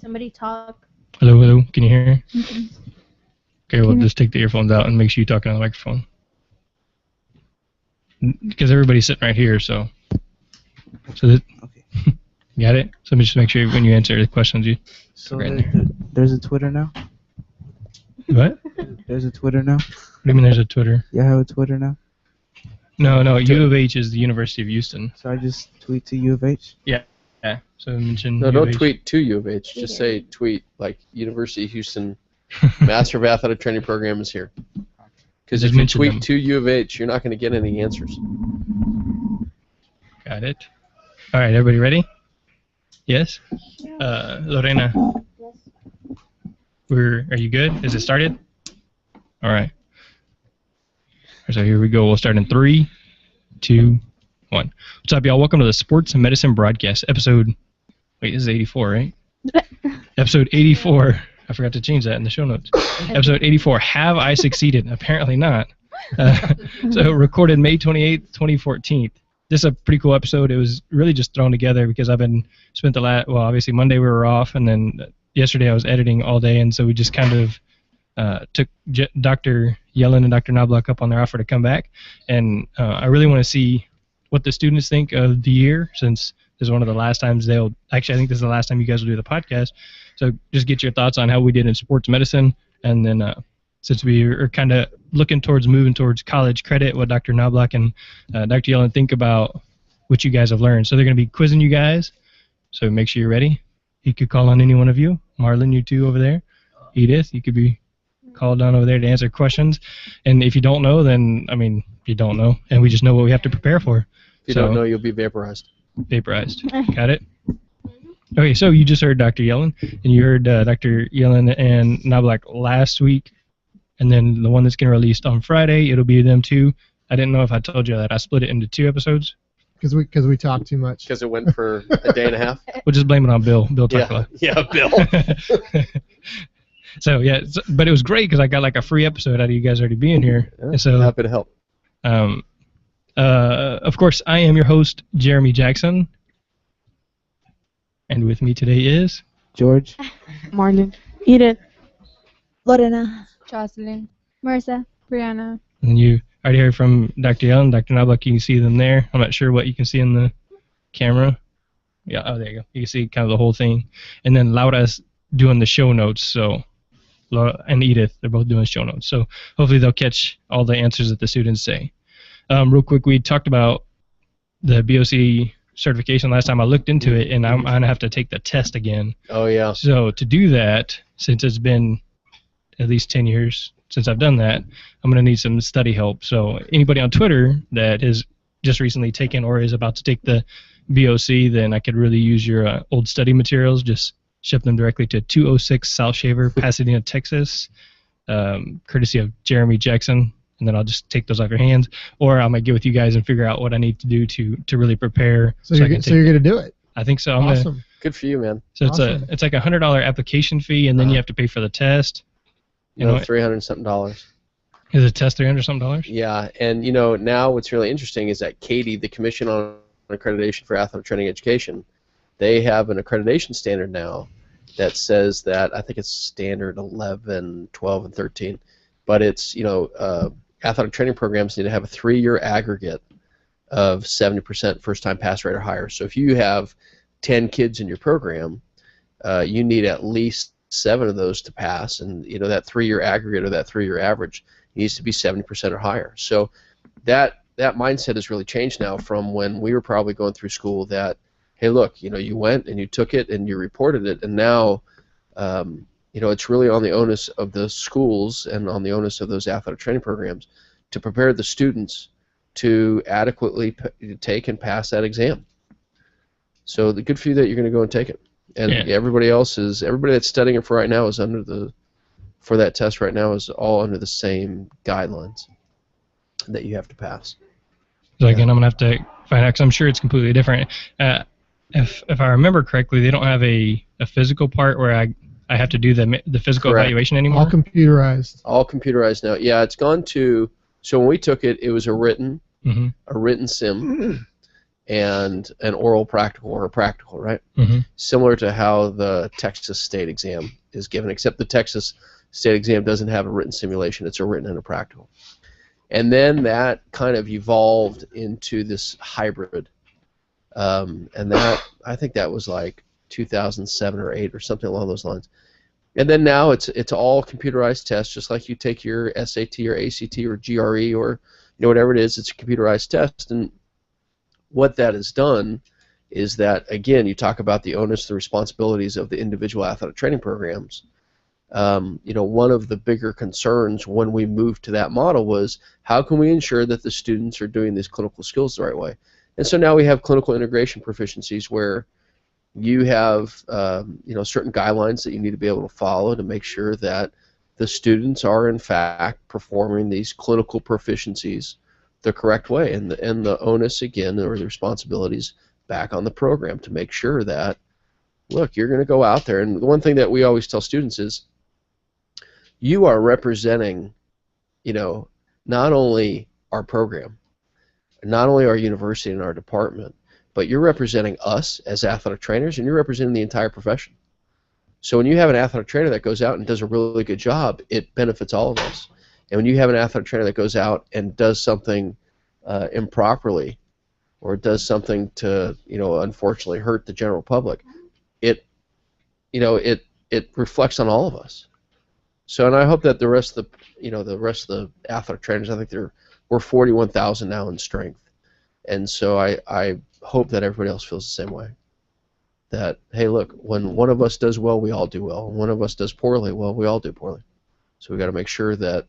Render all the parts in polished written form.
Somebody talk. Hello, hello. Can you hear? Okay, well, just take the earphones out and make sure you talk on the microphone. Because everybody's sitting right here, so that, Okay. got it? So just make sure when you answer the questions, you So right there. there's a Twitter now? What? There's a Twitter now? What do you mean there's a Twitter? You have a Twitter now? No, U of H is the University of Houston. So I just tweet to U of H? Yeah, so mention No, U of don't H. tweet to U of H. Just say tweet like University of Houston Master of Athletic Training Program is here. Because Just if you mention tweet them. to U of H, you're not going to get any answers. Got it. All right, everybody ready? Yes? Lorena, are you good? Is it started? All right. So here we go. We'll start in 3, 2, 1. What's up, y'all? Welcome to the Sports and Medicine Broadcast episode. Wait, this is 84, right? Episode 84. I forgot to change that in the show notes. Episode 84. Have I succeeded? Apparently not. So recorded May 28th, 2014. This is a pretty cool episode. It was really just thrown together because I've been spent the last, well, obviously Monday we were off, and then yesterday I was editing all day, and so we just kind of took Dr. Yellen and Dr. Knobloch up on their offer to come back, and I really want to see what the students think of the year, since this is one of the last times I think this is the last time you guys will do the podcast, so just get your thoughts on how we did in sports medicine, and then since we are kind of moving towards college credit, what Dr. Knobloch and Dr. Yellen think about what you guys have learned. So they're going to be quizzing you guys, so make sure you're ready. You could call on any one of you. Marlon, you two over there. Edith, you could be called on over there to answer questions. And if you don't know, then, I mean, you don't know, and we just know what we have to prepare for. If you don't know, you'll be vaporized. Vaporized. Got it? Okay, so you just heard Dr. Yellen, and you heard Dr. Yellen and Knobloch last week, and then the one that's getting released on Friday, it'll be them two. I didn't know if I told you that. I split it into 2 episodes. Because we talk too much. Because it went for a day and a half. We'll just blame it on Bill. Bill talked a lot. Yeah, Bill. So, yeah, but it was great because I got like a free episode out of you guys already being here. Yeah, And so, happy to help. of course, I am your host, Jeremy Jackson. And with me today is... George? Marlon. Edith. Lorena. Jocelyn. Marissa. Brianna. And you already heard from Dr. Yellen, Dr. Knobloch. You can see them there. I'm not sure what you can see in the camera. Yeah, oh, there you go. You can see kind of the whole thing. And then Laura's doing the show notes. So, Laura and Edith, they're both doing show notes. So hopefully they'll catch all the answers that the students say. Real quick, we talked about the BOC certification last time. I looked into it, and I'm going to have to take the test again. Oh, yeah. So to do that, since it's been at least 10 years since I've done that, I'm going to need some study help. So anybody on Twitter that has just recently taken or is about to take the BOC, then I could really use your old study materials. Just ship them directly to 206 South Shaver, Pasadena, Texas, courtesy of Jeremy Jackson, and then I'll just take those off your hands. Or I might get with you guys and figure out what I need to do to really prepare. So you're going to do it. I think so. Awesome. Good for you, man. So Awesome. it's like a $100 application fee, and then you have to pay for the test. You know, $300 and something dollars. Is the test $300 something? Yeah, and now what's really interesting is that Katie, the Commission on Accreditation for Athletic Training Education, they have an accreditation standard now that says that, I think it's standard 11, 12, and 13, but it's, athletic training programs need to have a 3-year aggregate of 70% first-time pass rate or higher. So if you have 10 kids in your program, you need at least 7 of those to pass, and that 3-year aggregate or that 3-year average needs to be 70% or higher. So that mindset has really changed now from when we were probably going through school. That, hey, look, you went and you took it and you reported it, and now it's really on the onus of the schools and on the onus of those athletic training programs to prepare the students to adequately take and pass that exam. So the good for you that you're going to go and take it. And everybody that's studying it for right now is for that test right now is all under the same guidelines that you have to pass. So again, I'm gonna have to find out because I'm sure it's completely different. If I remember correctly, they don't have a physical part where I have to do the physical evaluation anymore. All computerized. All computerized now. Yeah, it's gone to. So when we took it, it was a written sim, and an oral practical or a practical, right? Mhm. Similar to how the Texas state exam is given, except the Texas state exam doesn't have a written simulation. It's a written and a practical. And then that kind of evolved into this hybrid. And that, I think that was like 2007 or 8 or something along those lines. And then now it's all computerized tests, just like you take your SAT or ACT or GRE or whatever it is. It's a computerized test, and what that has done is that, again, you talk about the onus, the responsibilities of the individual athletic training programs. One of the bigger concerns when we moved to that model was how can we ensure that the students are doing these clinical skills the right way? And so now we have clinical integration proficiencies where you have certain guidelines that you need to be able to follow to make sure that the students are in fact performing these clinical proficiencies the correct way, and the onus again, or the responsibilities, back on the program to make sure that, look, you're going to go out there, and the one thing that we always tell students is you are representing not only our program, not only our university and our department, but you're representing us as athletic trainers, and you're representing the entire profession. So when you have an athletic trainer that goes out and does a really good job, it benefits all of us. And when you have an athletic trainer that goes out and does something improperly, or does something to, unfortunately hurt the general public, it reflects on all of us. So, and I hope that the rest of the athletic trainers, I think we're 41,000 now in strength, and so I hope that everybody else feels the same way. That, hey, look, when one of us does well, we all do well. When one of us does poorly, well, we all do poorly. So we got to make sure that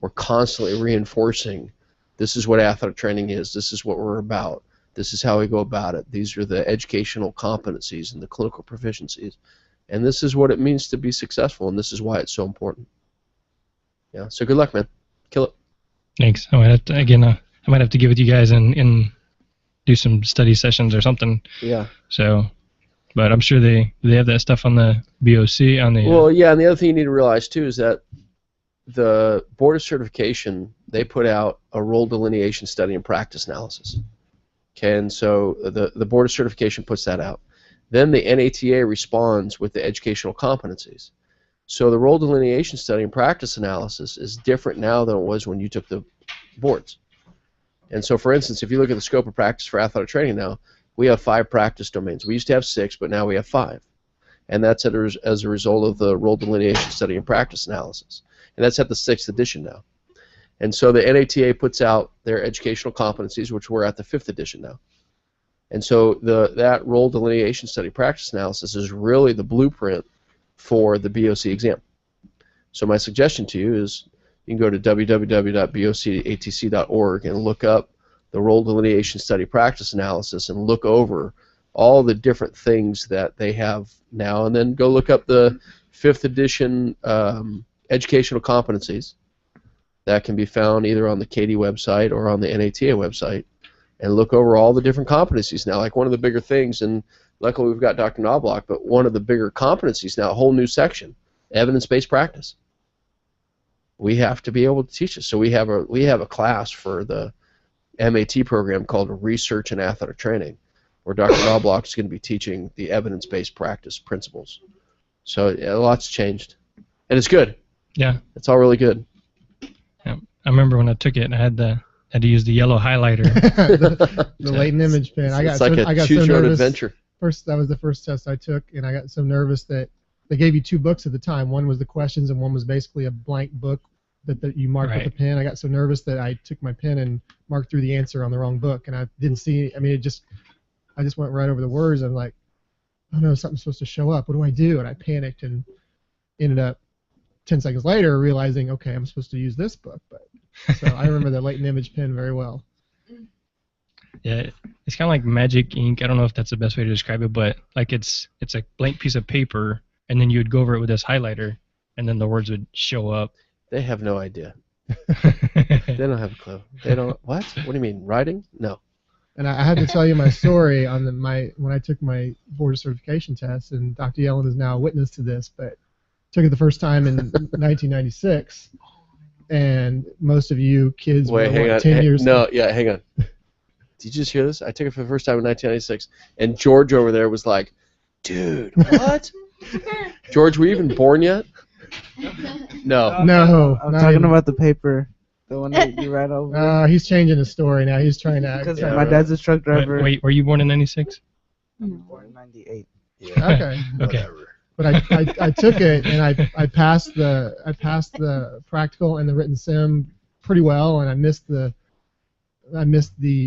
we're constantly reinforcing, this is what athletic training is, this is what we're about, this is how we go about it, these are the educational competencies and the clinical proficiencies, and this is what it means to be successful, and this is why it's so important. Yeah, so good luck, man. Kill it. Thanks. I might have to get with you guys and do some study sessions or something. Yeah. So, but I'm sure they have that stuff on the BOC on the. Well, yeah, and the other thing you need to realize too is that the Board of Certification, they put out a role delineation study and practice analysis. Okay, and so the Board of Certification puts that out. Then the NATA responds with the educational competencies. So the role delineation study and practice analysis is different now than it was when you took the boards. And so, for instance, if you look at the scope of practice for athletic training now, we have 5 practice domains. We used to have 6, but now we have 5. And that's as a result of the role delineation study and practice analysis. And that's at the 6th edition now. And so the NATA puts out their educational competencies, which we're at the 5th edition now. And so that role delineation study practice analysis is really the blueprint for the BOC exam. So my suggestion to you is you can go to www.bocatc.org and look up the role delineation study practice analysis and look over all the different things that they have now, and then go look up the 5th edition educational competencies that can be found either on the CATIE website or on the NATA website, and look over all the different competencies now. Like one of the bigger things, and luckily we've got Dr. Knobloch, but one of the bigger competencies now, a whole new section, evidence-based practice. We have to be able to teach this. So we have a class for the MAT program called Research in Athletic Training, where Dr. Knobloch is going to be teaching the evidence-based practice principles. So yeah, a lot's changed, and it's good. Yeah. It's all really good. Yeah. I remember when I took it, I had to use the yellow highlighter. the latent image pen. It's like a choose-your-own adventure. That was the first test I took, and I got so nervous that they gave you 2 books at the time. One was the questions, and one was basically a blank book that you marked with a pen. I got so nervous that I took my pen and marked through the answer on the wrong book, and I didn't see. I mean, I just went right over the words. I'm like, oh no, something's supposed to show up. What do I do? And I panicked and ended up 10 seconds later realizing, okay, I'm supposed to use this book. But so I remember the latent image pen very well. Yeah, it's kind of like magic ink. I don't know if that's the best way to describe it, but like it's a blank piece of paper, and then you would go over it with this highlighter, and then the words would show up. They have no idea. They don't have a clue. They don't. What? What do you mean? Writing? No. And I had to tell you my story on when I took my board certification test, and Dr. Yellen is now a witness to this, but took it the first time in 1996, and most of you kids Wait, were hang on. 10 years. No, yeah, hang on. did you just hear this? I took it for the first time in 1996, and George over there was like, dude, what? George, were you even born yet? No. No. I'm no, talking about the paper. The one that you read over. He's changing his story now. He's trying to. Because yeah, my right. dad's a truck driver. Wait, were you born in '96? Born in 98. Yeah, Okay. Okay. whatever. But I took it and I passed the practical and the written sim pretty well, and I missed the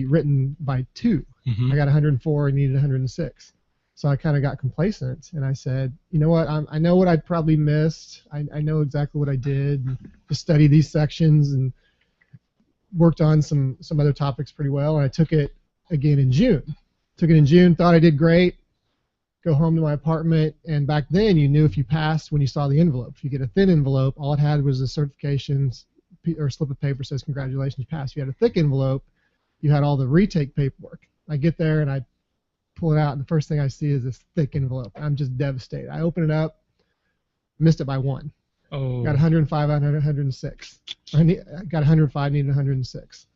written by 2. Mm-hmm. I got 104 and needed 106. So I kind of got complacent, and I said, you know what, I know what I probably missed. I know exactly what I did. Just studied these sections and worked on some other topics pretty well, and I took it again in June. Took it in June, thought I did great. Go home to my apartment, and back then you knew if you passed when you saw the envelope. If you get a thin envelope, all it had was a certification or slip of paper says congratulations, you passed. If you had a thick envelope, you had all the retake paperwork. I get there and I pull it out, and the first thing I see is this thick envelope. I'm just devastated. I open it up, missed it by 1. Oh. Got 105 out of 106. I got 105, needed 106.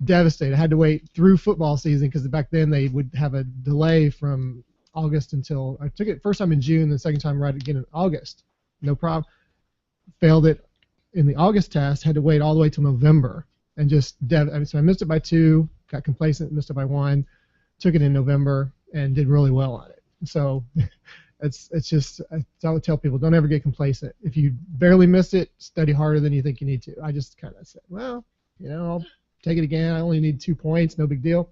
Devastated. I had to wait through football season because back then they would have a delay from August until I took it first time in June, the second time right again in August. No problem. Failed it in the August test. Had to wait all the way till November, and just so I missed it by 2. Got complacent, missed it by 1. Took it in November and did really well on it. So it's just I would tell people, don't ever get complacent. If you barely miss it, study harder than you think you need to. I just kind of said, well, I'll take it again. I only need 2 points, no big deal.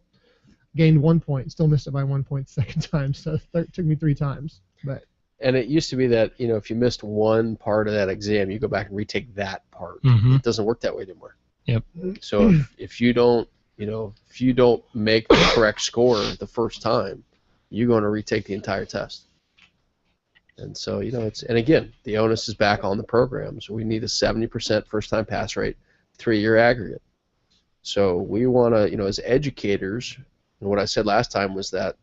Gained 1 point, still missed it by 1 point the second time, so it took me 3 times. But And it used to be that, if you missed one part of that exam, you go back and retake that part. Mm-hmm. It doesn't work that way anymore. Yep. So if you don't, if you don't make the correct score the first time, you're going to retake the entire test. And so, and again, the onus is back on the programs. We need a 70% first-time pass rate, 3-year aggregate. So we want to, as educators, and what I said last time was that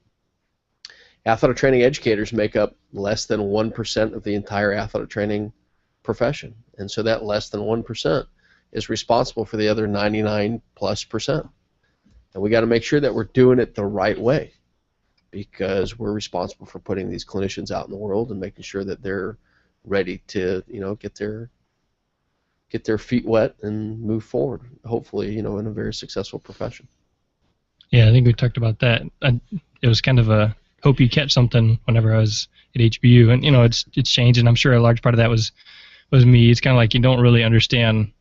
athletic training educators make up less than 1% of the entire athletic training profession. And so that less than 1% is responsible for the other 99+%. And we got to make sure that we're doing it the right way, because we're responsible for putting these clinicians out in the world and making sure that they're ready to, get their feet wet and move forward, hopefully, in a very successful profession. Yeah, I think we talked about that. It was kind of a hope you catch something whenever I was at HBU, and it's changed, and I'm sure a large part of that was me. It's kind of like you don't really understand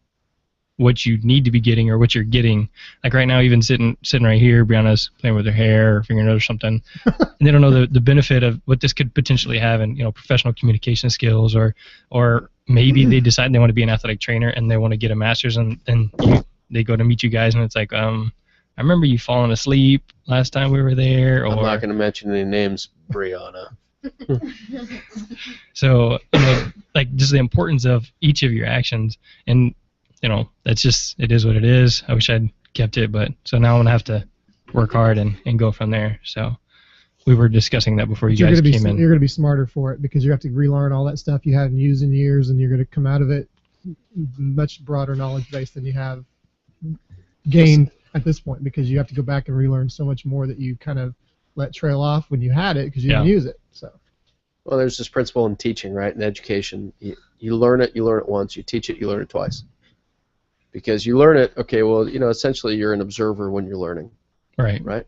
what you need to be getting or what you're getting. Like right now, even sitting right here, Brianna's playing with her hair or fingernails or something, and they don't know the benefit of what this could potentially have in professional communication skills, or maybe they decide they want to be an athletic trainer and they want to get a master's, and then they go to meet you guys and it's like, I remember you falling asleep last time we were there. Or I'm not going to mention any names, Brianna. So like just the importance of each of your actions, and that's just, it is what it is. I wish I'd kept it, but so now I'm gonna have to work hard and go from there. So we were discussing that before you guys came in. You're gonna be smarter for it because you have to relearn all that stuff you haven't used in years, and you're gonna come out of it much broader knowledge base than you have gained at this point, because you have to go back and relearn so much more that you kind of let trail off when you had it because you didn't use it. So. Well, there's this principle in teaching, right? In education, you learn it once. You teach it, you learn it twice. Because you learn it, okay, well, essentially you're an observer when you're learning. Right. Right?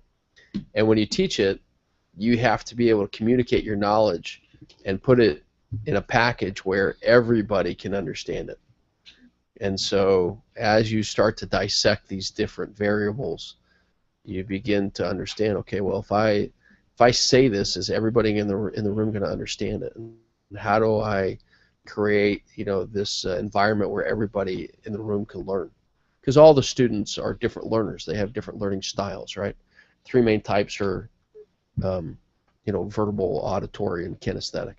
And when you teach it, you have to be able to communicate your knowledge and put it in a package where everybody can understand it. And so as you start to dissect these different variables, you begin to understand, okay, well, if I say this, is everybody in the room going to understand it? And how do I create this environment where everybody in the room can learn? Because all the students are different learners. They have different learning styles, right? 3 main types are verbal, auditory, and kinesthetic.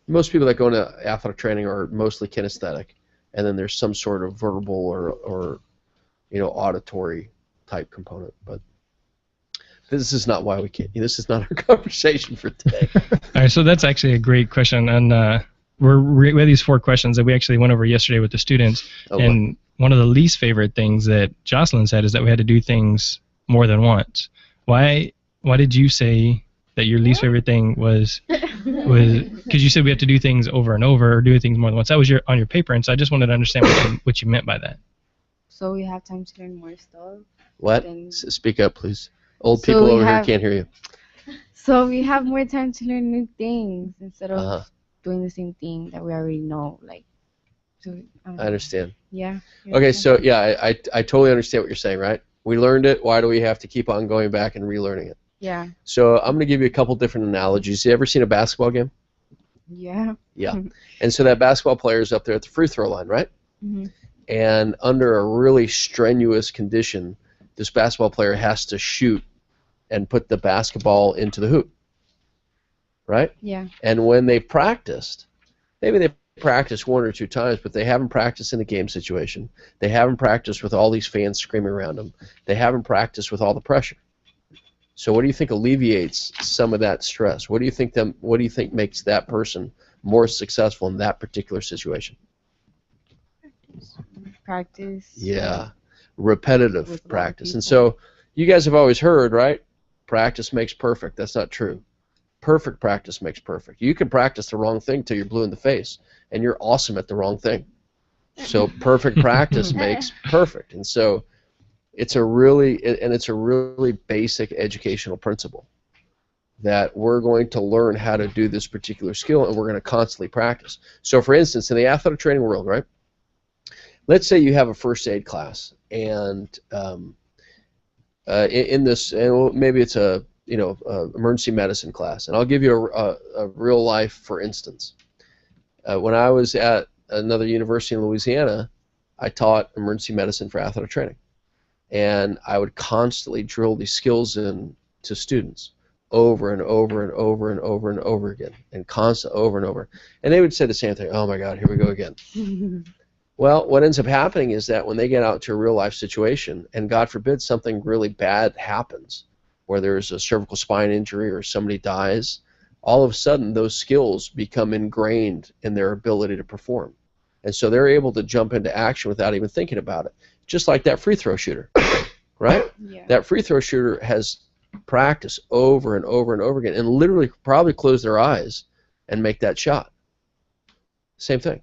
Most people that go into athletic training are mostly kinesthetic, and then there's some sort of verbal or auditory type component. But this is not why we can't. This is not our conversation for today. All right, so that's actually a great question, and we have these 4 questions that we actually went over yesterday with the students, and one of the least favorite things that Jocelyn said is that we had to do things more than once. why did you say that your least favorite thing was because you said we have to do things over and over or do things more than once. That was on your paper, and so I just wanted to understand what you meant by that. So we have time to learn more stuff. What? Then- Speak up, please. Old So people we over here have- can't hear you. So we have more time to learn new things instead of Uh-huh. doing the same thing that we already know. Like, so I understand. Yeah. you Okay, understand? so yeah, I totally understand what you're saying, right? We learned it. Why do we have to keep on going back and relearning it? Yeah. So I'm going to give you a couple different analogies. You ever seen a basketball game? Yeah. Yeah. And so that basketball player is up there at the free throw line, right? Mhm. And under a really strenuous condition, this basketball player has to shoot and put the basketball into the hoop, right? Yeah. And when they practiced, maybe they practiced one or two times, but they haven't practiced in a game situation. They haven't practiced with all these fans screaming around them. They haven't practiced with all the pressure. So what do you think alleviates some of that stress? What do you think makes that person more successful in that particular situation? Practice. Yeah, repetitive With a lot of practice. And people. so you guys have always heard, right? Practice makes perfect. That's not true. Perfect practice makes perfect. You can practice the wrong thing till you're blue in the face, and you're awesome at the wrong thing. So perfect practice makes perfect. And so it's a really basic educational principle that we're going to learn how to do this particular skill, and we're going to constantly practice. So for instance, in the athletic training world, right? Let's say you have a first aid class, and in this, and maybe it's a emergency medicine class, and I'll give you a real life for instance. When I was at another university in Louisiana, I taught emergency medicine for athletic training, and I would constantly drill these skills in to students over and over and over and over and over again, and constant over and over, and they would say the same thing. Oh my God, here we go again. Well, what ends up happening is that when they get out to a real life situation, and God forbid something really bad happens, where there's a cervical spine injury or somebody dies, all of a sudden those skills become ingrained in their ability to perform. And so they're able to jump into action without even thinking about it. Just like that free throw shooter, right? Yeah. That free throw shooter has practiced over and over and over again and literally probably close their eyes and make that shot. Same thing.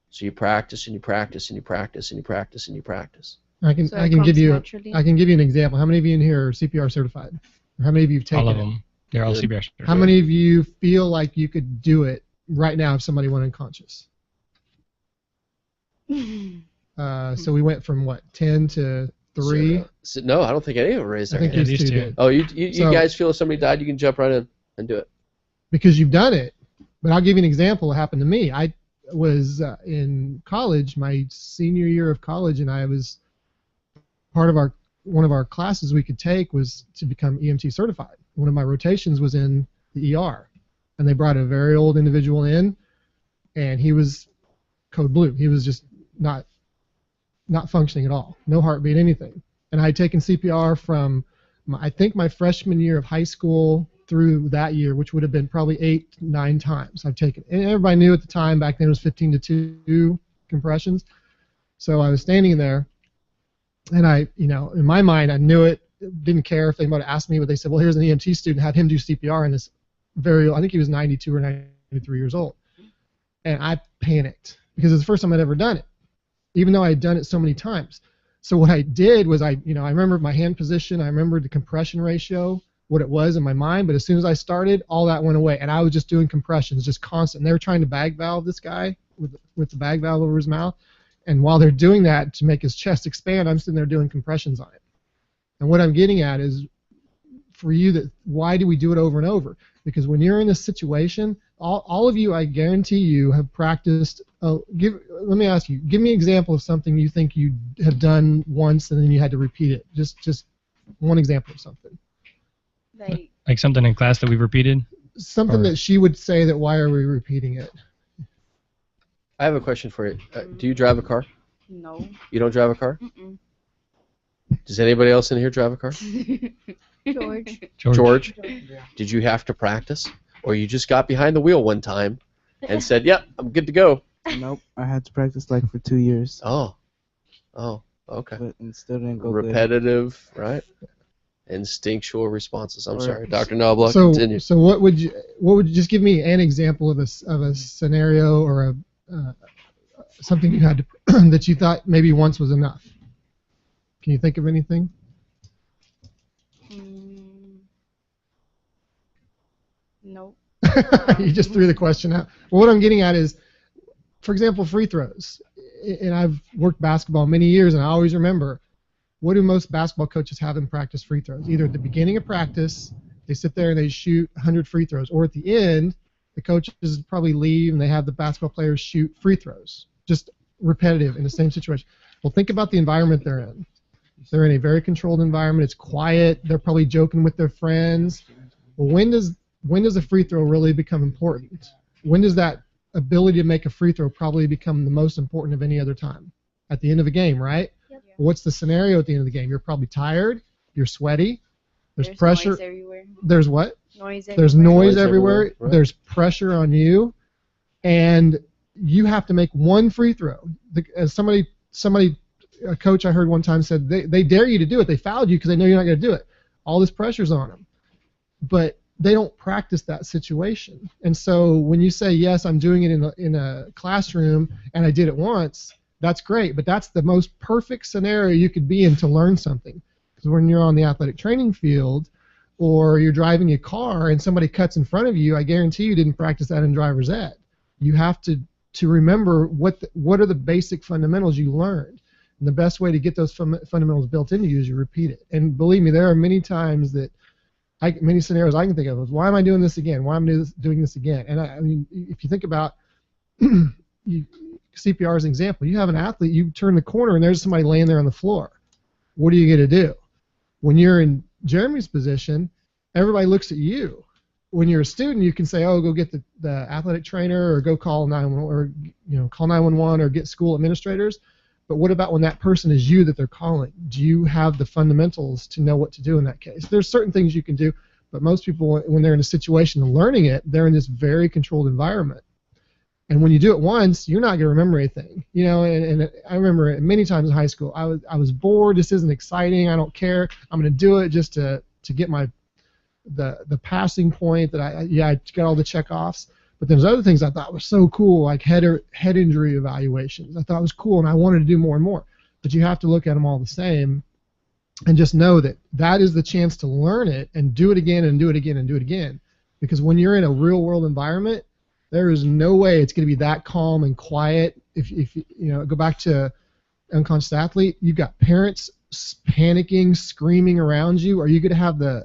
So you practice and you practice and you practice and you practice and you practice. I can So I it can give comes you naturally? I can give you an example. How many of you in here are CPR certified? Or how many of you have taken All of it? them. They're all Good. CBR. How many of you feel like you could do it right now if somebody went unconscious? So we went from what, 10 to 3? So, no, I don't think any of them raised I their think hand. Yeah, these these two two. did. Oh, you So- guys feel if somebody died, you can jump right in and do it. Because you've done it. But I'll give you an example. What happened to me. I was in college, my senior year of college, and I was part of one of our classes we could take was to become EMT certified. One of my rotations was in the ER, and they brought a very old individual in, and he was code blue. He was just not functioning at all, no heartbeat, anything. And I had taken CPR from I think my freshman year of high school through that year, which would have been probably 8, 9 times I've taken it. And everybody knew at the time, back then it was 15 to 2 compressions. So I was standing there, and I, in my mind, I knew it, didn't care if they might have asked me, but they said, well, here's an EMT student, had him do CPR, and this I think he was 92 or 93 years old. And I panicked, because it was the first time I'd ever done it, even though I had done it so many times. So what I did was I remembered my hand position, I remembered the compression ratio, what it was in my mind, but as soon as I started, all that went away, and I was just doing compressions, just constant. And they were trying to bag valve this guy with the bag valve over his mouth, and while they're doing that to make his chest expand, I'm sitting there doing compressions on it. And what I'm getting at is, for you, why do we do it over and over? Because when you're in this situation, all of you, I guarantee you, have practiced. Let me ask you, give me an example of something you think you have done once and then you had to repeat it. Just one example of something. Like something in class that we've repeated? Something Or- that she would say that why are we repeating it? I have a question for you. Do you drive a car? No. You don't drive a car? Mm-mm. Does anybody else in here drive a car? George. George? Did you have to practice? Or you just got behind the wheel one time and said, yep, I'm good to go? Nope, I had to practice like for 2 years, Oh, okay. but it still didn't go good. Repetitive, right? Instinctual responses. I'm Or- sorry, Dr. Knobloch, So, continue. so what would you just give me an example of a scenario or something you had to that you thought maybe once was enough? Can you think of anything? Nope. You just threw the question out. Well, what I'm getting at is, for example, free throws. And I've worked basketball many years, and I always remember, what do most basketball coaches have in practice free throws? Either at the beginning of practice, they sit there and they shoot 100 free throws, or at the end, the coaches probably leave and they have the basketball players shoot free throws. Just repetitive in the same situation. Well, think about the environment they're in. They're in a very controlled environment. It's quiet. They're probably joking with their friends. Well, when does a free throw really become important? When does that ability to make a free throw probably become the most important of any other time? At the end of a game, right? Yep. What's the scenario at the end of the game? You're probably tired. You're sweaty. There's pressure. Noise everywhere. There's what? Noise everywhere. There's noise Noise everywhere. everywhere, right. There's pressure on you, and you have to make one free throw. As a coach I heard one time said, they dare you to do it. They fouled you because they know you're not going to do it. All this pressure's on them, but they don't practice that situation. And so when you say, yes, I'm doing it in a classroom and I did it once, that's great, but that's the most perfect scenario you could be in to learn something. Because when you're on the athletic training field or you're driving a car and somebody cuts in front of you, I guarantee you didn't practice that in driver's ed. You have to remember what are the basic fundamentals you learned. And the best way to get those fundamentals built into you is you repeat it. And believe me, there are many times that many scenarios I can think of. Why am I doing this again? Why am I doing this again? And I mean, if you think about CPR as an example, you have an athlete, you turn the corner and there's somebody laying there on the floor. What are you going to do? When you're in Jeremy's position, everybody looks at you. When you're a student, you can say, "Oh, go get the athletic trainer, or go call 911, or call 911, or get school administrators." But what about when that person is you that they're calling? Do you have the fundamentals to know what to do in that case? There's certain things you can do, but most people, when they're in a situation of learning it, they're in this very controlled environment. And when you do it once, you're not going to remember anything. And I remember many times in high school, I was bored. This isn't exciting. I don't care. I'm going to do it just to get the passing point that I got all the checkoffs. But there's other things I thought were so cool, like head injury evaluations. I thought it was cool, and I wanted to do more and more. But you have to look at them all the same, and just know that is the chance to learn it and do it again and do it again and do it again. Because when you're in a real world environment, there is no way it's going to be that calm and quiet. If go back to unconscious athlete, you've got parents panicking, screaming around you. Are you going to have the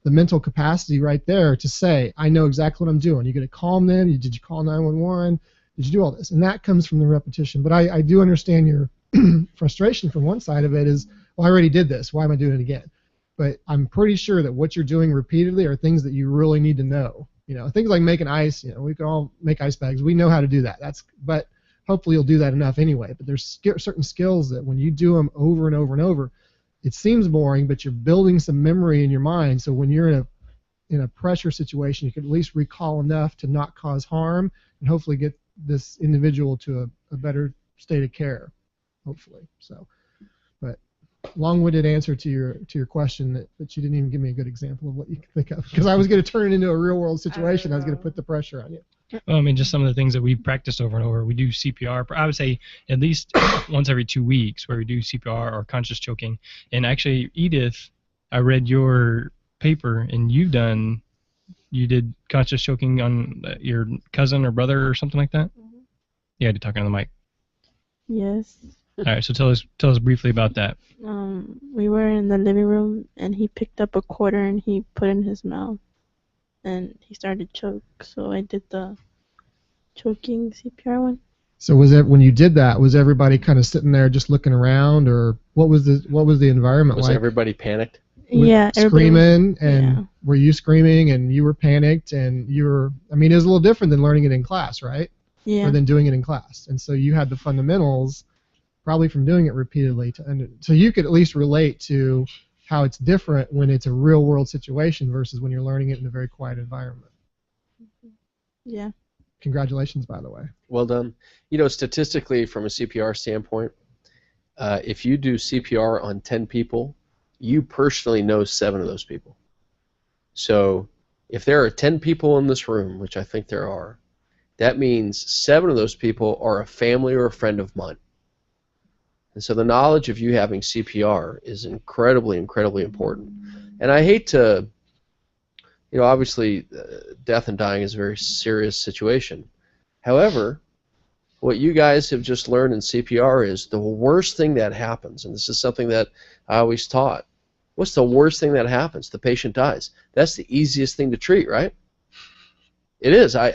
mental capacity right there to say, I know exactly what I'm doing? You're going to calm them. Did you call 911? Did you do all this? And that comes from the repetition. But I do understand your frustration from one side of it is, well, I already did this. Why am I doing it again? But I'm pretty sure that what you're doing repeatedly are things that you really need to know. Things like making ice. We can all make ice bags. We know how to do that. But hopefully you'll do that enough anyway. But there's certain skills that when you do them over and over and over, it seems boring, but you're building some memory in your mind. So when you're in a pressure situation, you can at least recall enough to not cause harm and hopefully get this individual to a better state of care, hopefully. So, but long-winded answer to your question that you didn't even give me a good example of what you can think of, because I was going to turn it into a real-world situation. I was going to put the pressure on you. Well, I mean, just some of the things that we've practiced over and over. We do CPR. I would say at least once every 2 weeks, where we do CPR or conscious choking. And actually, Edith, I read your paper, and you did conscious choking on your cousin or brother or something like that. Mm-hmm. You had to talk on the mic. Yes. All right, so tell us briefly about that. We were in the living room, and he picked up a quarter and he put it in his mouth, and he started to choke. So I did the choking CPR one. So when you did that, was everybody kind of sitting there just looking around, or what was the environment Was like? everybody panicked? Yeah, Screaming, and yeah. were you screaming and you were panicked and you were? I mean, it was a little different than learning it in class, right? Yeah. Or than doing it in class, and so you had the fundamentals, probably from doing it repeatedly, so you could at least relate to how it's different when it's a real world situation versus when you're learning it in a very quiet environment. Yeah. Congratulations, by the way. Well done. Statistically, from a CPR standpoint, if you do CPR on 10 people, you personally know 7 of those people. So if there are 10 people in this room, which I think there are, that means 7 of those people are a family or a friend of mine. And so the knowledge of you having CPR is incredibly, incredibly important. And I hate to, obviously death and dying is a very serious situation. However, what you guys have just learned in CPR is the worst thing that happens, and this is something that I always taught. What's the worst thing that happens? The patient dies. That's the easiest thing to treat, right? It is. I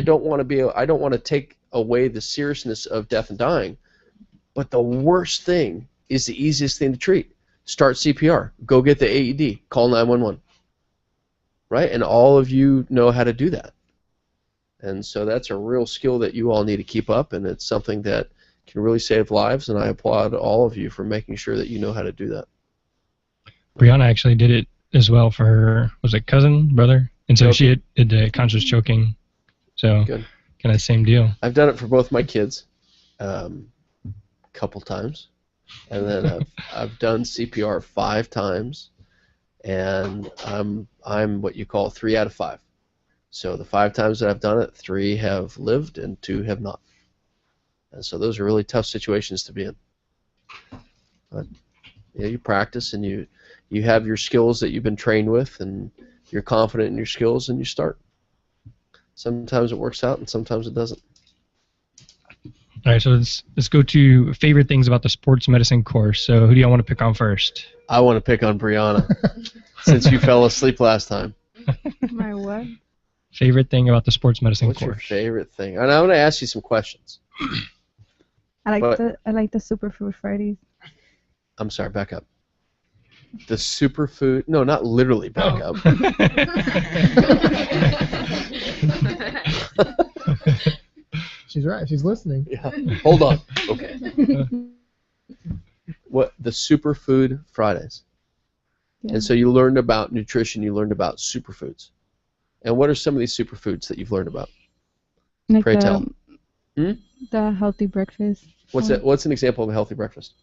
don't want to take away the seriousness of death and dying, but the worst thing is the easiest thing to treat. Start CPR. Go get the AED. Call 911. Right? And all of you know how to do that. And so that's a real skill that you all need to keep up, and it's something that can really save lives, and I applaud all of you for making sure that you know how to do that. Brianna actually did it as well for her, was it cousin, brother? And so she had conscious choking. So kind of the same deal. I've done it for both my kids a couple times, and then I've done CPR 5 times, and I'm what you call 3 out of 5. So the 5 times that I've done it, 3 have lived and 2 have not. And so those are really tough situations to be in. But you practice, and you have your skills that you've been trained with, and you're confident in your skills, and you start. Sometimes it works out, and sometimes it doesn't. All right, so let's go to favorite things about the sports medicine course. So who do y'all want to pick on first? I want to pick on Brianna, since you fell asleep last time. My what? Favorite thing about the sports medicine What's course? What's your favorite thing? And I'm going to ask you some questions. I like the Superfood Fridays. I'm sorry, back up. The superfood? No, not literally back up. She's right. She's listening. Yeah. Hold on. Okay. What the Superfood Fridays? Yeah. And so you learned about nutrition. You learned about superfoods. And what are some of these superfoods that you've learned about? Like Pray tell. The healthy breakfast. What's an example of a healthy breakfast?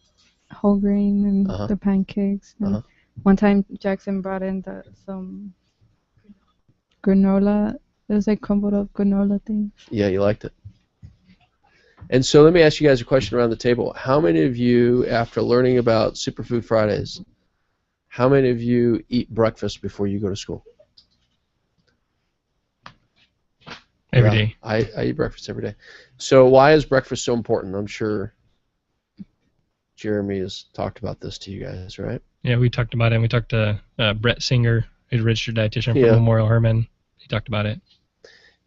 Whole grain and the pancakes. And one time Jackson brought in some granola. It was like crumbled up granola things. Yeah, you liked it. And so let me ask you guys a question around the table. How many of you, after learning about Superfood Fridays, how many of you eat breakfast before you go to school? Every day. I eat breakfast every day. So why is breakfast so important? I'm sure Jeremy has talked about this to you guys, right? Yeah, we talked about it. And we talked to Brett Singer, who's a registered dietitian from Memorial Hermann. He talked about it.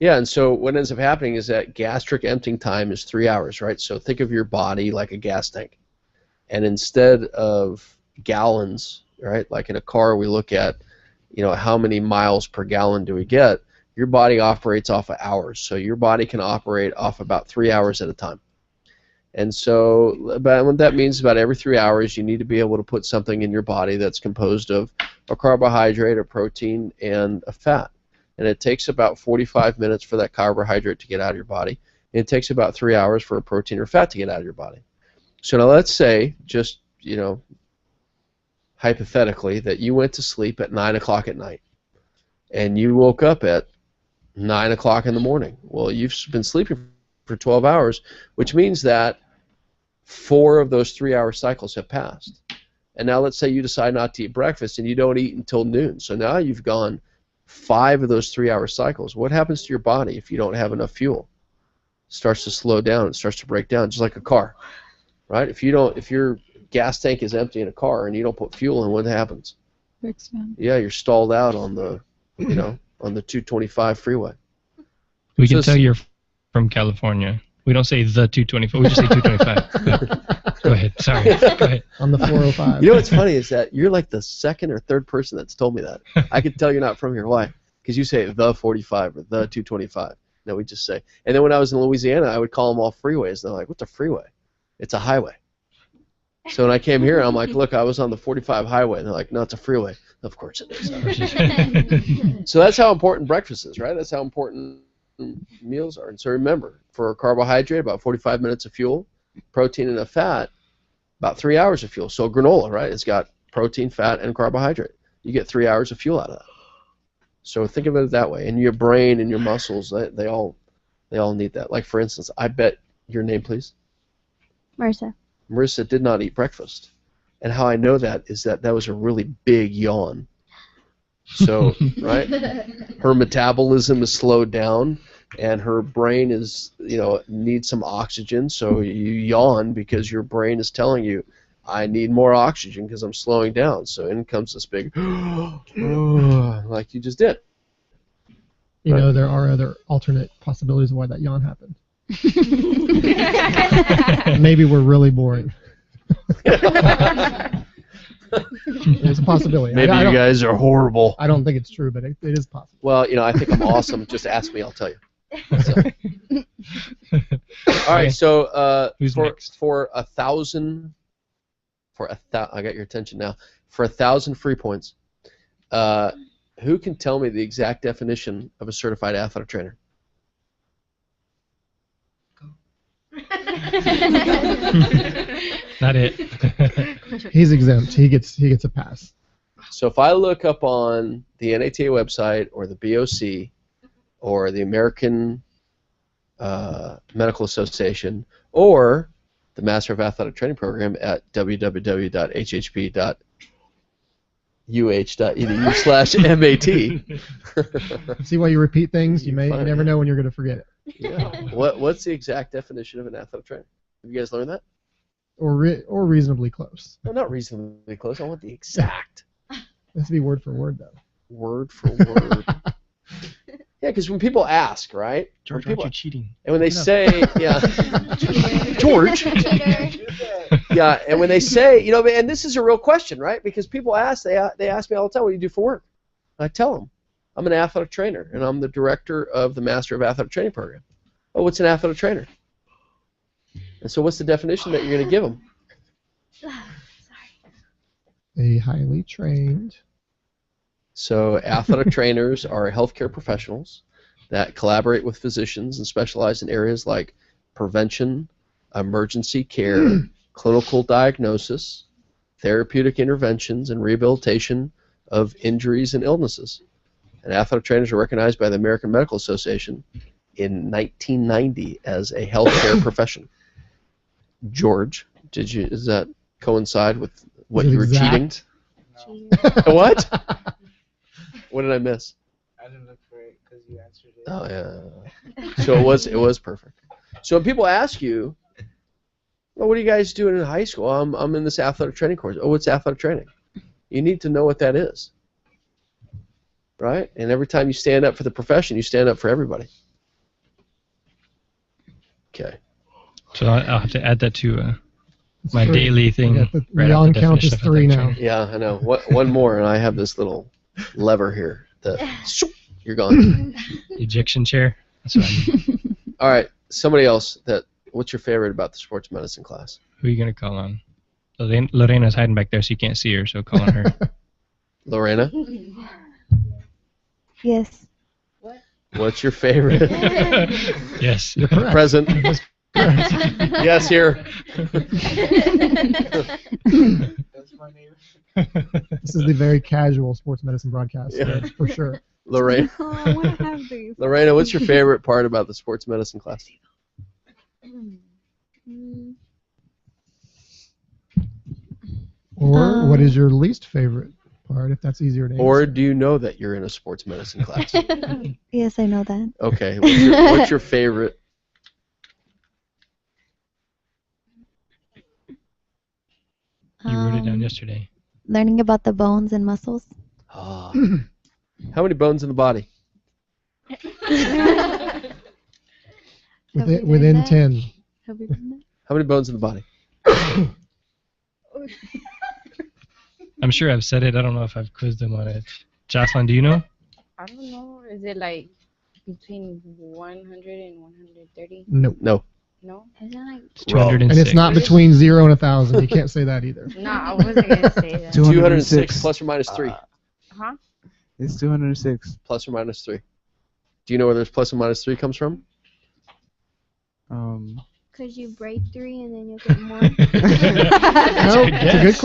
Yeah, and so what ends up happening is that gastric emptying time is 3 hours, right? So think of your body like a gas tank. And instead of gallons, right, like in a car we look at, how many miles per gallon do we get, your body operates off of hours. So your body can operate off about 3 hours at a time. And so what that means is about every 3 hours you need to be able to put something in your body that's composed of a carbohydrate, a protein, and a fat. And it takes about 45 minutes for that carbohydrate to get out of your body. And it takes about 3 hours for a protein or fat to get out of your body. So now let's say, just, hypothetically, that you went to sleep at 9 o'clock at night. And you woke up at 9 o'clock in the morning. Well, you've been sleeping for 12 hours, which means that 4 of those 3-hour cycles have passed. And now let's say you decide not to eat breakfast and you don't eat until noon. So now you've gone 5 of those 3-hour cycles. What happens to your body if you don't have enough fuel? It starts to slow down. It starts to break down, just like a car, right? If your gas tank is empty in a car and you don't put fuel in, what happens? Breaks down. Yeah, you're stalled out on the, on the 225 freeway. We can tell you're from California. We don't say the 225. We just say 225. Go ahead. Sorry. Go ahead. On the 405. You know what's funny is that you're like the second or third person that's told me that. I could tell you're not from here. Why? Because you say the 45 or the 225. No, we just say. And then when I was in Louisiana, I would call them all freeways. They're like, what's a freeway? It's a highway. So when I came here, I'm like, look, I was on the 45 highway. And they're like, no, it's a freeway. Of course it is. So that's how important breakfast is, right? That's how important meals are. And so remember, for a carbohydrate, about 45 minutes of fuel, protein and a fat, about 3 hours of fuel. So granola, right? It's got protein, fat, and carbohydrate. You get 3 hours of fuel out of that. So think of it that way. And your brain and your muscles, they all need that. Like, for instance, I bet your name, please? Marissa. Marissa did not eat breakfast. And how I know that is that was a really big yawn. So, right? Her metabolism is slowed down, and her brain is, needs some oxygen. So you yawn because your brain is telling you, I need more oxygen because I'm slowing down. So in comes this big, like you just did. You know, there are other alternate possibilities of why that yawn happened. Maybe we're really boring. It's a possibility. Maybe you guys are horrible. I don't think it's true, but it is possible. Well, I think I'm awesome. Just ask me, I'll tell you. So. All right, so Who's next? For 1,000, I got your attention now. For 1,000 free points, who can tell me the exact definition of a certified athletic trainer? Not it. He's exempt. He gets a pass. So if I look up on the NATA website or the BOC or the American Medical Association or the Master of Athletic Training Program at www.hhp.uh.edu/MAT. See why you repeat things? You never know when you're going to forget it. Yeah. What's the exact definition of an athletic trainer? Have you guys learned that? Or reasonably close. No, not reasonably close. I want the exact. It has to be word for word, though. Word for word. Yeah, because when people ask, right? George, aren't you cheating? And when they say, yeah, George. Yeah, and when they say, and this is a real question, right? Because people ask, they ask me all the time, what do you do for work? I tell them, I'm an athletic trainer, and I'm the director of the Master of Athletic Training Program. Oh, what's an athletic trainer? And so what's the definition that you're going to give them? A highly trained. So athletic trainers are healthcare professionals that collaborate with physicians and specialize in areas like prevention, emergency care, clinical diagnosis, therapeutic interventions, and rehabilitation of injuries and illnesses. And athletic trainers are recognized by the American Medical Association in 1990 as a healthcare profession. George, does that coincide with what you were cheating? What? What did I miss? I didn't look for it because you answered it. Oh yeah. So it was perfect. So when people ask you, well, what are you guys doing in high school? I'm in this athletic training course. Oh, what's athletic training? You need to know what that is. Right? And every time you stand up for the profession, you stand up for everybody. Okay. So I'll have to add that to my daily thing. The right yawn after count is definition of 3 now. training. Yeah, I know. One more, and I have this little lever here. You're gone. Ejection chair. That's what I mean. All right. Somebody else. What's your favorite about the sports medicine class? Who are you going to call on? Lorena's hiding back there, so you can't see her, so call on her. Lorena? Yes. What's your favorite? Yes. You're correct. Present. Yes, here. That's my name. This is the very casual sports medicine broadcast, Yeah. for sure. Lorena. Oh, I want to have these. Lorena, what's your favorite part about the sports medicine class? Or what is your least favorite part, if that's easier to answer? Or do you know that you're in a sports medicine class? Yes, I know that. Okay. What's your favorite? You wrote it down yesterday. Learning about the bones and muscles. Ah. How many bones in the body? Within 10. Have we done that? How many bones in the body? I'm sure I've said it. I don't know if I've quizzed them on it. Jocelyn, do you know? I don't know. Is it like between 100 and 130? No. No. No? Isn't it like It's 206. And it's not between 0 and 1,000. You can't say that either. No, I wasn't going to say that. 206 plus or minus 3. Huh? It's 206. Plus or minus 3. Do you know where this plus or minus 3 comes from? Because you break 3 and then you'll get more. No,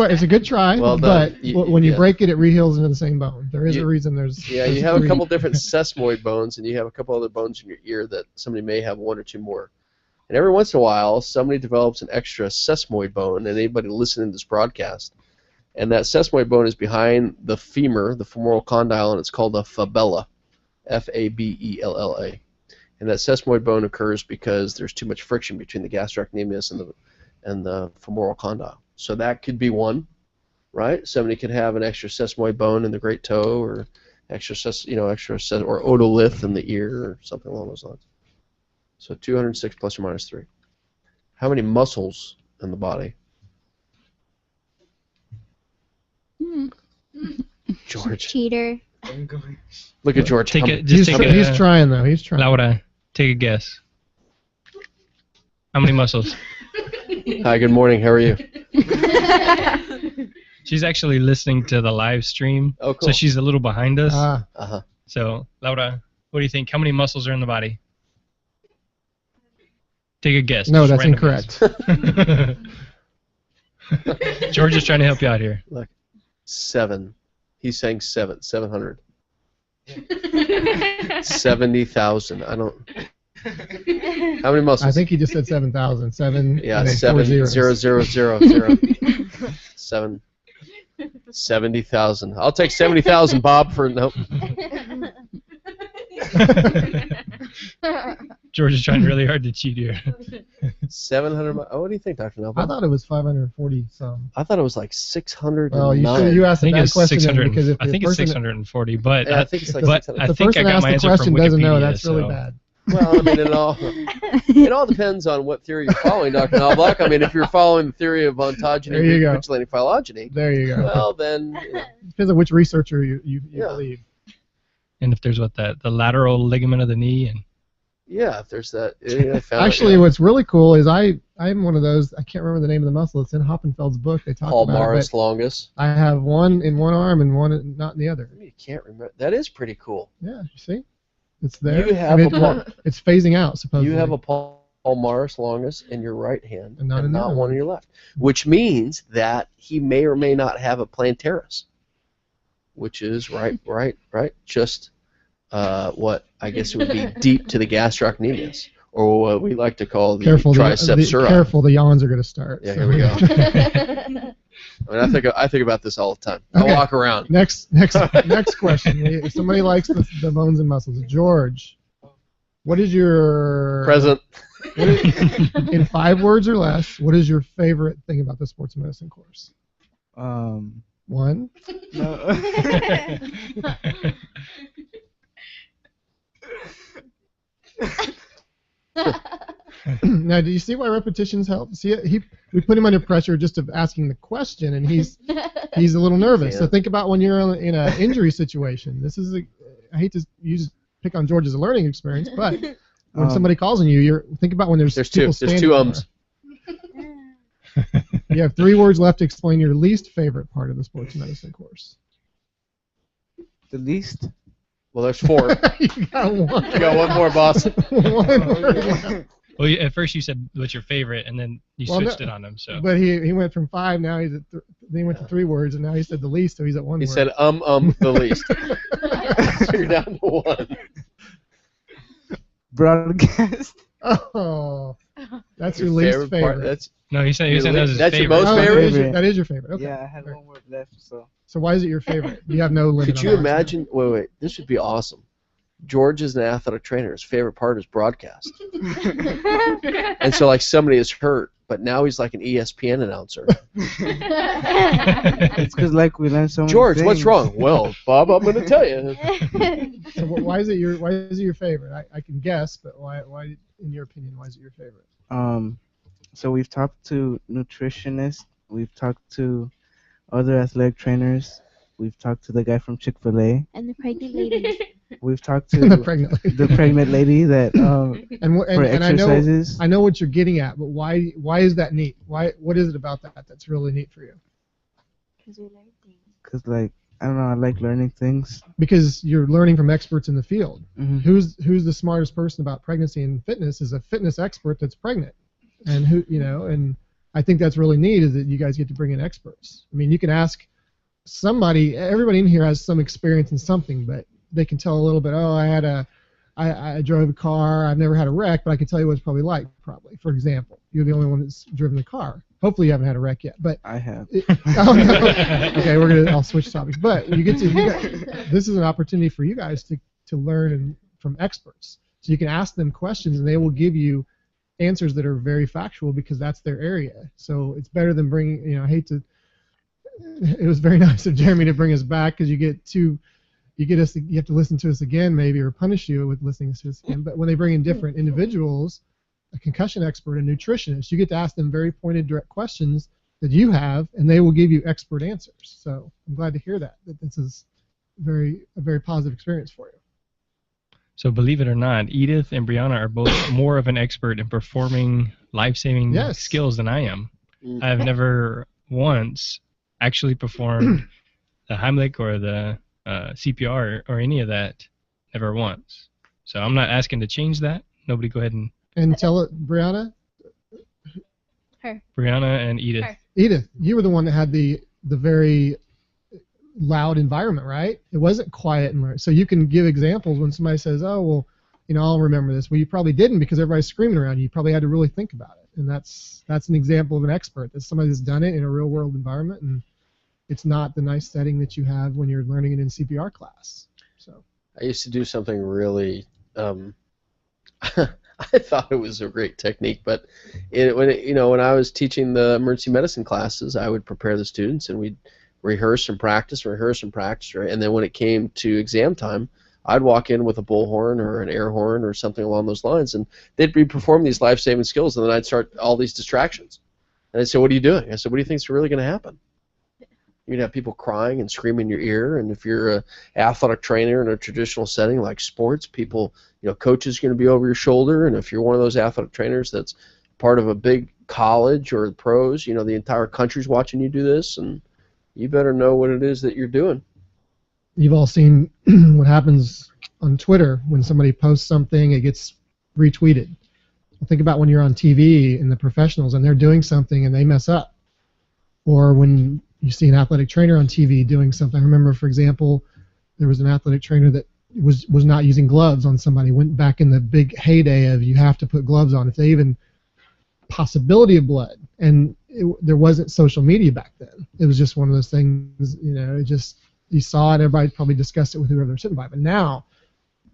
it's a good try. Well but done. when you Yeah. break it, it reheals into the same bone. There is a You- reason. There's Yeah, there's you have a 3. couple different sesamoid bones, and you have a couple other bones in your ear that somebody may have 1 or 2 more. And every once in a while, somebody develops an extra sesamoid bone, and anybody listening to this broadcast, and that sesamoid bone is behind the femur, the femoral condyle, and it's called a fabella, F-A-B-E-L-L-A. And that sesamoid bone occurs because there's too much friction between the gastrocnemius and the femoral condyle. So that could be one, right? Somebody could have an extra sesamoid bone in the great toe, or or otolith in the ear, or something along those lines. So 206 plus or minus 3. How many muscles in the body? George. Cheater. Look at George. He's trying though. He's trying. Laura, take a guess. How many muscles? Hi, good morning. How are you? She's actually listening to the live stream. Oh, cool. So she's a little behind us. Uh-huh. So, Laura, what do you think? How many muscles are in the body? Take a guess. No, just that's random incorrect. guess. George is trying to help you out here. Look, 7. He's saying 700. 70,000. I don't. How many muscles? I think he just said 7,000. 7. Yeah, and then 7 4 zeros. 0 0 0 0. 70,000. I'll take 70,000, Bob. For nope. George is trying really hard to cheat here. 700. Oh, what do you think, Dr. Nelson? I thought it was 540 some. I thought it was like 600. Well, you asked I think a bad it's question then, 600. because if I the think it's person, 640, but Yeah, I think it's like but 600. I the think I person got asked my the answer question from doesn't know. Wikipedia, That's really so- bad. Well, I mean, it all depends on what theory you're following, Dr. Knobloch. I mean, if you're following the theory of ontogeny, There you go. recapitulating phylogeny, There you go. well, then, Depends on which researcher you Yeah. believe. And if there's the lateral ligament of the knee, and yeah, if there's that. Yeah, I found Actually, it, yeah. what's really cool is I'm one of those. I can't remember the name of the muscle. It's in Hoppenfeld's book. They talk about it. Palmaris But longus. I have one in one arm and one not in the other. You can't remember. That is pretty cool. Yeah, you see, it's there. You have and a it's phasing out supposedly. You have a palmaris longus in your right hand And not in the other one one. in your left, which means that he may or may not have a plantaris, which is right, just what I guess it would be deep to the gastrocnemius, or what we like to call the Careful, triceps sura. careful, the yawns are going to start. Yeah, So here we go. I mean, I think about this all the time. I Okay. walk around. Next question. If somebody likes the bones and muscles, George, what is your Present. in 5 words or less? What is your favorite thing about the sports medicine course? 1. No. Now, do you see why repetitions help? See, we put him under pressure just of asking the question, and he's a little nervous. Yeah. So think about when you're in an injury situation. This is I hate to pick on George as a learning experience, but when somebody calls on you, think about when there's people There's standing two ums. there. You have 3 words left to explain your least favorite part of the sports medicine course. The least? Well, there's 4. You got 1. You got 1 more, boss. 1 word left. well, at first you said what's your favorite, and then you switched it on him. So But he went from 5. Now he's at. Then he went to 3 words, and now he said the least, so he's at 1 He word. said the least. So you're down to 1. Broadcast. Oh, that's your least part, favorite. that's no, he said that was his That's your favorite. most Oh, favorite? that is your favorite. Okay. Yeah, I had 1 word left, so. So why is it your favorite? You have no limit. Could on you that. imagine? Wait. This would be awesome. George is an athletic trainer. His favorite part is broadcast. And so, like, somebody is hurt, but now he's like an ESPN announcer. It's because, like, we learned so many George, things. what's wrong? Well, Bob, I'm going to tell you. So why is it your favorite? I can guess, but why in your opinion why is it your favorite? So we've talked to nutritionists. We've talked to other athletic trainers. We've talked to the guy from Chick-fil-A. And the pregnant lady. We've talked to The pregnant lady. the pregnant lady that for and exercises. I know what you're getting at, but why is that neat? What is it about that that's really neat for you? Because we learn things. Because, like, I don't know, I like learning things. Because you're learning from experts in the field. Mhm. Who's the smartest person about pregnancy and fitness is a fitness expert that's pregnant. and who, and I think that's really neat is that you guys get to bring in experts. I mean, you can ask somebody. Everybody in here has some experience in something, but they can tell a little bit. Oh, I drove a car. I've never had a wreck, but I can tell you what it's probably like. Probably, for example, you're the only one that's driven the car. Hopefully, you haven't had a wreck yet. But I have. Oh, no. Okay, I'll switch topics. But this is an opportunity for you guys to learn from experts. So you can ask them questions, and they will give you answers that are very factual because that's their area. So it's better than bringing. It was very nice of Jeremy to bring us back because you have to listen to us again maybe or punish you with listening to us again. But when they bring in different individuals, a concussion expert, a nutritionist, you get to ask them very pointed, direct questions that you have, and they will give you expert answers. So I'm glad to hear that this is a very positive experience for you. So believe it or not, Edith and Brianna are both more of an expert in performing life-saving skills than I am. I have never once actually performed the Heimlich or the CPR or any of that, never once. So I'm not asking to change that. Nobody go ahead and tell it, Brianna. Her. Brianna and Edith. Her. Edith, you were the one that had the very loud environment, right? It wasn't quiet and learn. So you can give examples when somebody says, "Oh, well, I'll remember this." Well, you probably didn't because everybody's screaming around you. You probably had to really think about it, and that's an example of an expert. That's somebody that's done it in a real world environment, and it's not the nice setting that you have when you're learning it in CPR class. So I used to do something really. I thought it was a great technique, but when I was teaching the emergency medicine classes, I would prepare the students and we'd rehearse and practice, right? And then when it came to exam time, I'd walk in with a bullhorn or an air horn or something along those lines, and they'd be performing these life-saving skills, and then I'd start all these distractions. And they'd say, "What are you doing?" I said, "What do you think is really going to happen?" You'd have people crying and screaming in your ear, and if you're an athletic trainer in a traditional setting like sports, people, coaches are going to be over your shoulder, and if you're one of those athletic trainers that's part of a big college or pros, the entire country's watching you do this, and you better know what it is that you're doing. You've all seen what happens on Twitter when somebody posts something, it gets retweeted. Think about when you're on TV and the professionals and they're doing something and they mess up, or when you see an athletic trainer on TV doing something. I remember, for example, there was an athletic trainer that was not using gloves on somebody. Went back in the big heyday of you have to put gloves on if they even possibility of blood, and there wasn't social media back then. It was just one of those things, it just, you saw it, everybody probably discussed it with whoever they're sitting by. But now,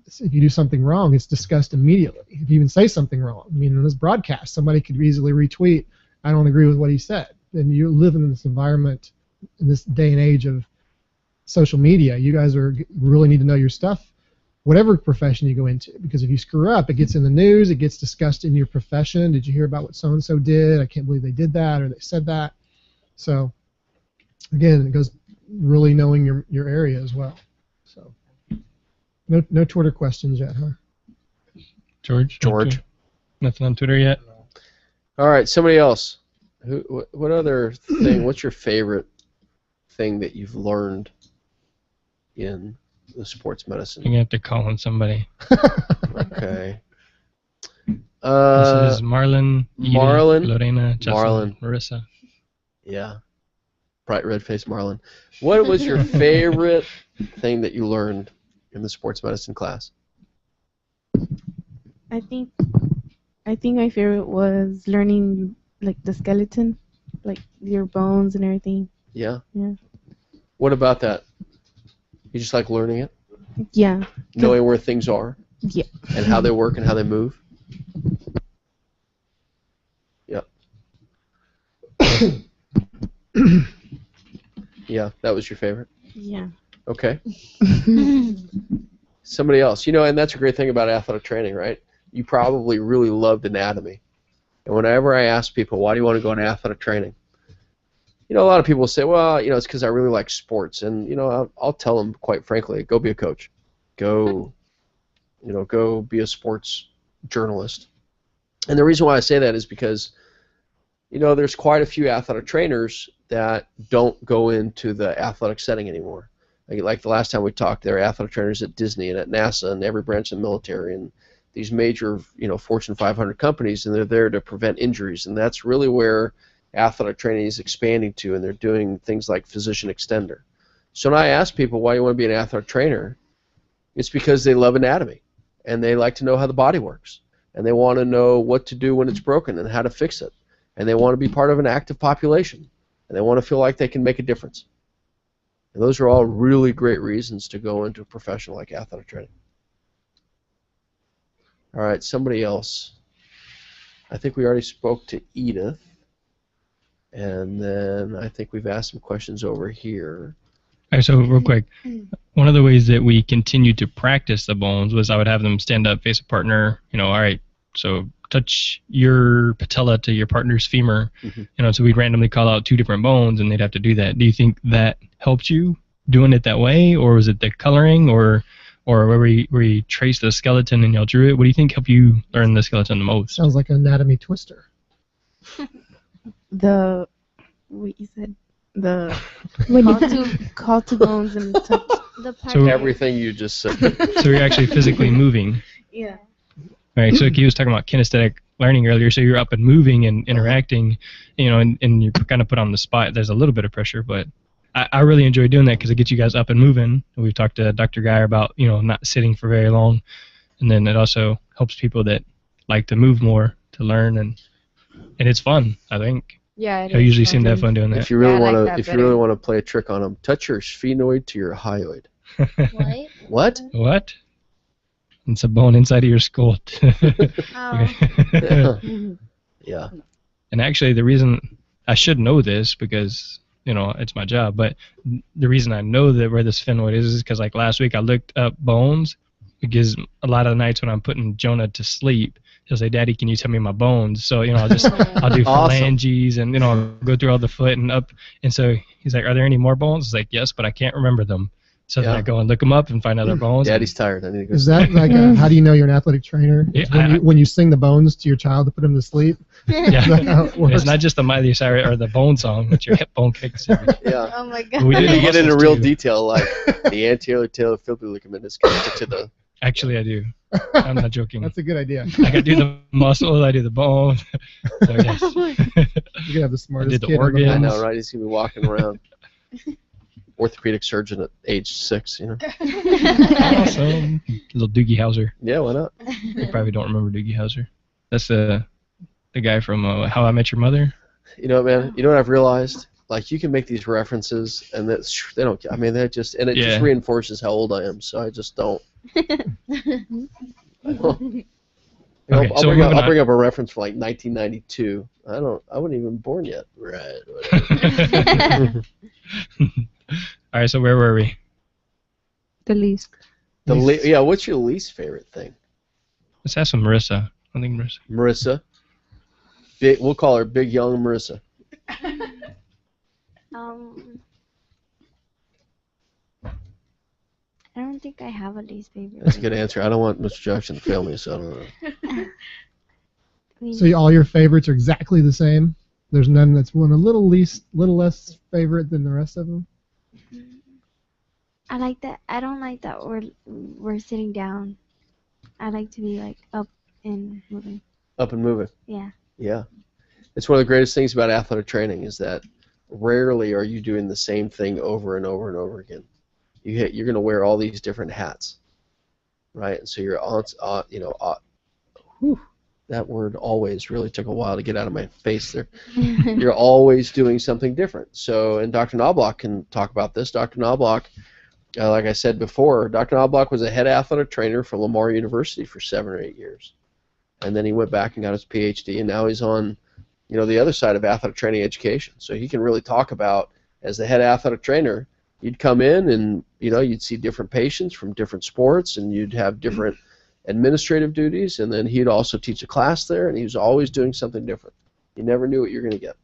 if you do something wrong, it's discussed immediately. If you even say something wrong, in this broadcast, somebody could easily retweet, "I don't agree with what he said." And you're living in this environment, in this day and age of social media. You guys really need to know your stuff, whatever profession you go into, because if you screw up, it gets in the news, it gets discussed in your profession. Did you hear about what so-and-so did? I can't believe they did that, or they said that. So, again, it goes really knowing your area as well. So, no Twitter questions yet, huh? George? Nothing on Twitter yet? All right, somebody else. What other thing, what's your favorite thing that you've learned in the sports medicine? You're going to have to call on somebody. Okay. This is Marlon, Lorena, Justin, Marlon. Marissa. Yeah. Bright red-faced Marlon. What was your favorite thing that you learned in the sports medicine class? I think my favorite was learning like the skeleton, like your bones and everything. Yeah? Yeah. What about that? You just like learning it? Yeah. Knowing where things are? Yeah. And how they work and how they move? Yep. Yeah, that was your favorite? Yeah. Okay. Somebody else. And that's a great thing about athletic training, right? You probably really loved anatomy. And whenever I ask people, why do you want to go into athletic training? A lot of people say, well, it's because I really like sports. And, I'll tell them, quite frankly, go be a coach. Go be a sports journalist. And the reason why I say that is because, there's quite a few athletic trainers that don't go into the athletic setting anymore. Like the last time we talked, there are athletic trainers at Disney and at NASA and every branch of the military, and these major, Fortune 500 companies, and they're there to prevent injuries, and that's really where athletic training is expanding to, and they're doing things like physician extender. So when I ask people why you want to be an athletic trainer, it's because they love anatomy, and they like to know how the body works, and they want to know what to do when it's broken and how to fix it, and they want to be part of an active population, and they want to feel like they can make a difference. And those are all really great reasons to go into a profession like athletic training. All right, somebody else. I think we already spoke to Edith, and then I think we've asked some questions over here. All right, so real quick, one of the ways that we continued to practice the bones was I would have them stand up, face a partner, all right, so touch your patella to your partner's femur, so we'd randomly call out 2 different bones, and they'd have to do that. Do you think that helped you doing it that way, or was it the coloring, or where you traced the skeleton and y'all drew it? What do you think helped you learn the skeleton the most? Sounds like an anatomy twister. What you said, the call to bones and touch. So everything you just said. So you're actually physically moving. Yeah. Right, so he was talking about kinesthetic learning earlier, so you're up and moving and interacting, and you're kind of put on the spot. There's a little bit of pressure, but I really enjoy doing that because it gets you guys up and moving. We've talked to Dr. Geyer about, not sitting for very long, and then it also helps people that like to move more to learn, and it's fun, I think. Yeah, I usually seem to have fun doing that. If you really want to play a trick on them, touch your sphenoid to your hyoid. What? What? It's a bone inside of your skull. Yeah. And actually, the reason I should know this because it's my job, but the reason I know that where the sphenoid is because like last week I looked up bones because a lot of the nights when I'm putting Jonah to sleep, he'll say, "Daddy, can you tell me my bones?" So I'll do phalanges and I'll go through all the foot and up. And so he's like, "Are there any more bones?" It's like, "Yes, but I can't remember them." So then I go and look them up and find other bones. Daddy's tired. I need to go. Is that like how do you know you're an athletic trainer? Yeah, when you sing the bones to your child to put him to sleep? Yeah. Is that how it works? It's not just the myelocyrus or the bone song, it's your hip bone kicks. Yeah. Oh my god. We You did get into real too. detail, like the anterior tailor ligament is connected to the. Actually, I do. I'm not joking. That's a good idea. I can do the muscles, I do the bone. So yes. You can have the smartest did the kid on the organ. I bones. know, right? He's gonna be walking around. Orthopedic surgeon at age 6, Awesome. Little Doogie Howser. Yeah, why not? You probably don't remember Doogie Howser. That's the guy from How I Met Your Mother. You know, man. You know what I've realized? Like, you can make these references, and they don't. I mean, it just reinforces how old I am. So I just don't. I'll bring up a reference from like 1992. I wasn't even born yet. Right. All right, so where were we? The least. Yeah, what's your least favorite thing? Let's ask some Marissa. I think Marissa. Marissa. We'll call her Big Young Marissa. I don't think I have a least favorite. That's a good answer. I don't want Mr. Jackson to fail me, so I don't know. So all your favorites are exactly the same? There's none that's one a little less favorite than the rest of them? I like that. I don't like that we're sitting down. I like to be like up and moving. Up and moving. Yeah. Yeah. It's one of the greatest things about athletic training is that rarely are you doing the same thing over and over and over again. You're going to wear all these different hats, right? And so you're that word always really took a while to get out of my face there. You're always doing something different. So, and Dr. Knobloch can talk about this. Dr. Knobloch, like I said before, Dr. Knobloch was a head athletic trainer for Lamar University for 7 or 8 years. And then he went back and got his PhD, and now he's on, the other side of athletic training education. So he can really talk about, as the head athletic trainer, you'd come in and, you'd see different patients from different sports, and you'd have different administrative duties, and then he'd also teach a class there, and he was always doing something different. You never knew what you're going to get.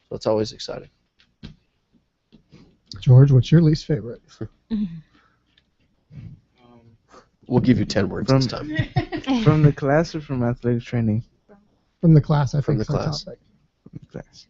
So it's always exciting. George, what's your least favorite? We'll give you 10 words this time. From the class or from athletic training? From the class, I think. From the class. From the class.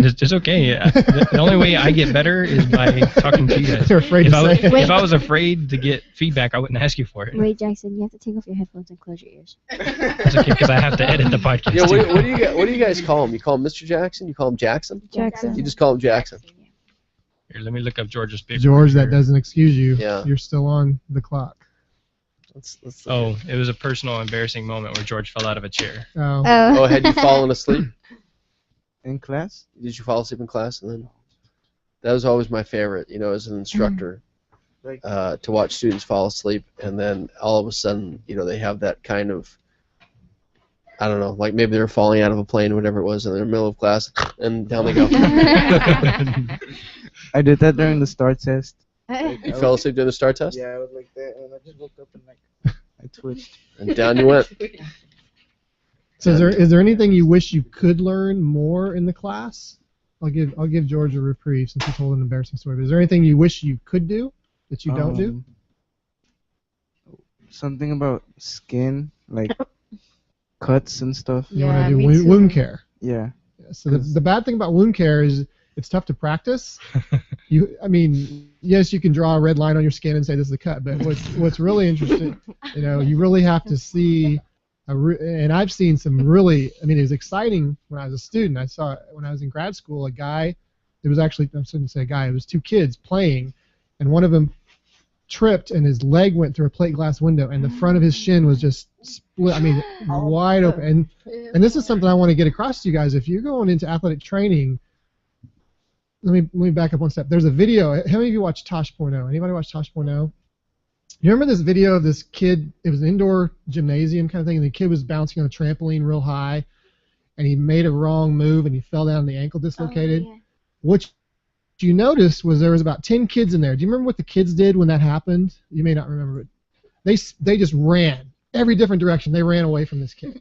It's okay. The only way I get better is by talking to you guys. You're afraid to say it. If I was afraid to get feedback, I wouldn't ask you for it. Wait, Jackson, you have to take off your headphones and close your ears. It's okay because I have to edit the podcast. Yeah, too. what do you guys call him? You call him Mr. Jackson? You call him Jackson? Jackson. You just call him Jackson. Here, let me look up George's paper. George, that doesn't excuse you. Yeah. You're still on the clock. Let's Oh, it was a personal, embarrassing moment where George fell out of a chair. Oh. Oh, had you fallen asleep? In class? Did you fall asleep in class? And then that was always my favorite, you know, as an instructor, to watch students fall asleep, and then all of a sudden, you know, they have that kind of, I don't know, like maybe they're falling out of a plane or whatever it was, and they're in the middle of class, and down they go. I did that during the STAR test. You fell asleep during the STAR test? Yeah, I was like that, and I just woke up and like I twitched. And down you went. So is there anything you wish you could learn more in the class? I'll give George a reprieve since he told an embarrassing story. But is there anything you wish you could do that you don't do? Something about skin, like cuts and stuff. You want to do wound care. Yeah. So the bad thing about wound care is it's tough to practice. I mean, yes, you can draw a red line on your skin and say this is a cut, but what's really interesting, you know, you really have to see. And I've seen some really, I mean, it was exciting when I was a student. I saw when I was in grad school a guy. It was actually, I shouldn't say a guy. It was two kids playing, and one of them tripped and his leg went through a plate glass window, and the front of his shin was just split. I mean, wide open. And this is something I want to get across to you guys. If you're going into athletic training. Let me back up one step. There's a video. How many of you watch Tosh.0? Anybody watch Tosh.0? You remember this video of this kid? It was an indoor gymnasium kind of thing, and the kid was bouncing on a trampoline real high, and he made a wrong move, and he fell down, and the ankle dislocated. Oh, yeah. What you noticed was there was about 10 kids in there. Do you remember what the kids did when that happened? You may not remember, but they just ran every different direction. They ran away from this kid.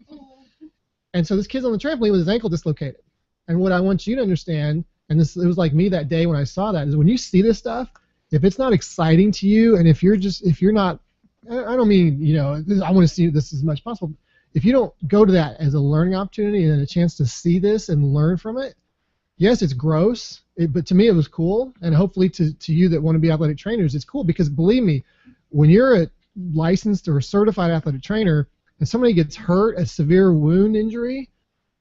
And so this kid's on the trampoline with his ankle dislocated. And what I want you to understand, and it was like me that day when I saw that, is when you see this stuff, if it's not exciting to you, and if you're not, I don't mean, you know, I want to see this as much as possible. If you don't go to that as a learning opportunity and a chance to see this and learn from it, yes, it's gross, but to me it was cool, and hopefully to you that want to be athletic trainers, it's cool, because believe me, when you're a licensed or a certified athletic trainer and somebody gets hurt, a severe wound injury,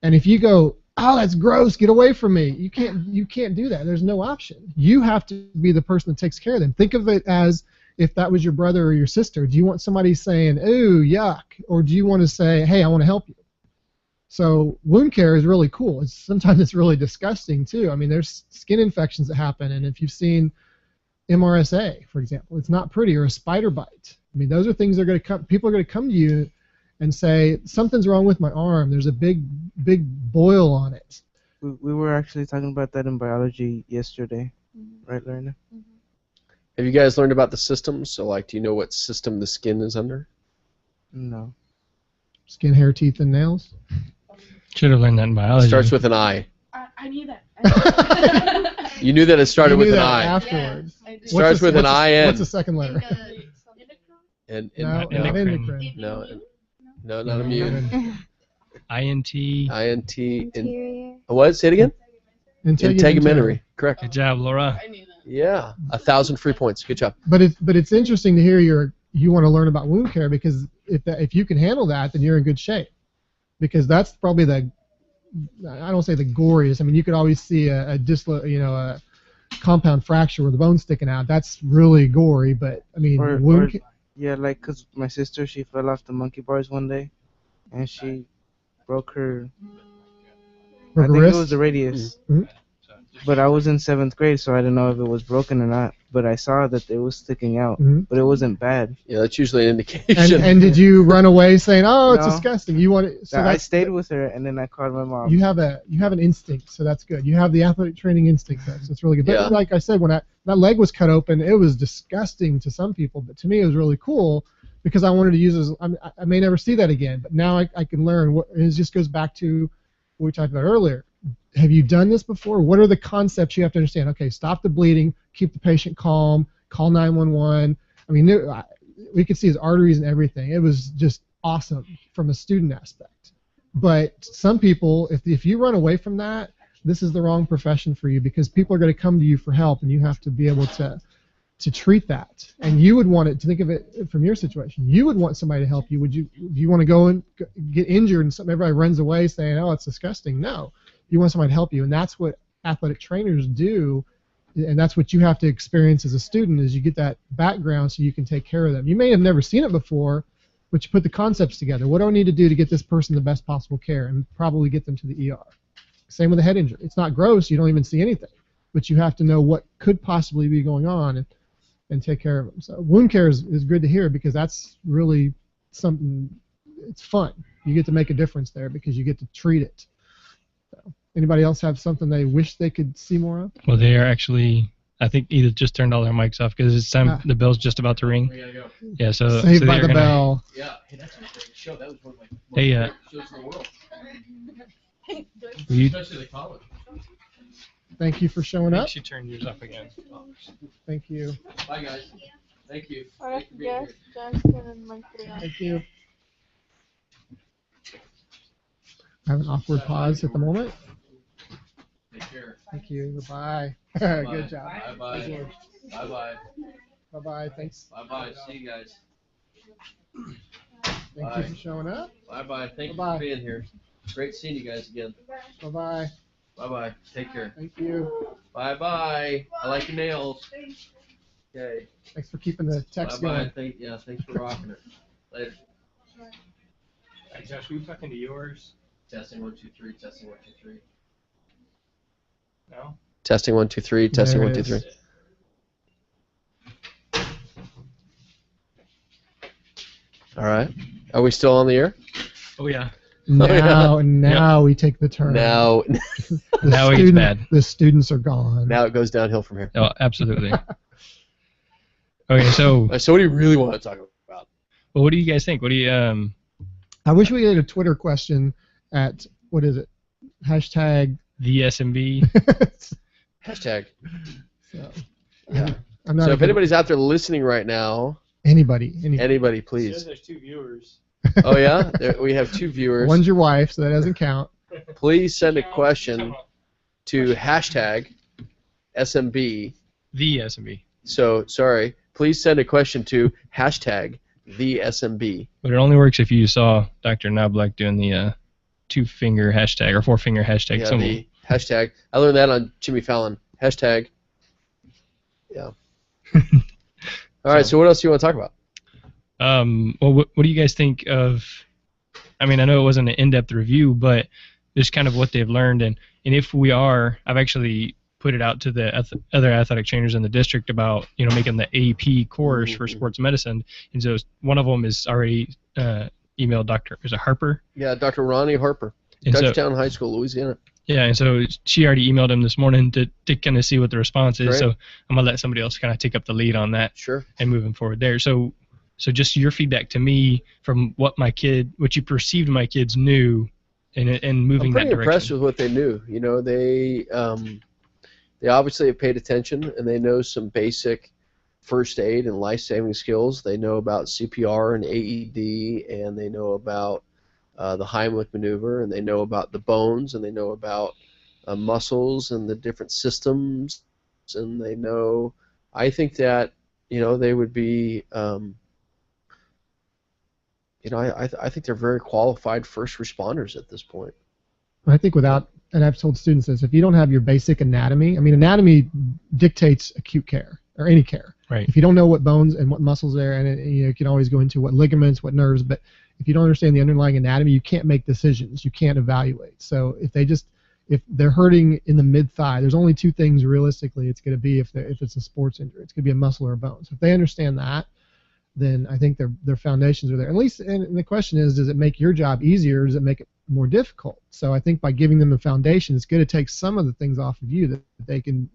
and if you go, oh, that's gross, get away from me, you can't do that. There's no option. You have to be the person that takes care of them. Think of it as if that was your brother or your sister. Do you want somebody saying, ooh, yuck, or do you want to say, hey, I want to help you? So wound care is really cool. Sometimes it's really disgusting too. I mean, there's skin infections that happen, and if you've seen MRSA, for example, it's not pretty, or a spider bite. I mean, those are things that are going to come. People are going to come to you and say, something's wrong with my arm. There's a big boil on it. We were actually talking about that in biology yesterday, right, Lorena? Have you guys learned about the systems? So, like, do you know what system the skin is under? No. Skin, hair, teeth, and nails? Should have learned that in biology. Starts with an I. I knew that. You knew that it started with an I. Afterwards. Yeah, Starts with an I-N. What's the second letter? Endocrine. No, not immune. INT. Interior. What? Say it again? Integumentary. Correct. Good job, Laura. I knew that. Yeah, 1,000 free points. Good job. But it's interesting to hear you want to learn about wound care, because if you can handle that, then you're in good shape. Because that's probably I don't say the goriest. I mean, you could always see a compound fracture with the bone sticking out. That's really gory. But I mean, yeah, like, cause my sister, she fell off the monkey bars one day, and she broke her. I think wrist? It was the radius. Mm-hmm. But I was in 7th grade, so I didn't know if it was broken or not. But I saw that it was sticking out, but it wasn't bad. Yeah, that's usually an indication. And did you run away saying, "Oh, it's disgusting"? You want it? So I stayed with her, and then I called my mom. You have an instinct, so that's good. You have the athletic training instinct, so it's really good. But yeah. Like I said, when that leg was cut open, it was disgusting to some people, but to me it was really cool, because I wanted to use it as, I may never see that again, but now I can learn. It just goes back to what we talked about earlier. Have you done this before? What are the concepts you have to understand? Okay, stop the bleeding, keep the patient calm, call 911. I mean, we could see his arteries and everything. It was just awesome from a student aspect. But some people, if you run away from that, this is the wrong profession for you, because people are going to come to you for help, and you have to be able to treat that. And you would want it to think of it from your situation. You would want somebody to help you. Do you want to go and get injured and everybody runs away saying, "Oh, it's disgusting"? No, you want somebody to help you, and that's what athletic trainers do. And that's what you have to experience as a student, is you get that background so you can take care of them. You may have never seen it before, but you put the concepts together. What do I need to do to get this person the best possible care, and probably get them to the ER? Same with a head injury. It's not gross. You don't even see anything. But you have to know what could possibly be going on and take care of them. So wound care is good to hear, because that's really something, it's fun. You get to make a difference there because you get to treat it. So. Anybody else have something they wish they could see more of? Well, they are actually, I think, either just turned all their mics off because it's time. The bell's just about to ring. We gotta go. Yeah, so Saved by the Bell. Yeah, hey, that's a great show. That was one of my Hey, shows in the world. Especially the college. Thank you for showing up. She turned yours off again. Thank you. Bye, guys. Thank you. Ahora Thank you for being here. Jackson and Mike. Thank you. I have an awkward pause at the moment. Take care. Thank you. Bye. Bye. Good job. Bye-bye. Bye-bye. Bye-bye. Thanks. Bye-bye. See you guys. Thank Bye. you for showing up. Bye-bye. Thank you Bye-bye. for being here. Great seeing you guys again. Bye-bye. Bye-bye. Take care. Thank you. Bye-bye. I like your nails. Okay. Thanks for keeping the text Bye-bye. going. Thanks for rocking it. Later. Hey, Josh, were you talking to yours? Testing 1 2 3. Testing 1 2 3. No. Testing 1 2 3. Testing There 1 2 it 3. is. All right. Are we still on the air? Oh yeah. Now we take the turn. Now Now it gets bad. The students are gone. Now it goes downhill from here. Oh, absolutely. Okay, so So what do you really want to talk about? well, what do you guys think? What do you I wish we had a Twitter question at, what is it? Hashtag. the SMB? Hashtag. So, Yeah. I'm not So a if good- anybody's out there listening right now, anybody, anybody, please. There's 2 viewers. Oh yeah, we have 2 viewers. One's your wife, so that doesn't count. Please send a question to hashtag SMB. The SMB. So sorry. Please send a question to hashtag the SMB. But it only works if you saw Dr. Knobloch doing the 2-finger hashtag or 4-finger hashtag Yeah, symbol. the hashtag. I learned that on Jimmy Fallon. Hashtag. Yeah. All right. So what else do you want to talk about? Well, what do you guys think of? I mean, I know it wasn't an in-depth review, but just kind of what they've learned, and if we are, I've actually put it out to the other athletic trainers in the district about making the AP course for sports medicine, and so one of them is already emailed Dr. Is it Harper? Yeah, Dr. Ronnie Harper, And so- Touchdown High School, Louisiana. Yeah, and so she already emailed him this morning to kind of see what the response is. Great. So I'm gonna let somebody else kind of take up the lead on that. Sure. And moving forward there. So just your feedback to me from what you perceived my kids knew, and moving I'm that pretty direction. impressed with what they knew. They obviously have paid attention, and they know some basic first aid and life-saving skills. They know about CPR and AED, and they know about the Heimlich maneuver, and they know about the bones, and they know about muscles and the different systems, and they know. I think that they would be. I think they're very qualified first responders at this point. I think and I've told students this, if you don't have your basic anatomy, anatomy dictates acute care, or any care. Right. If you don't know what bones and what muscles are, and you can always go into what ligaments, what nerves, but if you don't understand the underlying anatomy, you can't make decisions. You can't evaluate. So if they're hurting in the mid-thigh, there's only 2 things realistically it's going to be if it's a sports injury. It's going to be a muscle or a bone. So if they understand that, then I think their foundations are there. At least, and the question is, does it make your job easier, or does it make it more difficult? So I think by giving them the foundation, it's going to take some of the things off of you that they can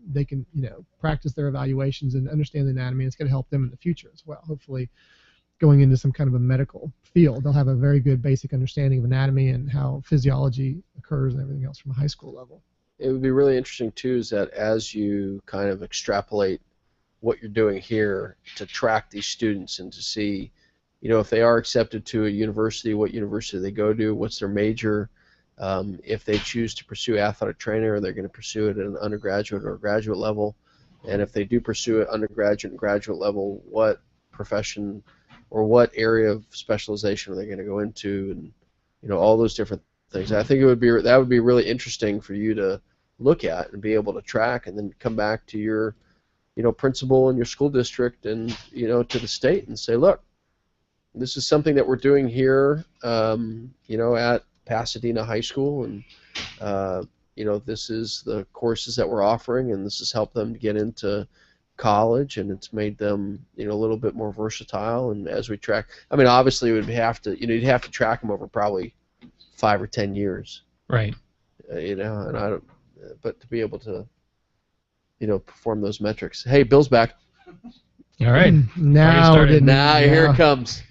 practice their evaluations and understand the anatomy, and it's going to help them in the future as well. Hopefully, going into some kind of a medical field, they'll have a very good basic understanding of anatomy and how physiology occurs and everything else from a high school level. It would be really interesting too, is that as you kind of extrapolate what you're doing here to track these students and to see, if they are accepted to a university, what university they go to, what's their major, If they choose to pursue athletic trainer, they're going to pursue it at an undergraduate or graduate level. And if they do pursue it undergraduate and graduate level, what profession or what area of specialization are they going to go into, and all those different things. I think that would be really interesting for you to look at and be able to track, and then come back to your principal in your school district and to the state and say, look, this is something that we're doing here at Pasadena High School, and this is the courses that we're offering, and this has helped them to get into college, and it's made them a little bit more versatile. And as we track, I mean, obviously you'd have to track them over probably 5 or 10 years, right? And I don't, but to be able to perform those metrics. Hey, Bill's back. All right. Now here it comes.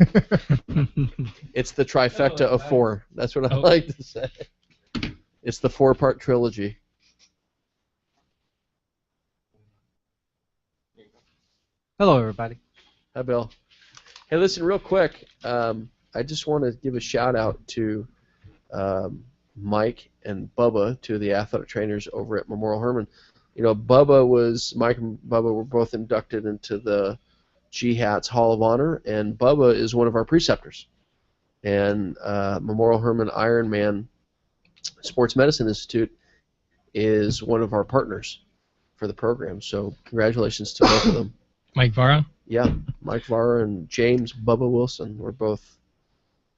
It's the trifecta of 4. That's what I like to say. It's the 4-part trilogy. Hello, everybody. Hi, Bill. Hey, listen, real quick. I just want to give a shout out to Mike and Bubba, two of the athletic trainers over at Memorial Hermann. Mike and Bubba were both inducted into the GHATS Hall of Honor, and Bubba is one of our preceptors. And Memorial Hermann Ironman Sports Medicine Institute is one of our partners for the program. So congratulations to both of them. Mike Vara? Yeah, Mike Vara and James Bubba Wilson were both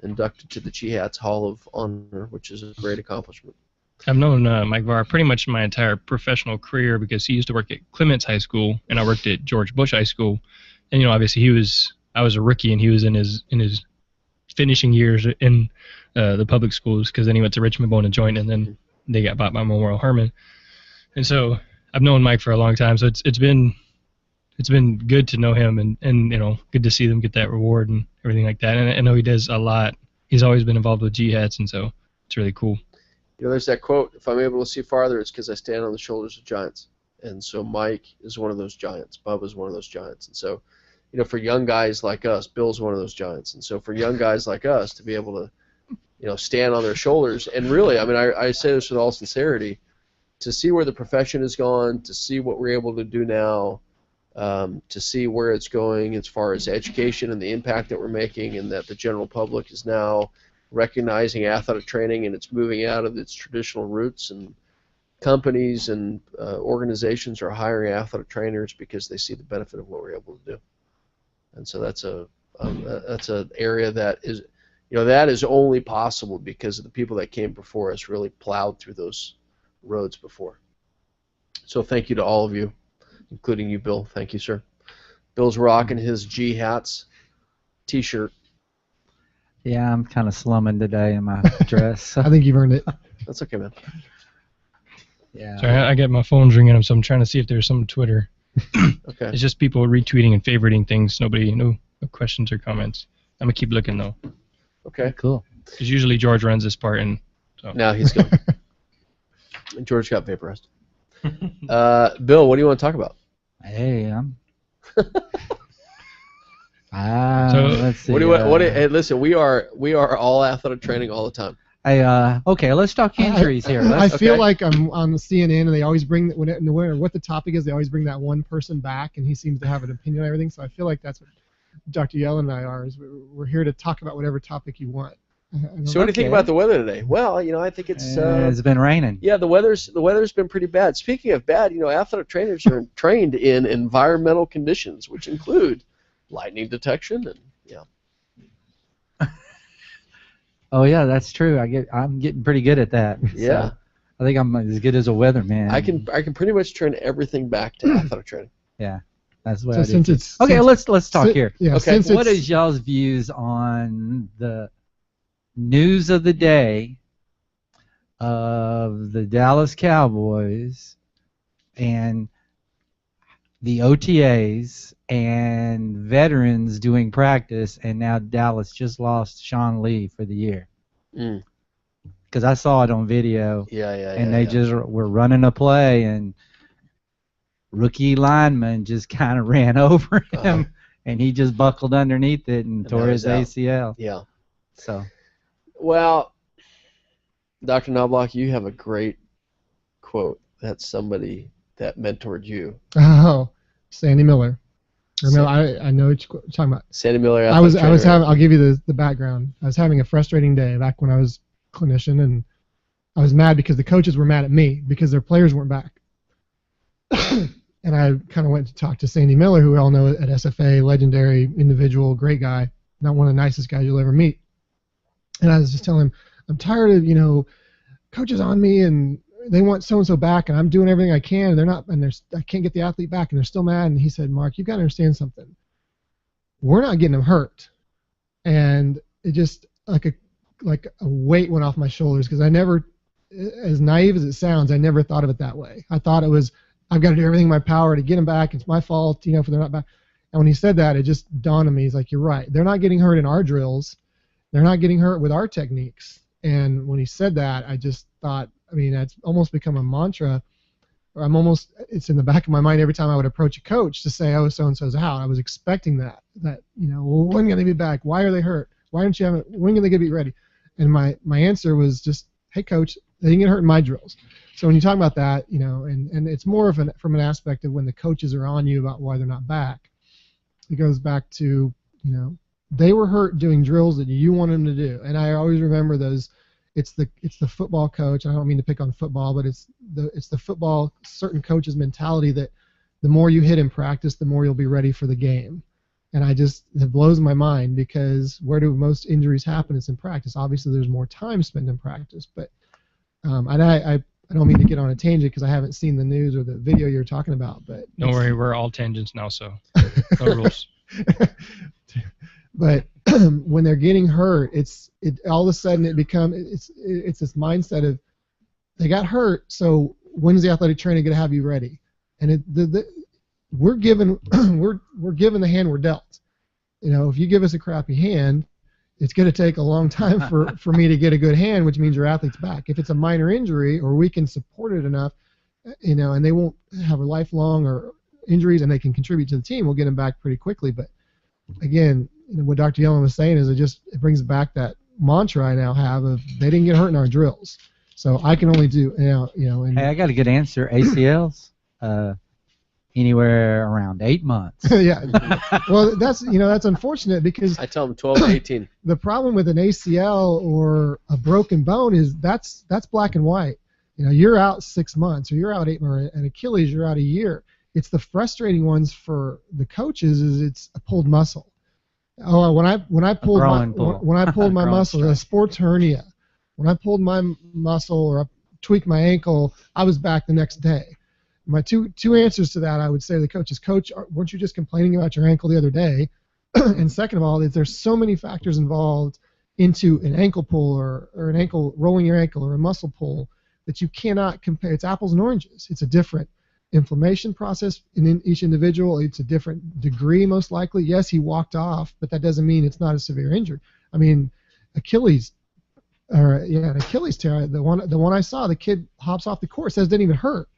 inducted to the GHATS Hall of Honor, which is a great accomplishment. I've known Mike Vara pretty much my entire professional career, because he used to work at Clements High School, and I worked at George Bush High School. And obviously I was a rookie, and he was in his finishing years in the public schools, because then he went to Richmond Bone and Joint, and then they got bought by Memorial Hermann. And so I've known Mike for a long time, so it's been good to know him, and good to see them get that reward and everything like that. And I know he does a lot. He's always been involved with GHATS, and so it's really cool. There's that quote, if I'm able to see farther, it's because I stand on the shoulders of giants. And so Mike is one of those giants. Bubba's one of those giants. And so, for young guys like us, Bill's one of those giants. And so for young guys like us to be able to, stand on their shoulders, and really, I mean, I say this with all sincerity, to see where the profession has gone, to see what we're able to do now, to see where it's going as far as education and the impact that we're making, and that the general public is now recognizing athletic training, and it's moving out of its traditional roots, and companies and organizations are hiring athletic trainers because they see the benefit of what we're able to do. And so that's an area that is, that is only possible because of the people that came before us really plowed through those roads before. So thank you to all of you, including you, Bill. Thank you, sir. Bill's rocking his GHATS t-shirt. Yeah, I'm kind of slumming today in my dress. I think you've earned it. That's okay, man. Yeah. Sorry, I get my phone's ringing, so I'm trying to see if there's some Twitter. Okay. It's just people retweeting and favoriting things. No questions or comments. I'm gonna keep looking though. Okay. Cool. Because usually George runs this part, and so. Now he's gone. George got vaporized. Bill, what do you want to talk about? Hey, let's see. Hey, listen, we are all athletic training all the time. Okay, let's talk injuries here. I feel like I'm on CNN, and they always bring no matter what the topic is, they always bring that one person back, and he seems to have an opinion on everything. So I feel like that's what Dr. Yellen and I are. Is we're here to talk about whatever topic you want. So what do you think about the weather today? Well, I think it's been raining. Yeah, the weather's been pretty bad. Speaking of bad, athletic trainers are trained in environmental conditions, which include lightning detection and Oh yeah, that's true. I'm getting pretty good at that. Yeah. So I think I'm as good as a weatherman. I can pretty much turn everything back to athletic training. Yeah. That's what so I since do. It's, okay, since, let's talk here. Yeah, okay. What is y'all's views on the news of the day of the Dallas Cowboys and the OTAs and veterans doing practice, and now Dallas just lost Sean Lee for the year? Because I saw it on video. And they just were running a play, and rookie lineman just kind of ran over him, and he just buckled underneath it and tore his ACL. Yeah. So. Well, Dr. Knobloch, you have a great quote. That's somebody that mentored you. Oh, Sandy Miller. I know what you're talking about. Sandy Miller. I was having. I'll give you the background. I was having a frustrating day back when I was a clinician, and I was mad because the coaches were mad at me because their players weren't back. And I kind of went to talk to Sandy Miller, who we all know at SFA, legendary individual, great guy, not one of the nicest guys you'll ever meet. And I was just telling him, I'm tired of coaches on me and they want so and so back, and I'm doing everything I can, and they're not, and I can't get the athlete back, and they're still mad. And he said, Mark, you've got to understand something. We're not getting them hurt, and it just like a weight went off my shoulders because I never, as naive as it sounds, I never thought of it that way. I thought it was I've got to do everything in my power to get them back. It's my fault, if they're not back. And when he said that, it just dawned on me. He's like, you're right. They're not getting hurt in our drills. They're not getting hurt with our techniques. And when he said that, I just thought, that's almost become a mantra. Or it's in the back of my mind every time I would approach a coach to say, oh, so-and-so's out. I was expecting that, well, when can they be back? Why are they hurt? Why aren't you having, when can they get ready? And my answer was just, hey, coach, they didn't get hurt in my drills. So when you talk about that, and it's more of from an aspect of when the coaches are on you about why they're not back. It goes back to, they were hurt doing drills that you want them to do. And I always remember those. It's the football coach. I don't mean to pick on football, but it's the football certain coach's mentality that the more you hit in practice, the more you'll be ready for the game. And it blows my mind because where do most injuries happen? It's in practice. Obviously, there's more time spent in practice, but I don't mean to get on a tangent because I haven't seen the news or the video you're talking about. But don't worry, we're all tangents now, so no rules. But when they're getting hurt, all of a sudden it's this mindset of they got hurt, so when's the athletic trainer going to have you ready? And we're given the hand we're dealt. If you give us a crappy hand, it's going to take a long time for me to get a good hand, which means your athlete's back. If it's a minor injury or we can support it enough, and they won't have a lifelong or injuries and they can contribute to the team, we'll get them back pretty quickly. But again, what Dr. Yellen was saying is it brings back that mantra I now have of they didn't get hurt in our drills. So I can only do, And, hey, I got a good answer. ACLs, anywhere around 8 months. Yeah. Well, that's unfortunate because I tell them 12 to 18. The problem with an ACL or a broken bone is that's black and white. You're out 6 months or you're out 8 months, and Achilles you're out a year. It's the frustrating ones for the coaches is it's a pulled muscle. Oh, when I pulled my muscle, a sports hernia, when I pulled my muscle or I tweaked my ankle, I was back the next day. My two answers to that, I would say to the coaches, Coach, weren't you just complaining about your ankle the other day? And second of all, there's so many factors involved into an ankle pull or an ankle, rolling your ankle or a muscle pull that you cannot compare. It's apples and oranges. It's a different inflammation process in each individual. It's a different degree most likely. Yes, he walked off, but that doesn't mean it's not a severe injury. Achilles tear, the one I saw, the kid hops off the court, says it didn't even hurt.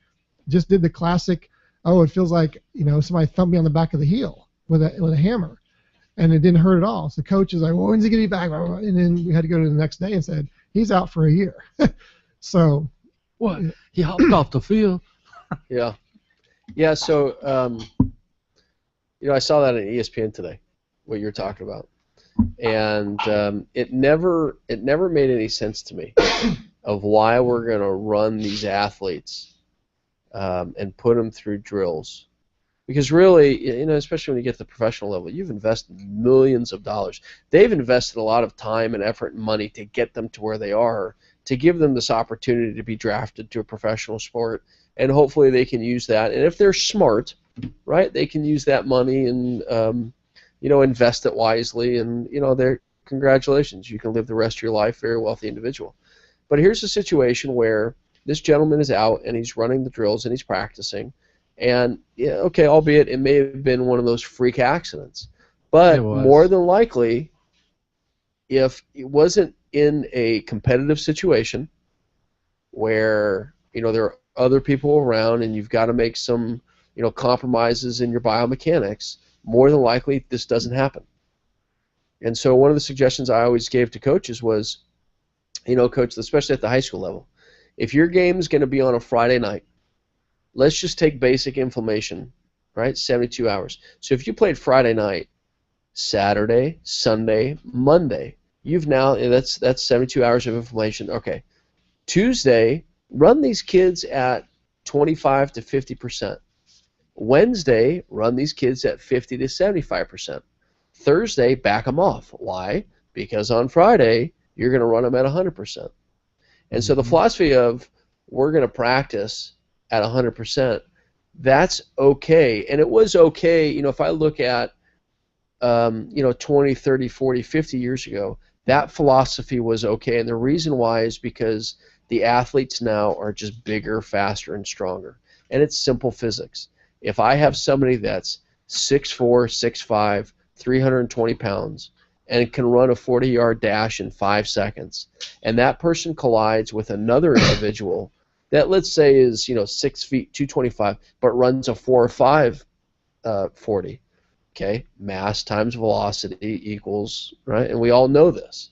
Just did the classic, it feels like somebody thumped me on the back of the heel with a hammer, and it didn't hurt at all. So the coach is like, well, when's he gonna be back? And then we had to go to the next day and said he's out for a year. So what? He hopped off the field. Yeah. So I saw that on ESPN today, what you're talking about, and it never made any sense to me of why we're gonna run these athletes and put them through drills, because really, especially when you get to the professional level, you've invested millions of dollars. They've invested a lot of time and effort and money to get them to where they are, to give them this opportunity to be drafted to a professional sport. And hopefully they can use that. And if they're smart, right, they can use that money and, invest it wisely. And, congratulations, you can live the rest of your life, very wealthy individual. But here's a situation where this gentleman is out and he's running the drills and he's practicing. And, albeit it may have been one of those freak accidents. But more than likely, if it wasn't in a competitive situation where, there are other people around and you've got to make some compromises in your biomechanics, more than likely this doesn't happen. And so one of the suggestions I always gave to coaches was, Coach, especially at the high school level, if your game is going to be on a Friday night, let's just take basic inflammation, right? 72 hours. So if you played Friday night, Saturday, Sunday, Monday, you've now, that's 72 hours of inflammation. Okay. Tuesday, run these kids at 25 to 50%. Wednesday, run these kids at 50 to 75%. Thursday, back them off. Why? Because on Friday, you're going to run them at 100%. And so the philosophy of we're going to practice at 100%, that's okay. And it was okay, if I look at 20, 30, 40, 50 years ago, that philosophy was okay. And the reason why is because the athletes now are just bigger, faster, and stronger. And it's simple physics. If I have somebody that's 6'4", 6'5", 320 pounds, and can run a 40-yard dash in 5 seconds, and that person collides with another individual that, let's say, is 6 feet, 225, but runs a 4 or 5 40, okay, mass times velocity equals, right, and we all know this.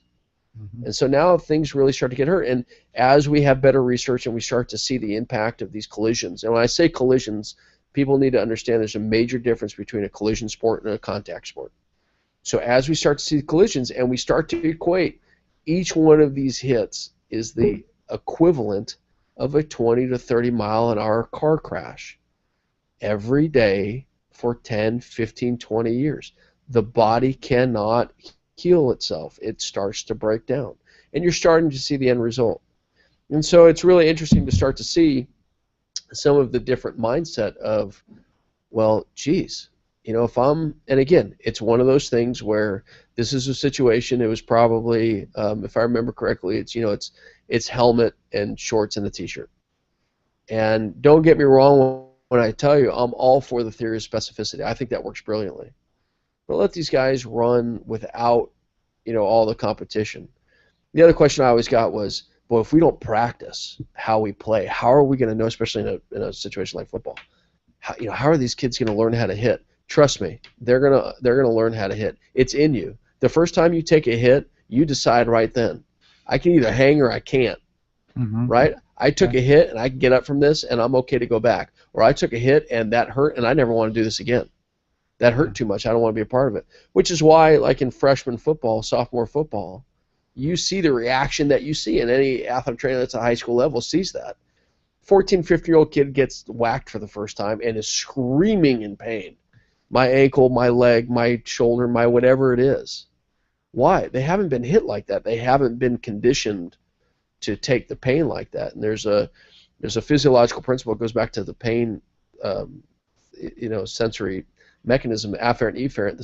And so now things really start to get hurt. And as we have better research and we start to see the impact of these collisions, and when I say collisions, people need to understand there's a major difference between a collision sport and a contact sport. So as we start to see collisions and we start to equate, each one of these hits is the equivalent of a 20 to 30 mile an hour car crash every day for 10, 15, 20 years. The body cannot heal itself. It starts to break down. And you're starting to see the end result. And so it's really interesting to start to see some of the different mindset of, well, geez, if I'm, and again, it's one of those things where this is a situation, it was probably, if I remember correctly, it's helmet and shorts and a t-shirt. And don't get me wrong when I tell you, I'm all for the theory of specificity. I think that works brilliantly. But let these guys run without, all the competition. The other question I always got was, well, if we don't practice how we play, how are we going to know, especially in a situation like football? How are these kids going to learn how to hit? Trust me, they're gonna learn how to hit. It's in you. The first time you take a hit, you decide right then. I can either hang or I can't. Right? I took a hit and I can get up from this and I'm okay to go back. Or I took a hit and that hurt and I never want to do this again. That hurt too much. I don't want to be a part of it. Which is why, like in freshman football, sophomore football, you see the reaction that you see, and any athletic trainer that's at high school level sees that. 14, 15-year-old kid gets whacked for the first time and is screaming in pain. My ankle, my leg, my shoulder, my whatever it is. Why? They haven't been hit like that. They haven't been conditioned to take the pain like that. And there's a physiological principle that goes back to the pain, sensory mechanism, afferent, efferent, the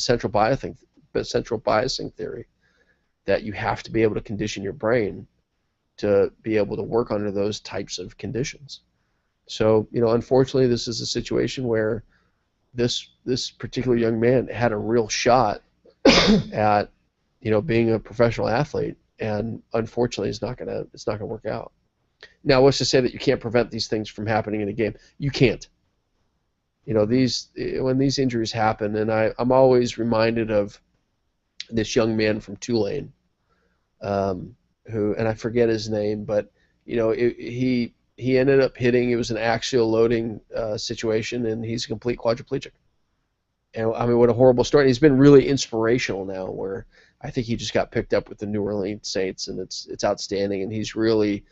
central biasing theory, that you have to be able to condition your brain to be able to work under those types of conditions. So, unfortunately, this is a situation where this particular young man had a real shot at, being a professional athlete, and unfortunately, it's not gonna work out. Now, what's to say that you can't prevent these things from happening in a game? You can't. When these injuries happen, and I'm always reminded of this young man from Tulane, who, and I forget his name, but he ended up hitting. It was an axial loading situation, and he's a complete quadriplegic. And I mean, what a horrible story. And he's been really inspirational now, where I think he just got picked up with the New Orleans Saints, and it's outstanding. And he's really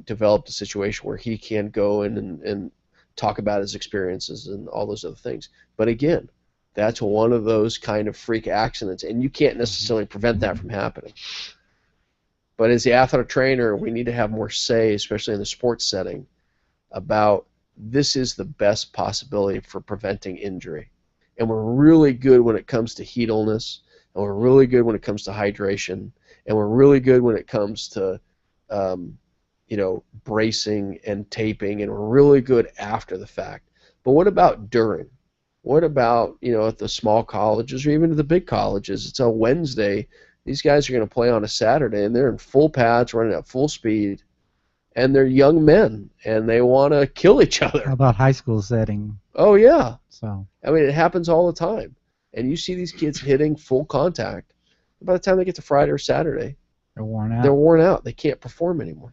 developed a situation where he can go in and talk about his experiences and all those other things. But again, that's one of those kind of freak accidents, and you can't necessarily prevent that from happening. But as the athletic trainer, we need to have more say, especially in the sports setting, about this is the best possibility for preventing injury. And we're really good when it comes to heat illness, and we're really good when it comes to hydration, and we're really good when it comes to bracing and taping, and we're really good after the fact. But what about during? What about, at the small colleges or even at the big colleges? It's a Wednesday. These guys are going to play on a Saturday, and they're in full pads, running at full speed, and they're young men, and they want to kill each other. How about high school setting? Oh, yeah. So I mean, it happens all the time. And you see these kids hitting full contact. By the time they get to Friday or Saturday, They're worn out. They're worn out. They can't perform anymore.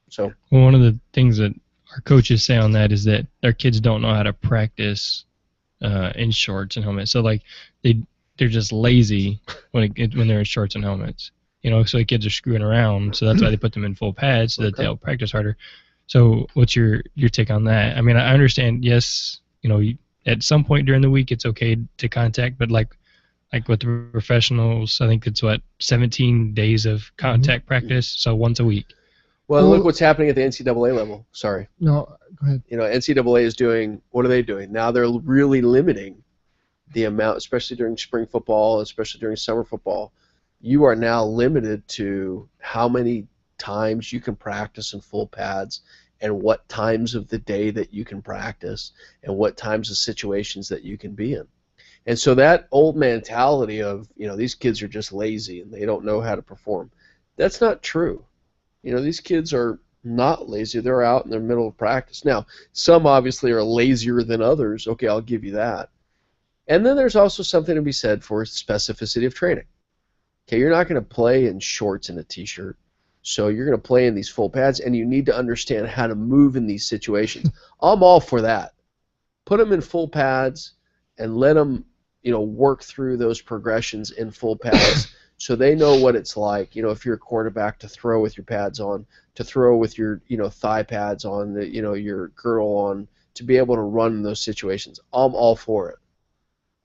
So. Well, one of the things that our coaches say on that is that their kids don't know how to practice in shorts and helmets. So like they're just lazy when they're in shorts and helmets. You know, so the kids are screwing around. So that's why they put them in full pads so that they'll practice harder. So what's your take on that? I mean, I understand. Yes, you know, at some point during the week it's okay to contact, but like with the professionals, I think it's 17 days of contact practice, so once a week. Well, look what's happening at the NCAA level. Sorry. No, go ahead. You know, NCAA is doing, what are they doing? Now they're really limiting the amount, especially during spring football, especially during summer football. You are now limited to how many times you can practice in full pads and what times of the day that you can practice and what times of situations that you can be in. And so that old mentality of, you know, these kids are just lazy and they don't know how to perform, that's not true. You know, these kids are not lazy. They're out in the middle of practice. Now, some obviously are lazier than others. Okay, I'll give you that. And then there's also something to be said for specificity of training. Okay, you're not going to play in shorts and a t-shirt. So you're going to play in these full pads, and you need to understand how to move in these situations. I'm all for that. Put them in full pads and let them, you know, work through those progressions in full pads so they know what it's like, you know, if you're a quarterback, to throw with your pads on, to throw with your, you know, thigh pads on, you know, your girdle on, to be able to run in those situations. I'm all for it.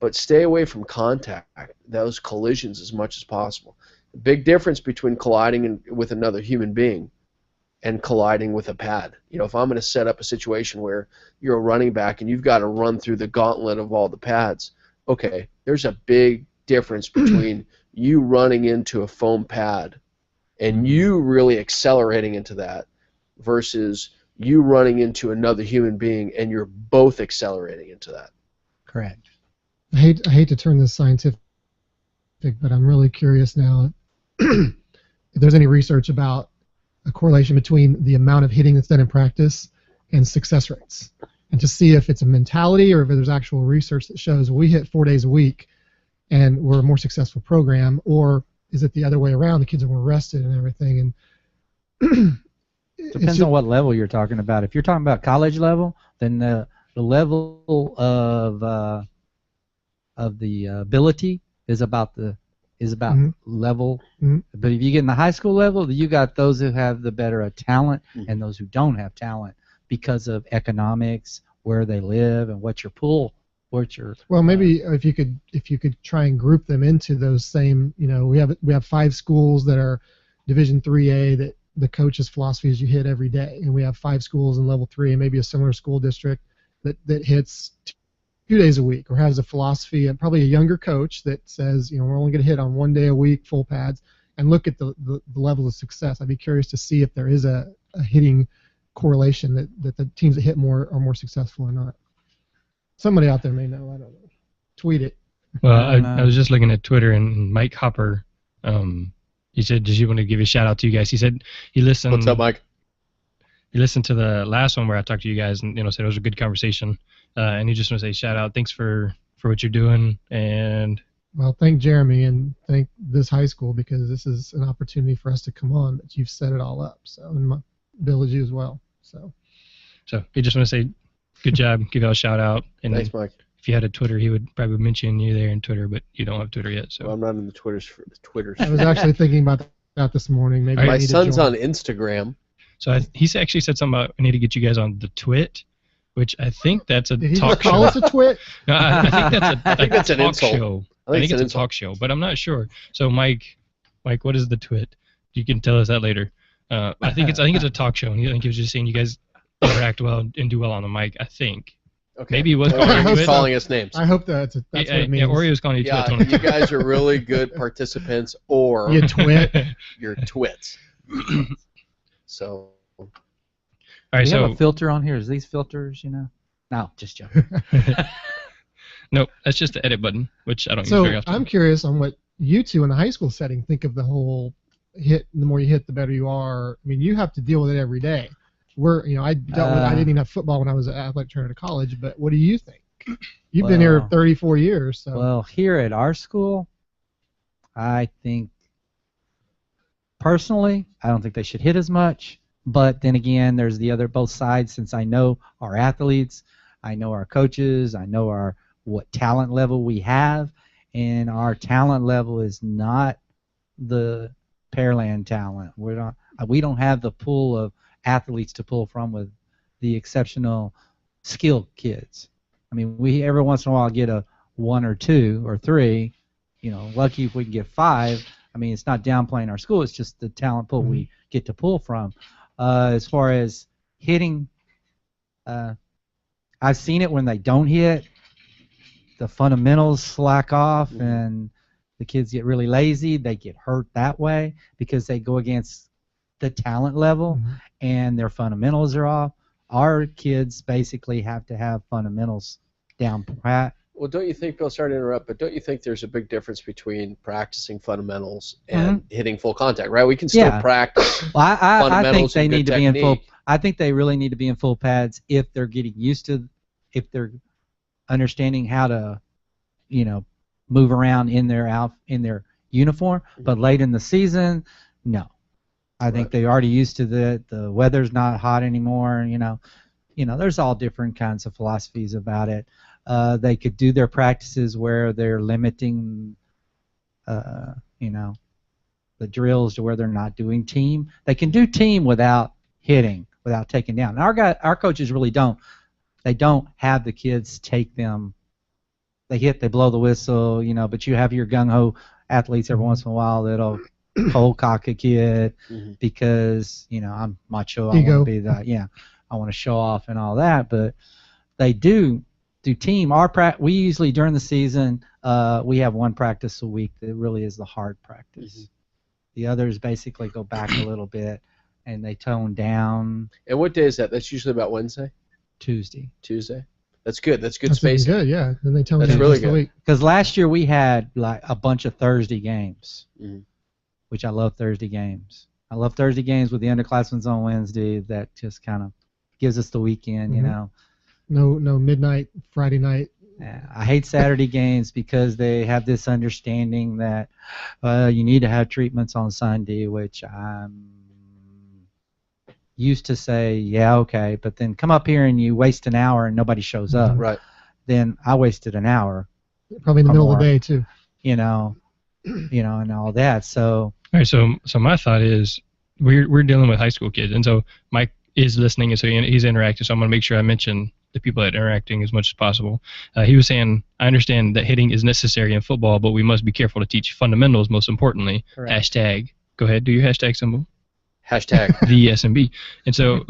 But stay away from contact, those collisions, as much as possible. The big difference between colliding with another human being and colliding with a pad. You know, if I'm going to set up a situation where you're a running back and you've got to run through the gauntlet of all the pads, okay, there's a big difference between you running into a foam pad and you really accelerating into that versus you running into another human being and you're both accelerating into that. Correct. I hate to turn this scientific, but I'm really curious now if there's any research about a correlation between the amount of hitting that's done in practice and success rates, and to see if it's a mentality or if there's actual research that shows we hit 4 days a week and we're a more successful program, or is it the other way around? The kids are more rested and everything. And depends on what level you're talking about. If you're talking about college level, then the level of the ability is about level. Mm-hmm. But if you get in the high school level, you got those who have the better talent and those who don't have talent because of economics, where they live, and what your pool. Well, maybe if you could try and group them into those same, you know, we have 5 schools that are Division 3A that the coach's philosophy is you hit every day, and we have 5 schools in level 3 and maybe a similar school district that hits 2 days a week, or has a philosophy, and probably a younger coach that says, you know, we're only going to hit on 1 day a week, full pads, and look at the level of success. I'd be curious to see if there is a hitting correlation that the teams that hit more are more successful or not. Somebody out there may know. I don't know. Tweet it. Well, I was just looking at Twitter, and Mike Hopper, he said, "Does you want to give a shout out to you guys?" He said he listened. What's up, Mike? He listened to the last one where I talked to you guys, and said it was a good conversation. And he just want to say shout out, thanks for what you're doing, and well, thank Jeremy and thank this high school, because this is an opportunity for us to come on. But you've set it all up, so, and Bill, as you as well. So he just want to say good job, give y'all a shout out. And thanks, Mike. If you had a Twitter, he would probably mention you there in Twitter, but you don't have Twitter yet. So well, I'm not in the Twitters. I was actually thinking about that this morning. Maybe my son's on Instagram. So he's actually said something about I need to get you guys on the Twit, which I think that's a Did talk he call show. us a twit? No, I think that's a an talk insult. show. I think it's a talk show, but I'm not sure. So Mike, what is the Twit? You can tell us that later. I think it's a talk show, and I think he was just saying you guys interact well and do well on the mic. I think. Okay. Maybe he was calling us names. I hope that's what it means. Yeah, Oreo's calling you yeah, twits. You guys are really good participants, or you twit. You're twits. So. All right, we have a filter on here. Is these filters, No, just joking. Nope, that's just the edit button, which I don't use very often. So I'm curious on what you two in the high school setting think of the whole hit. The more you hit, the better you are. I mean, you have to deal with it every day. I didn't even have football when I was an athletic trainer at college, but what do you think? You've been here 34 years. So. Well, here at our school, I think Personally, I don't think they should hit as much. But then again, there's the other both sides. Since I know our athletes, I know our coaches, I know what talent level we have, and our talent level is not the Pearland talent. We don't have the pool of athletes to pull from with the exceptional skilled kids. I mean, we every once in a while get a 1 or 2 or 3. Lucky if we can get 5. I mean, it's not downplaying our school. It's just the talent pool we get to pull from. As far as hitting, I've seen it when they don't hit. The fundamentals slack off, and the kids get really lazy. They get hurt that way because they go against the talent level, and their fundamentals are off. Our kids basically have to have fundamentals down pat. Well, don't you think, Bill, sorry to interrupt, but don't you think there's a big difference between practicing fundamentals and hitting full contact, right? We can still practice fundamentals. I think they need to be in full. technique. I think they really need to be in full pads if they're getting used to, if they're understanding how to, move around in their uniform. But late in the season, no. I think they're already used to the weather's not hot anymore. There's all different kinds of philosophies about it. They could do their practices where they're limiting, the drills to where they're not doing team. They can do team without hitting, without taking down. And our coaches really don't. They don't have the kids take them. They hit, they blow the whistle, but you have your gung-ho athletes every once in a while that'll cold cock a kid because, I'm macho. I want to be that. Yeah, I want to show off and all that. But they do team. We usually during the season we have one practice a week that really is the hard practice. The others basically go back a little bit and they tone down. And what day is that? That's usually about Wednesday? Tuesday. That's good. That's good spacing. Good, yeah. Then they tone That's down really just a good. week. Because last year we had like a bunch of Thursday games, which I love Thursday games. I love Thursday games with the underclassmen on Wednesday. That just kind of gives us the weekend, No midnight Friday night. I hate Saturday games because they have this understanding that you need to have treatments on Sunday, which I'm used to say, yeah, okay, but then come up here and you waste an hour and nobody shows up. Right. Then I wasted an hour. Probably in the middle of the day too. And all that. So. All right. So my thought is we're dealing with high school kids, and so Mike is listening, and so he's interacting. So I'm gonna make sure I mention the people that are interacting as much as possible. He was saying, I understand that hitting is necessary in football, but we must be careful to teach fundamentals most importantly. Correct. # Go ahead, do your hashtag symbol. # the SMB. And so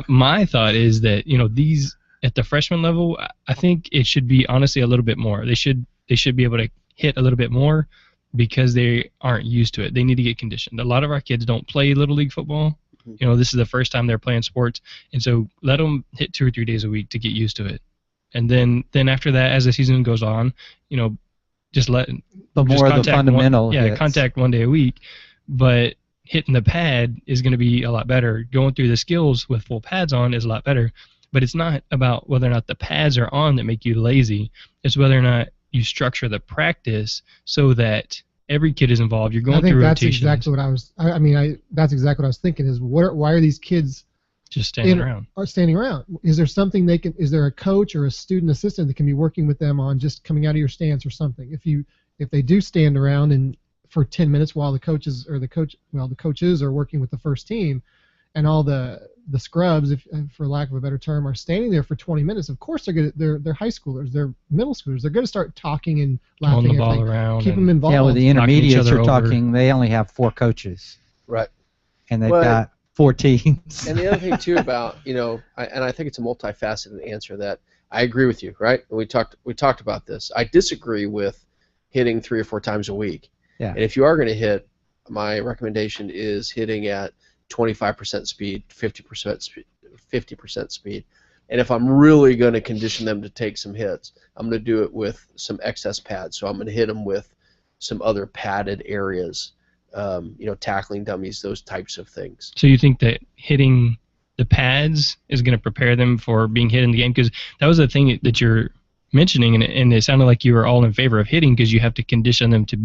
my thought is that, these at the freshman level, I think it should be honestly a little bit more. They should be able to hit a little bit more because they aren't used to it. They need to get conditioned. A lot of our kids don't play Little League football. This is the first time they're playing sports, and so let them hit 2 or 3 days a week to get used to it. And then after that, as the season goes on, just let. But more of the fundamental. Contact 1 day a week, but hitting the pad is going to be a lot better. Going through the skills with full pads on is a lot better. But it's not about whether or not the pads are on that make you lazy. It's whether or not you structure the practice so that every kid is involved. You're going through rotations. Exactly what I was. That's exactly what I was thinking. Is why are these kids just standing around? Is there something they can? Is there a coach or a student assistant that can be working with them on just coming out of your stance or something? If they do stand around and for 10 minutes while the coaches are working with the first team, and all the scrubs, for lack of a better term, are standing there for 20 minutes. Of course, they're high schoolers, they're middle schoolers. They're going to start talking and laughing. Throwing the ball around. Keep them involved. Yeah, with the intermediates, you're talking. They only have 4 coaches. Right. And they've got 4 teams. And the other thing too about I think it's a multifaceted answer that I agree with you. Right. We talked about this. I disagree with hitting 3 or 4 times a week. Yeah. And if you are going to hit, my recommendation is hitting at 25% speed, 50% speed. And if I'm really going to condition them to take some hits, I'm going to do it with some excess pads. So I'm going to hit them with some other padded areas, tackling dummies, those types of things. So you think that hitting the pads is going to prepare them for being hit in the game? Because that was the thing that your mentioning, and it sounded like you were all in favor of hitting because you have to condition them to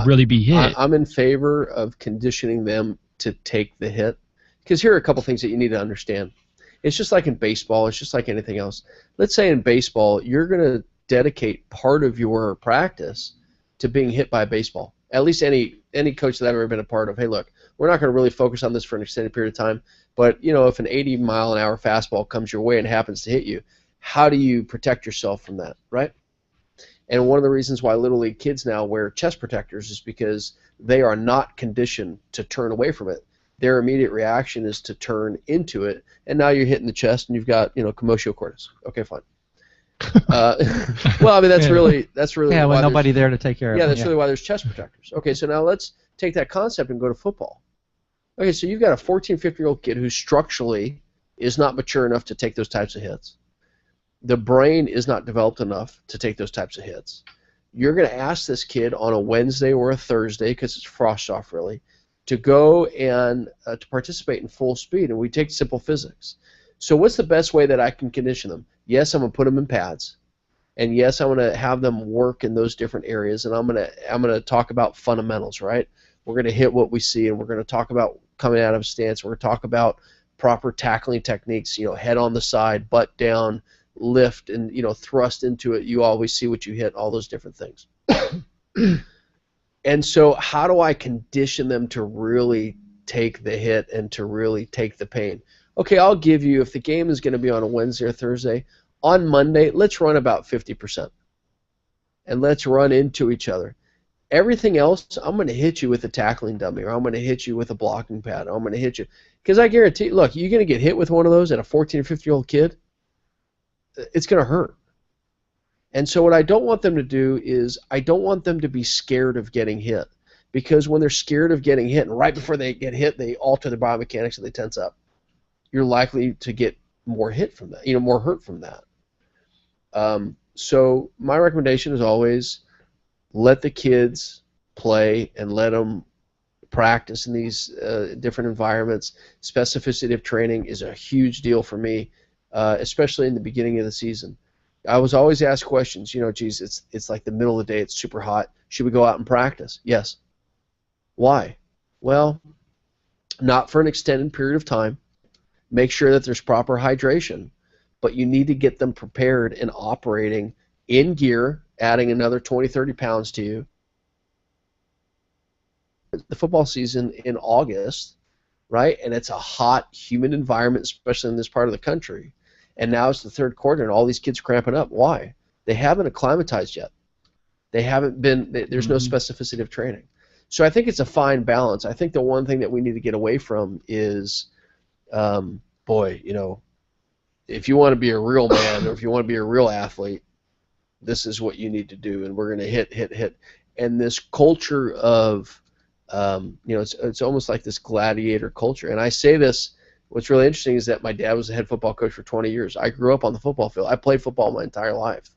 really be hit. I'm in favor of conditioning them to take the hit, because here are a couple things that you need to understand. It's just like in baseball. It's just like anything else. Let's say in baseball, you're going to dedicate part of your practice to being hit by a baseball. At least any coach that I've ever been a part of. Hey, look, we're not going to really focus on this for an extended period of time, but if an 80-mile-an-hour fastball comes your way and happens to hit you, how do you protect yourself from that, right? And one of the reasons why Little League kids now wear chest protectors is because they are not conditioned to turn away from it. Their immediate reaction is to turn into it, and now you're hitting the chest and you've got commotio cordis. Okay, fine. Well, I mean that's really yeah, with nobody there to take care of it. Yeah, that's really why there's chest protectors. Okay, so now let's take that concept and go to football. Okay, so you've got a 14, 15-year-old kid who structurally is not mature enough to take those types of hits. The brain is not developed enough to take those types of hits. You're going to ask this kid on a Wednesday or a Thursday, because it's frost off really, to go and to participate in full speed, and we take simple physics. So what's the best way that I can condition them? Yes, I'm going to put them in pads, and yes, I'm going to have them work in those different areas, and I'm going to talk about fundamentals, right? We're going to hit what we see, and we're going to talk about coming out of stance. We're going to talk about proper tackling techniques, head on the side, butt down, lift, and thrust into it. You always see what you hit, all those different things. And so how do I condition them to really take the hit and to really take the pain? Okay, I'll give you, if the game is going to be on a Wednesday or Thursday, on Monday, let's run about 50%. And let's run into each other. Everything else, I'm going to hit you with a tackling dummy, or I'm going to hit you with a blocking pad, or I'm going to hit you. Because I guarantee, look, you're going to get hit with one of those at a 14 or 15-year-old kid, it's going to hurt. And so what I don't want them to do is I don't want them to be scared of getting hit. Because when they're scared of getting hit, and right before they get hit, they alter their biomechanics and they tense up, you're likely to get more hit from that, more hurt from that. So my recommendation is always let the kids play and let them practice in these different environments. Specificity of training is a huge deal for me, especially in the beginning of the season. I was always asked questions, geez, it's like the middle of the day, it's super hot. Should we go out and practice? Yes. Why? Well, not for an extended period of time. Make sure that there's proper hydration, but you need to get them prepared and operating in gear, adding another 20, 30 pounds to you. The football season in August, right? And it's a hot, humid environment, especially in this part of the country. And now it's the third quarter, and all these kids cramping up. Why? They haven't acclimatized yet. They haven't been. There's no specificity of training. So I think it's a fine balance. I think the one thing that we need to get away from is, if you want to be a real man or if you want to be a real athlete, this is what you need to do, and we're going to hit. And this culture of, it's almost like this gladiator culture. And I say this. What's really interesting is that my dad was a head football coach for 20 years. I grew up on the football field. I played football my entire life.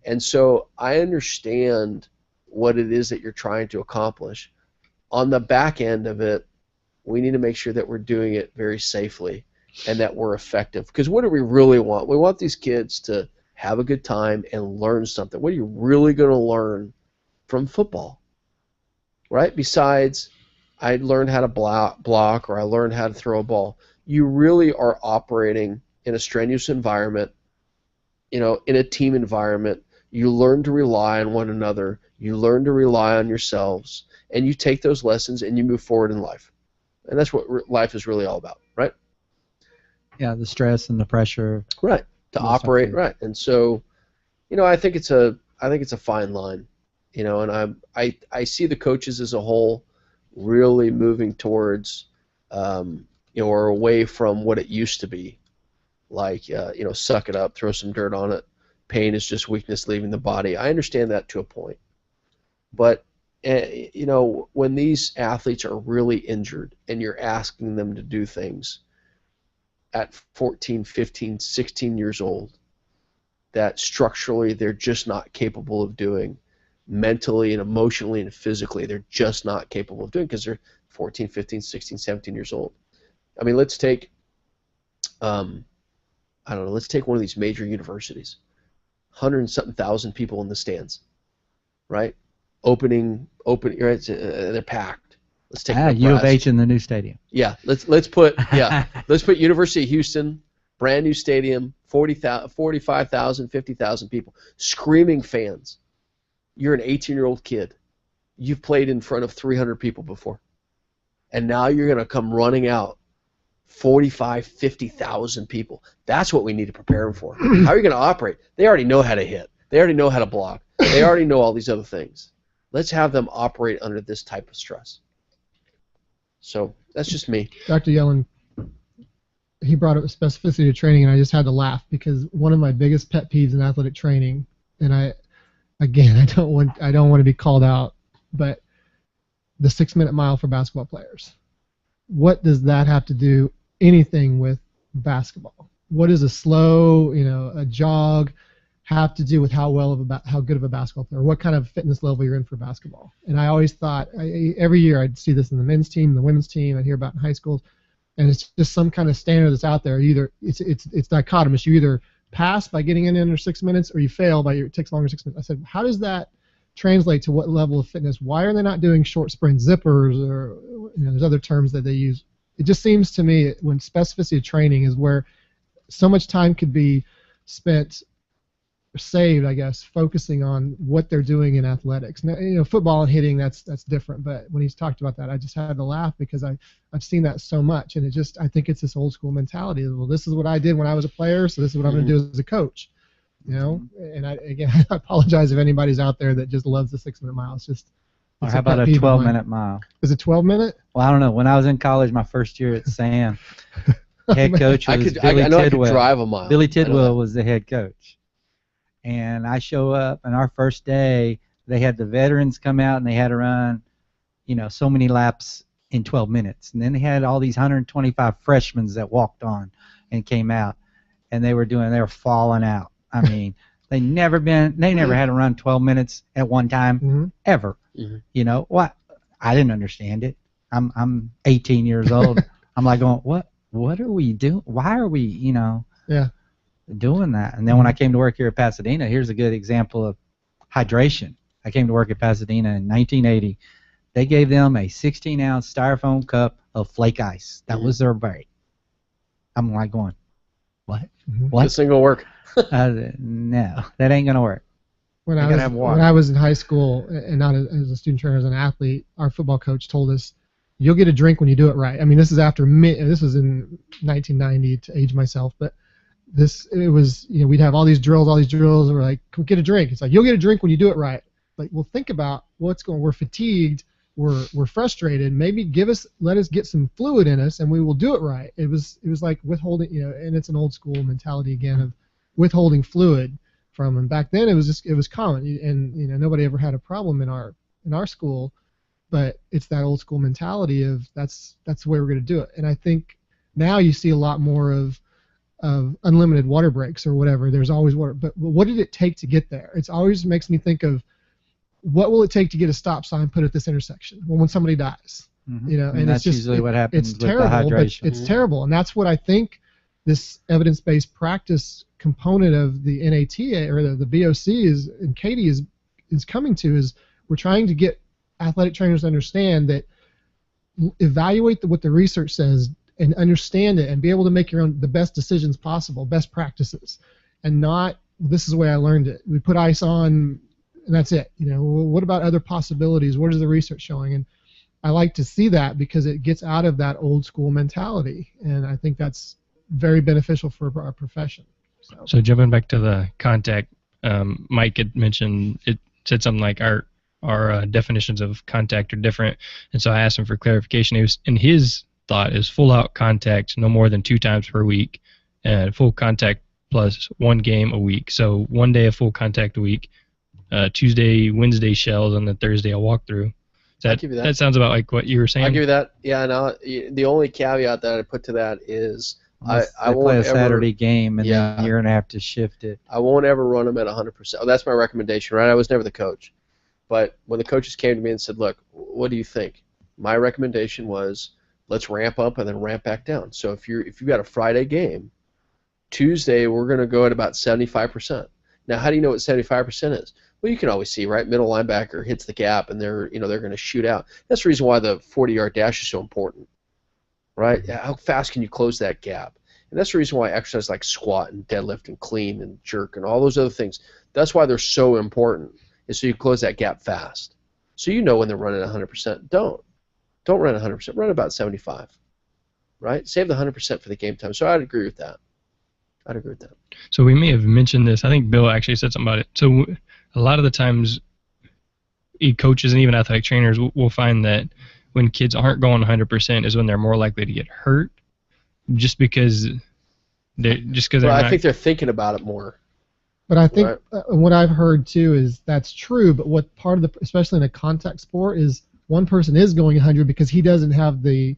And so I understand what it is that you're trying to accomplish. On the back end of it, we need to make sure that we're doing it very safely and that we're effective. Because what do we really want? We want these kids to have a good time and learn something. What are you really going to learn from football? Right? Besides, I learned how to block or I learned how to throw a ball. You really are operating in a strenuous environment, in a team environment. You learn to rely on one another. You learn to rely on yourselves. And you take those lessons and you move forward in life. And that's what life is really all about, right? Yeah, the stress and the pressure. Right. To operate, right. And so, I think it's a fine line, and I see the coaches as a whole really moving towards, or away from what it used to be, like, suck it up, throw some dirt on it. Pain is just weakness leaving the body. I understand that to a point, but when these athletes are really injured and you're asking them to do things at 14, 15, 16 years old that structurally they're just not capable of doing, mentally and emotionally and physically they're just not capable of doing because they're 14, 15, 16, 17 years old. I mean, let's take let's take one of these major universities. 100 and something thousand people in the stands, right? Opening, right? They're packed. Let's take U of H in the new stadium. Yeah, let's put University of Houston, brand new stadium, 45,000, 50,000 people, screaming fans. You're an 18-year-old kid. You've played in front of 300 people before, and now you're going to come running out 45, 50,000 people. That's what we need to prepare them for. How are you going to operate? They already know how to hit. They already know how to block. They already know all these other things. Let's have them operate under this type of stress. So that's just me. Dr. Yellen, he brought up specificity of training, and I just had to laugh because one of my biggest pet peeves in athletic training, and I don't want to be called out, but the 6-minute mile for basketball players. What does that have to do anything with basketball? What does a slow, a jog have to do with how good of a basketball player, what kind of fitness level you're in for basketball? And I always thought, every year I'd see this in the men's team, the women's team, I'd hear about in high schools, and it's just some kind of standard that's out there. Either it's dichotomous. You either pass by getting in under 6 minutes, or you fail by it takes longer 6 minutes. I said, how does that translate to what level of fitness? Why are they not doing short sprint zippers, or there's other terms that they use? It just seems to me when specificity of training is where so much time could be spent, saved, I guess, focusing on what they're doing in athletics. Now, football and hitting, that's different. But when he's talked about that, I just had to laugh because I've seen that so much, and I think it's this old school mentality. Well, this is what I did when I was a player, so this is what I'm going to do as a coach. And I apologize if anybody's out there that just loves the 6-minute mile. It's how about a 12-minute mile? Is it 12-minute? Well, I don't know. When I was in college, my first year at Sam, head coach was Billy Tidwell. I could drive a mile. Billy Tidwell was the head coach. And I show up, and our first day, they had the veterans come out, and they had to run, so many laps in 12 minutes. And then they had all these 125 freshmen that walked on and came out, and they were falling out. I mean, they never had to run 12 minutes at one time, ever. Mm-hmm. What? I didn't understand it. I'm 18 years old. I'm like going, what are we doing? Why are we, doing that? And then when I came to work here at Pasadena, here's a good example of hydration. I came to work at Pasadena in 1980. They gave them a 16-ounce styrofoam cup of flake ice. That was their break. I'm like going, what? What? This ain't gonna work. No, that ain't gonna work. When I was in high school, and not as a student trainer, as an athlete, our football coach told us, "You'll get a drink when you do it right." I mean, this is after this was in 1990 to age myself, but it was we'd have all these drills, and we're like, "Come get a drink." It's like, "You'll get a drink when you do it right." Like, well, think about what's going. We're fatigued. We're frustrated. Maybe let us get some fluid in us, and we will do it right. It was like withholding, and it's an old school mentality again of withholding fluid from them. Back then, it was common, and nobody ever had a problem in our school, but it's that old school mentality of that's the way we're going to do it. And I think now you see a lot more of unlimited water breaks or whatever. There's always water, but what did it take to get there? It always makes me think of, what will it take to get a stop sign put at this intersection? Well, when somebody dies, and that's it's just usually what happens. It's terrible, but it's terrible, and that's what I think this evidence-based practice component of the NATA or the BOC is, and Katie is coming to, is we're trying to get athletic trainers to understand that, evaluate what the research says and understand it, and be able to make the best decisions possible, best practices, and not, this is the way I learned it. We put ice on, and that's it. What about other possibilities? What is the research showing? And I like to see that because it gets out of that old school mentality, and I think that's very beneficial for our profession. So jumping back to the contact, Mike had mentioned, it said something like our definitions of contact are different, and so I asked him for clarification. His thought is full out contact no more than 2 times per week, and full contact plus 1 game a week. So 1 day of full contact a week. Tuesday, Wednesday shells, and then Thursday a walkthrough. That sounds about like what you were saying. I'll give you that. Yeah. Now the only caveat that I put to that is I won't play a Saturday game, and then you're gonna have to shift it. I won't ever run them at 100%. Oh, that's my recommendation, right? I was never the coach, but when the coaches came to me and said, "Look, what do you think?" My recommendation was, let's ramp up and then ramp back down. So if you've got a Friday game, Tuesday we're gonna go at about 75%. Now, how do you know what 75% is? Well, you can always see, right? Middle linebacker hits the gap, and they're going to shoot out. That's the reason why the 40-yard dash is so important, right? How fast can you close that gap? And that's the reason why exercises like squat and deadlift and clean and jerk and all those other things, that's why they're so important, is so you close that gap fast. So you know when they're running 100%. Don't run 100%. Run about 75, right? Save the 100% for the game time. So I'd agree with that. So we may have mentioned this. I think Bill actually said something about it. So a lot of the times, coaches and even athletic trainers will find that when kids aren't going 100% is when they're more likely to get hurt, just because they're I think they're thinking about it more. But I think right? What I've heard too is that's true. But what part of the, especially in a contact sport, is one person is going 100 because he doesn't have the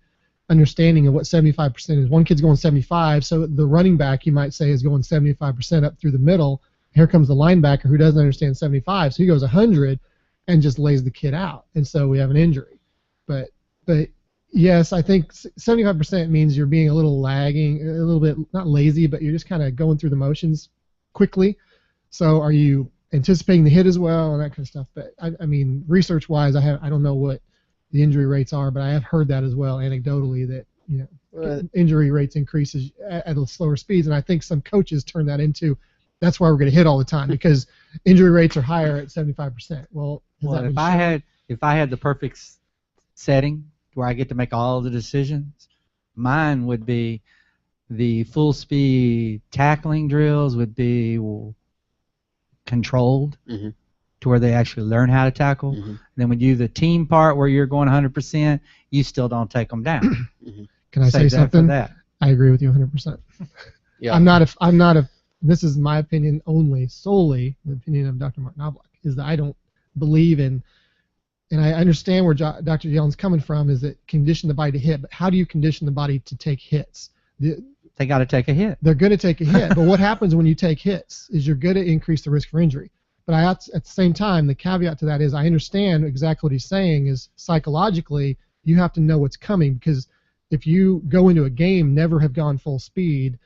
understanding of what 75% is. One kid's going 75, so the running back, you might say, is going 75% up through the middle. Here comes the linebacker who doesn't understand 75, so he goes 100 and just lays the kid out, and so we have an injury. But yes, I think 75% means you're being a little lagging, a little bit, not lazy, but you're just kind of going through the motions quickly. So are you anticipating the hit as well and that kind of stuff? But I mean, research-wise, I don't know what the injury rates are, but I have heard that as well anecdotally, that injury rates increases at slower speeds, and I think some coaches turn that into, that's why we're going to hit all the time, because injury rates are higher at 75%. Well, if I had the perfect setting where I get to make all the decisions, mine would be the full speed tackling drills would be controlled. Mm-hmm. To where they actually learn how to tackle. Mm-hmm. And then when you do the team part where you're going 100%, you still don't take them down. Mm-hmm. Can I say something? That. I agree with you 100%. Yeah. I'm not a. This is my opinion only, solely the opinion of Dr. Mark Knobloch, is that I don't believe in, and I understand where Dr. Yellen's coming from, is that condition the body to hit, but how do you condition the body to take hits? They got to take a hit. They're going to take a hit, but what happens when you take hits is you're going to increase the risk for injury. But at the same time, the caveat to that is I understand exactly what he's saying is psychologically you have to know what's coming, because if you go into a game, never have gone full speed,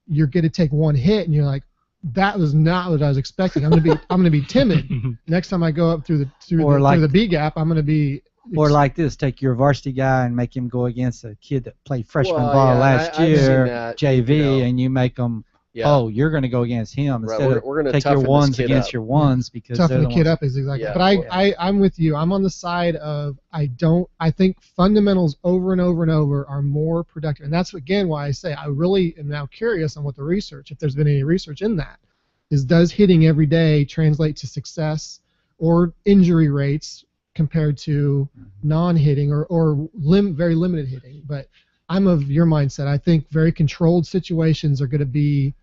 you're going to take one hit and you're like, that was not what I was expecting. I'm going to be timid. Next time I go up through the B gap, I'm going to be. Or like this, take your varsity guy and make him go against a kid that played freshman ball last year, JV, and you make them. Yeah. Oh, you're going to go against him instead of we're take your ones against your ones, because toughen the kid up is exactly. Yeah, but I'm with you. I'm on the side of I think fundamentals over and over and over are more productive, and that's again why I say I really am now curious on what the research, if there's been any research in that, is does hitting every day translate to success or injury rates compared to non-hitting or very limited hitting. But I'm of your mindset. I think very controlled situations are going to be.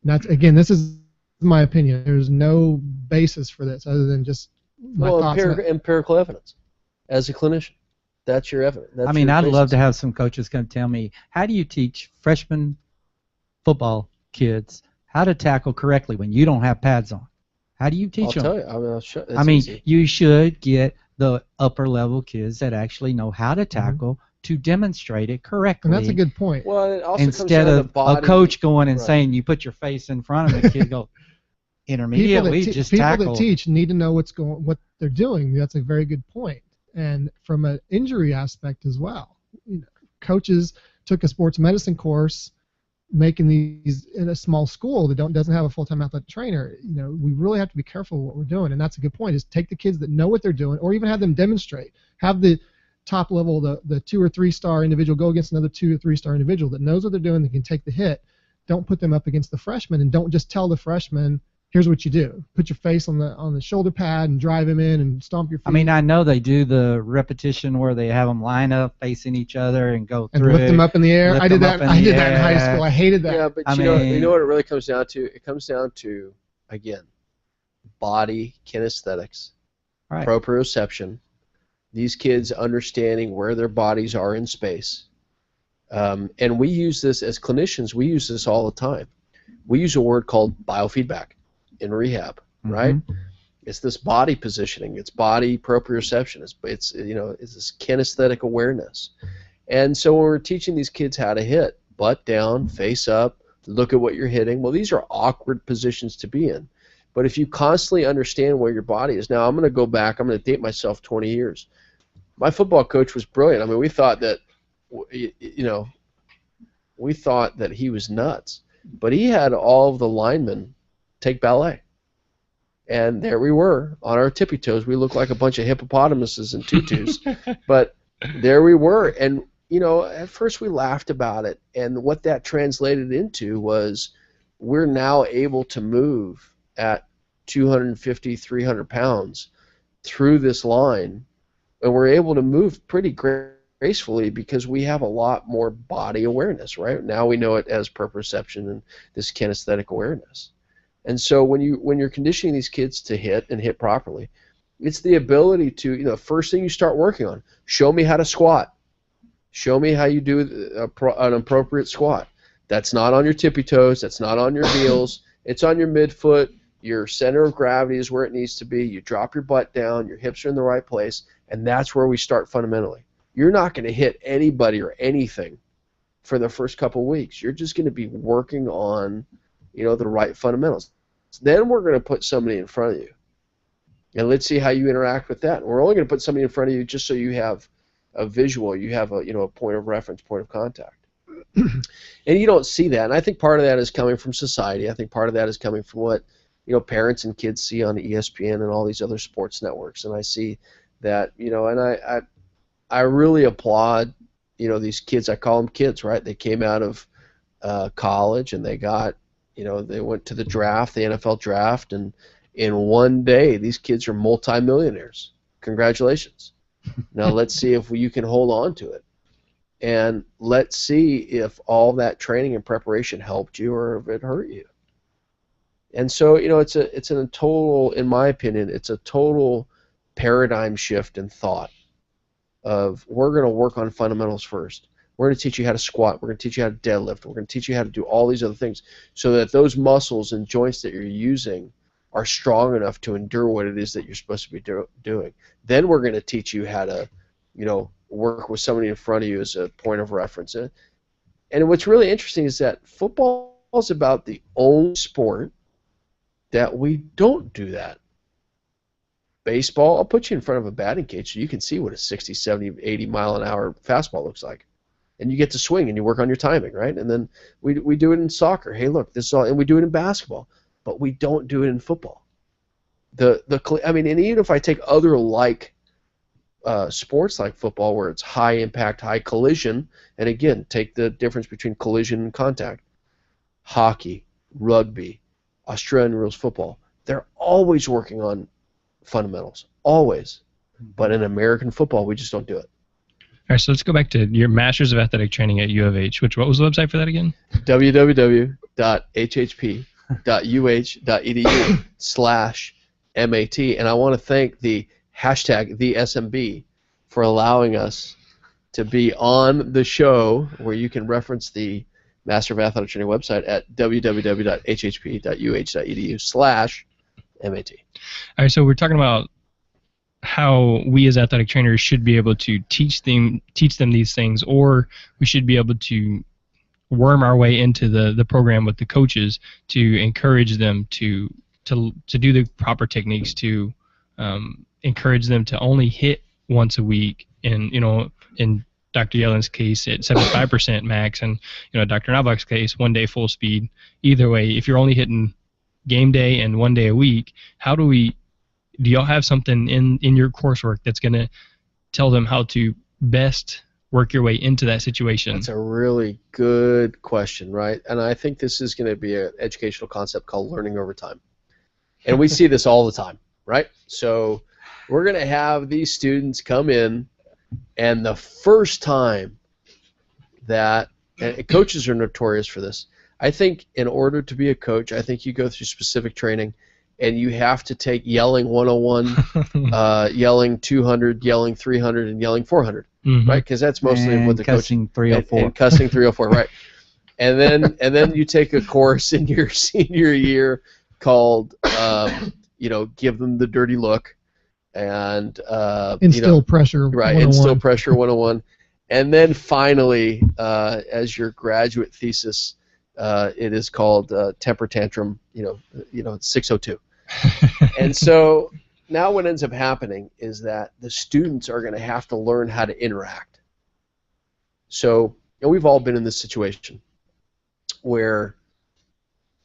Again, this is my opinion. There's no basis for this other than just my thoughts. Empirical evidence. As a clinician, that's your evidence. I'd love to have some coaches come tell me, how do you teach freshman football kids how to tackle correctly when you don't have pads on? How do you teach them? I'll tell you. Easy. You should get the upper level kids that actually know how to tackle to demonstrate it correctly. And that's a good point. Well, it also instead of a coach going and saying you put your face in front of the kid, go intermediately just tackle. People that teach need to know what they're doing. That's a very good point. And from an injury aspect as well, coaches took a sports medicine course, making these in a small school that doesn't have a full-time athletic trainer. We really have to be careful what we're doing. And that's a good point. Is take the kids that know what they're doing, or even have them demonstrate. Have the top level, the 2 or 3 star individual go against another 2 or 3 star individual that knows what they're doing, that can take the hit. Don't put them up against the freshman, and don't just tell the freshman, here's what you do. Put your face on the shoulder pad and drive him in and stomp your feet. I know they do the repetition where they have them line up facing each other and go through. And lift them up in the air. I did that in high school. I hated that. Yeah, but you know what it really comes down to? It comes down to, again, body kinesthetics, proprioception, these kids understanding where their bodies are in space. And we use this as clinicians. We use this all the time. We use a word called biofeedback in rehab, right? It's this body positioning. It's body proprioception. It's this kinesthetic awareness. And so when we're teaching these kids how to hit, butt down, face up, look at what you're hitting, well, these are awkward positions to be in. But if you constantly understand where your body is, now I'm going to go back, I'm going to date myself 20 years. My football coach was brilliant. I mean, we thought that, we thought that he was nuts. But he had all of the linemen take ballet. And there we were on our tippy toes. We looked like a bunch of hippopotamuses in tutus. But there we were. And, at first we laughed about it. And what that translated into was we're now able to move at 250, 300 pounds through this line. And we're able to move pretty gracefully because we have a lot more body awareness, right? Now we know it as proprioception and this kinesthetic awareness. And so when you're conditioning these kids to hit and hit properly, it's the ability to, the first thing you start working on, show me how to squat. Show me how you do an appropriate squat. That's not on your tippy toes. That's not on your heels. It's on your midfoot. Your center of gravity is where it needs to be. You drop your butt down. Your hips are in the right place. And that's where we start fundamentally. You're not going to hit anybody or anything for the first couple of weeks. You're just going to be working on, the right fundamentals. Then we're going to put somebody in front of you. And let's see how you interact with that. And we're only going to put somebody in front of you just so you have a visual, you have a point of reference, point of contact. And you don't see that. And I think part of that is coming from society. I think part of that is coming from what, parents and kids see on ESPN and all these other sports networks. And I see that, and I really applaud, these kids. I call them kids, right? They came out of college and they got, they went to the draft, the NFL draft, and in one day, these kids are multimillionaires. Congratulations. Now let's see if you can hold on to it. And let's see if all that training and preparation helped you or if it hurt you. And so, it's a total, in my opinion, it's a total paradigm shift in thought of we're going to work on fundamentals first. We're going to teach you how to squat. We're going to teach you how to deadlift. We're going to teach you how to do all these other things so that those muscles and joints that you're using are strong enough to endure what it is that you're supposed to be doing. Then we're going to teach you how to, work with somebody in front of you as a point of reference. And what's really interesting is that football is about the only sport that we don't do that. Baseball, I'll put you in front of a batting cage so you can see what a 60, 70, 80 mile an hour fastball looks like. And you get to swing and you work on your timing, right? And then we do it in soccer. Hey, look, this is all, and we do it in basketball, but we don't do it in football. And even if I take other sports like football where it's high impact, high collision, and again, take the difference between collision and contact. Hockey, rugby, Australian rules football, they're always working on fundamentals, always. But in American football, we just don't do it. All right, so let's go back to your Masters of Athletic Training at U of H. What was the website for that again? www.hhp.uh.edu/MAT. And I want to thank the #TheSMB for allowing us to be on the show where you can reference the Master of Athletic Training website at www.hhp.uh.edu/MAT. All right, so we're talking about how we as athletic trainers should be able to teach them these things, or we should be able to worm our way into the program with the coaches to encourage them to do the proper techniques, to encourage them to only hit once a week, and in Dr. Yellen's case at 75% max, and Dr. Knobloch's case 1 day full speed. Either way, if you're only hitting game day and 1 day a week, do y'all have something in your coursework that's going to tell them how to best work your way into that situation? That's a really good question, right? And I think this is going to be an educational concept called learning over time. And we see this all the time, right? So we're going to have these students come in, and the first time that, and coaches are notorious for this, I think in order to be a coach, I think you go through specific training, and you have to take yelling 101, yelling 200, yelling 300, and yelling 400, right? Because that's mostly what the cussing 304. And cussing 304, right? And then you take a course in your senior year called, give them the dirty look, and instill pressure. Right, 101. instill pressure 101, and then finally, as your graduate thesis. It is called temper tantrum, 602. And so now what ends up happening is that the students are going to have to learn how to interact. So we've all been in this situation where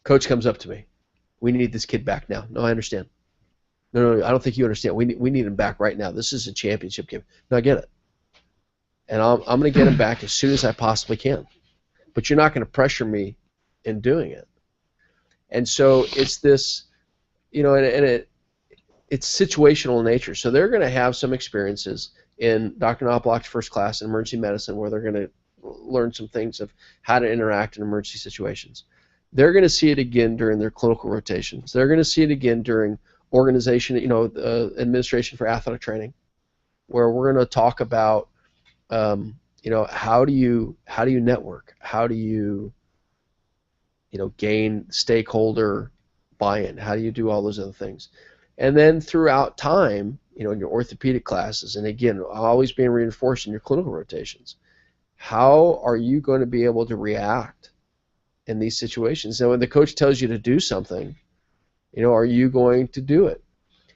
coach comes up to me. We need this kid back now. No, I understand. No, I don't think you understand. We need him back right now. This is a championship game. No, I get it. And I'm going to get him back as soon as I possibly can. But you're not going to pressure me in doing it. And so it's this, and it's situational in nature. So they're going to have some experiences in Dr. Knoploch's first class in emergency medicine where they're going to learn some things of how to interact in emergency situations. They're going to see it again during their clinical rotations. They're going to see it again during organization, administration for athletic training, where we're going to talk about, how do you network? How do you, gain stakeholder buy-in? How do you do all those other things? And then throughout time, in your orthopedic classes, and again, always being reinforced in your clinical rotations, how are you going to be able to react in these situations? And when the coach tells you to do something, are you going to do it?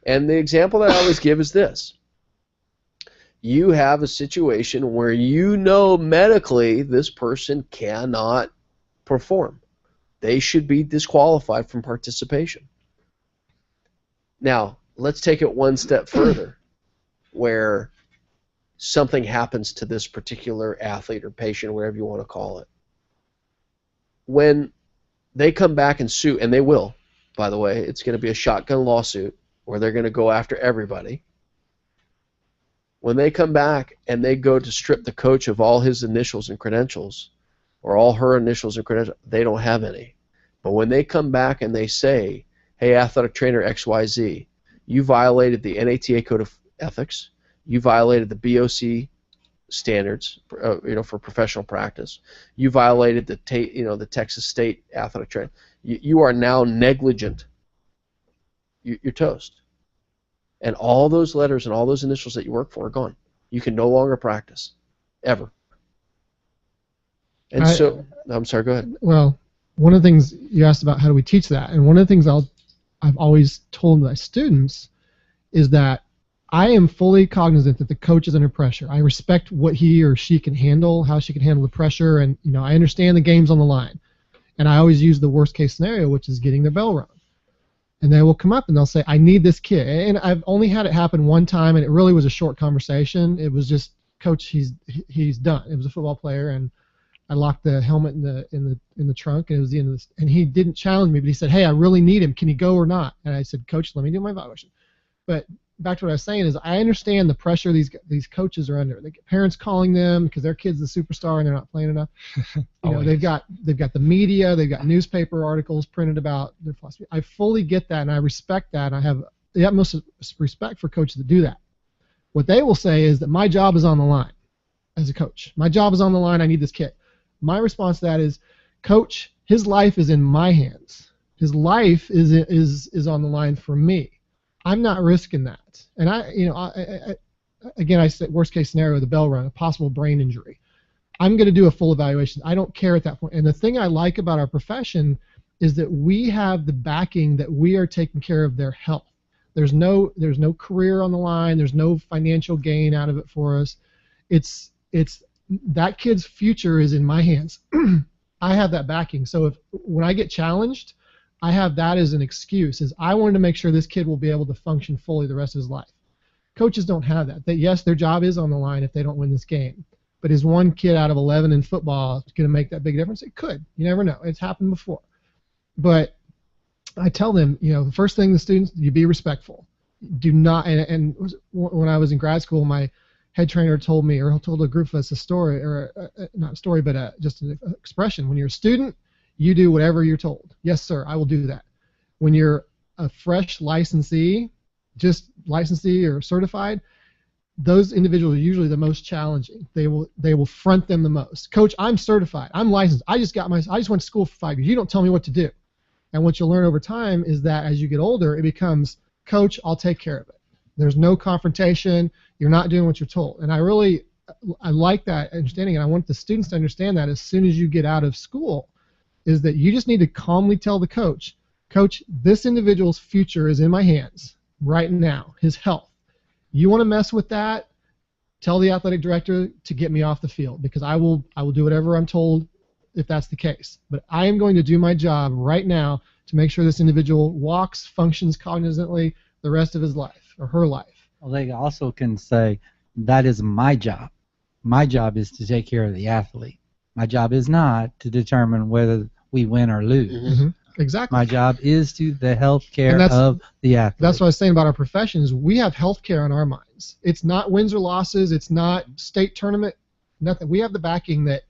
And the example that I always give is this. You have a situation where medically this person cannot perform. They should be disqualified from participation. Now, let's take it one step further, where something happens to this particular athlete or patient, whatever you want to call it. When they come back and sue, and they will, by the way, it's going to be a shotgun lawsuit where they're going to go after everybody. When they come back and they go to strip the coach of all his initials and credentials, or all her initials and credentials, they don't have any. But when they come back and they say, hey, athletic trainer XYZ, you violated the NATA Code of Ethics, you violated the BOC standards, for professional practice, you violated the Texas State athletic training, you are now negligent. You're toast. And all those letters and all those initials that you work for are gone. You can no longer practice, ever. And I'm sorry, go ahead. Well, one of the things you asked about, how do we teach that? And one of the things I've always told my students is that I am fully cognizant that the coach is under pressure. I respect what he or she can handle, how she can handle the pressure, and I understand the game's on the line. And I always use the worst case scenario, which is getting their bell rung. And they will come up and they'll say, I need this kid. And I've only had it happen one time, and it really was a short conversation. It was just, coach, he's done. It was a football player, and I locked the helmet in the trunk, and it was the end of this. And he didn't challenge me, but he said, hey, I really need him. Can he go or not? And I said, coach, let me do my evaluation. But back to what I was saying is, I understand the pressure these coaches are under. They get parents calling them because their kid's the superstar and they're not playing enough. They've got the media, they've got newspaper articles printed about their philosophy. I fully get that, and I respect that, and I have the utmost respect for coaches that do that. What they will say is that my job is on the line as a coach. My job is on the line. I need this kid. My response to that is, coach, his life is in my hands. His life is on the line for me. I'm not risking that. And I said worst case scenario, the bell rung, a possible brain injury. I'm going to do a full evaluation. I don't care at that point. And the thing I like about our profession is that we have the backing that we are taking care of their health. There's no career on the line. There's no financial gain out of it for us. It's that kid's future is in my hands. I have that backing. So when I get challenged, I have that as an excuse, is I wanted to make sure this kid will be able to function fully the rest of his life. Coaches don't have that. Yes, their job is on the line if they don't win this game. But is one kid out of 11 in football going to make that big difference? It could. You never know. It's happened before. But I tell them, the first thing the students, you be respectful. Do not, and when I was in grad school, my head trainer told me, or told a group of us a story, or not a story, but just an expression. When you're a student, you do whatever you're told. Yes, sir, I will do that. When you're a fresh licensee, just licensee or certified, those individuals are usually the most challenging. They will front them the most. Coach, I'm certified. I'm licensed. I just went to school for 5 years. You don't tell me what to do. And what you'll learn over time is that as you get older, it becomes, coach, I'll take care of it. There's no confrontation. You're not doing what you're told. And I like that understanding, and I want the students to understand that as soon as you get out of school, is that you just need to calmly tell the coach, Coach, this individual's future is in my hands right now, his health. You want to mess with that, tell the athletic director to get me off the field, because I will do whatever I'm told if that's the case. But I am going to do my job right now to make sure this individual walks, functions cognizantly the rest of his life or her life. Well, they also can say, that is my job. My job is to take care of the athlete. My job is not to determine whether we win or lose. Mm-hmm. Exactly. My job is to the health care of the athlete. That's what I was saying about our professions. We have health care on our minds. It's not wins or losses. It's not state tournament. Nothing. We have the backing that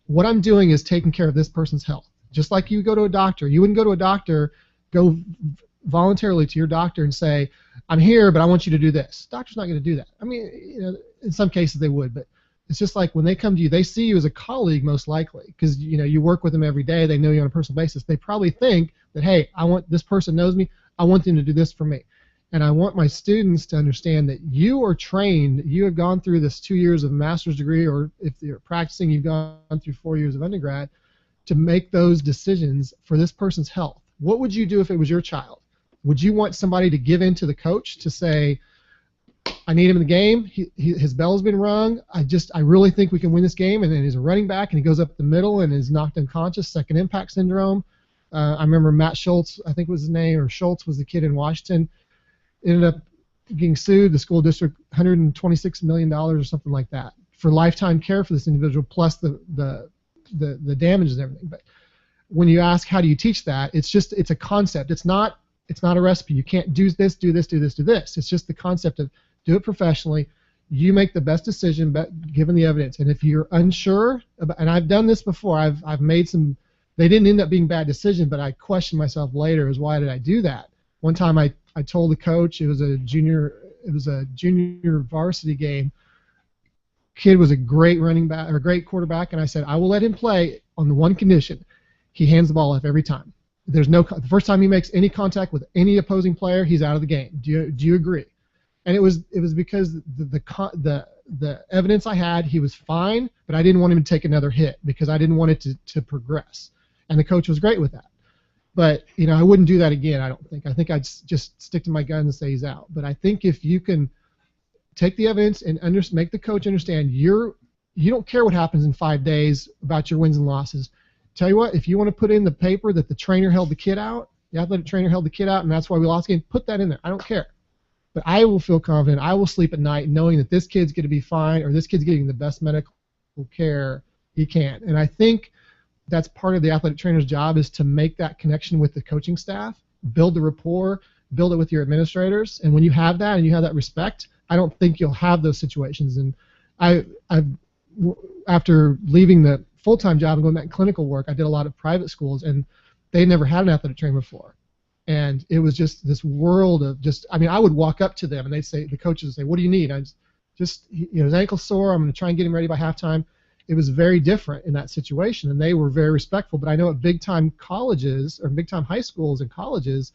what I'm doing is taking care of this person's health. Just like you go to a doctor. You wouldn't go to a doctor, go voluntarily to your doctor and say, I'm here, but I want you to do this. Doctor's not going to do that. I mean, you know, in some cases they would, but it's just like when they come to you, they see you as a colleague most likely, because you know you work with them every day. They know you on a personal basis. They probably think that, hey, I want this person knows me. I want them to do this for me, and I want my students to understand that you are trained. You have gone through this 2 years of master's degree, or if you're practicing, you've gone through 4 years of undergrad to make those decisions for this person's health. What would you do if it was your child? Would you want somebody to give in to the coach to say, I need him in the game. His bell's been rung. I really think we can win this game. And then he's a running back, and he goes up the middle and is knocked unconscious, second impact syndrome. I remember Matt Schultz, I think was his name, or Schultz was the kid in Washington, ended up getting sued, the school district, $126 million or something like that, for lifetime care for this individual, plus the damages and everything. But when you ask how do you teach that, it's a concept. It's not a recipe. You can't do this, do this, do this, do this. It's just the concept of do it professionally. You make the best decision given the evidence. And if you're unsure, and I've done this before, I've made some, they didn't end up being bad decisions, but I questioned myself later as why did I do that? One time I told the coach, it was a junior varsity game. Kid was a great running back or a great quarterback, and I said I will let him play on the one condition: he hands the ball off every time. The first time he makes any contact with any opposing player, he's out of the game. Do you agree? And it was because the evidence I had, he was fine, but I didn't want him to take another hit because I didn't want it to progress. And the coach was great with that. But you know, I wouldn't do that again. I don't think. I think I'd just stick to my guns and say he's out. But I think if you can take the evidence and make the coach understand you don't care what happens in 5 days about your wins and losses. Tell you what, if you want to put in the paper that the trainer held the kid out, the athletic trainer held the kid out, and that's why we lost the game, put that in there. I don't care. But I will feel confident. I will sleep at night knowing that this kid's going to be fine, or this kid's getting the best medical care he can. And I think that's part of the athletic trainer's job, is to make that connection with the coaching staff, build the rapport, build it with your administrators. And when you have that and you have that respect, I don't think you'll have those situations. And after leaving the full-time job and going back in clinical work, I did a lot of private schools, and they never had an athletic trainer before. And it was just this world of I would walk up to them and the coaches would say, what do you need? His ankle's sore, I'm going to try and get him ready by halftime. It was very different in that situation, and they were very respectful. But I know at big-time colleges or big-time high schools and colleges,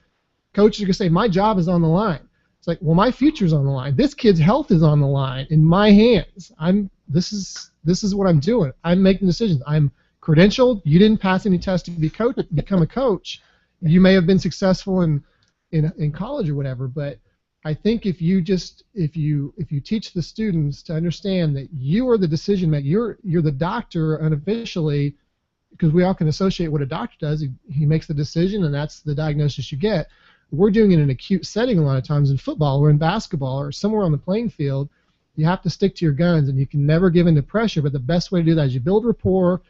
coaches are going to say, my job is on the line. It's like, well, my future's on the line. This kid's health is on the line in my hands. This is what I'm doing. I'm making decisions. I'm credentialed. You didn't pass any tests to become a coach. You may have been successful in college or whatever, but I think if you teach the students to understand that you are the decision maker, you're the doctor unofficially, because we all can associate what a doctor does. He makes the decision, and that's the diagnosis you get. We're doing it in an acute setting a lot of times in football or in basketball or somewhere on the playing field. You have to stick to your guns, and you can never give in to pressure. But the best way to do that is you build rapport,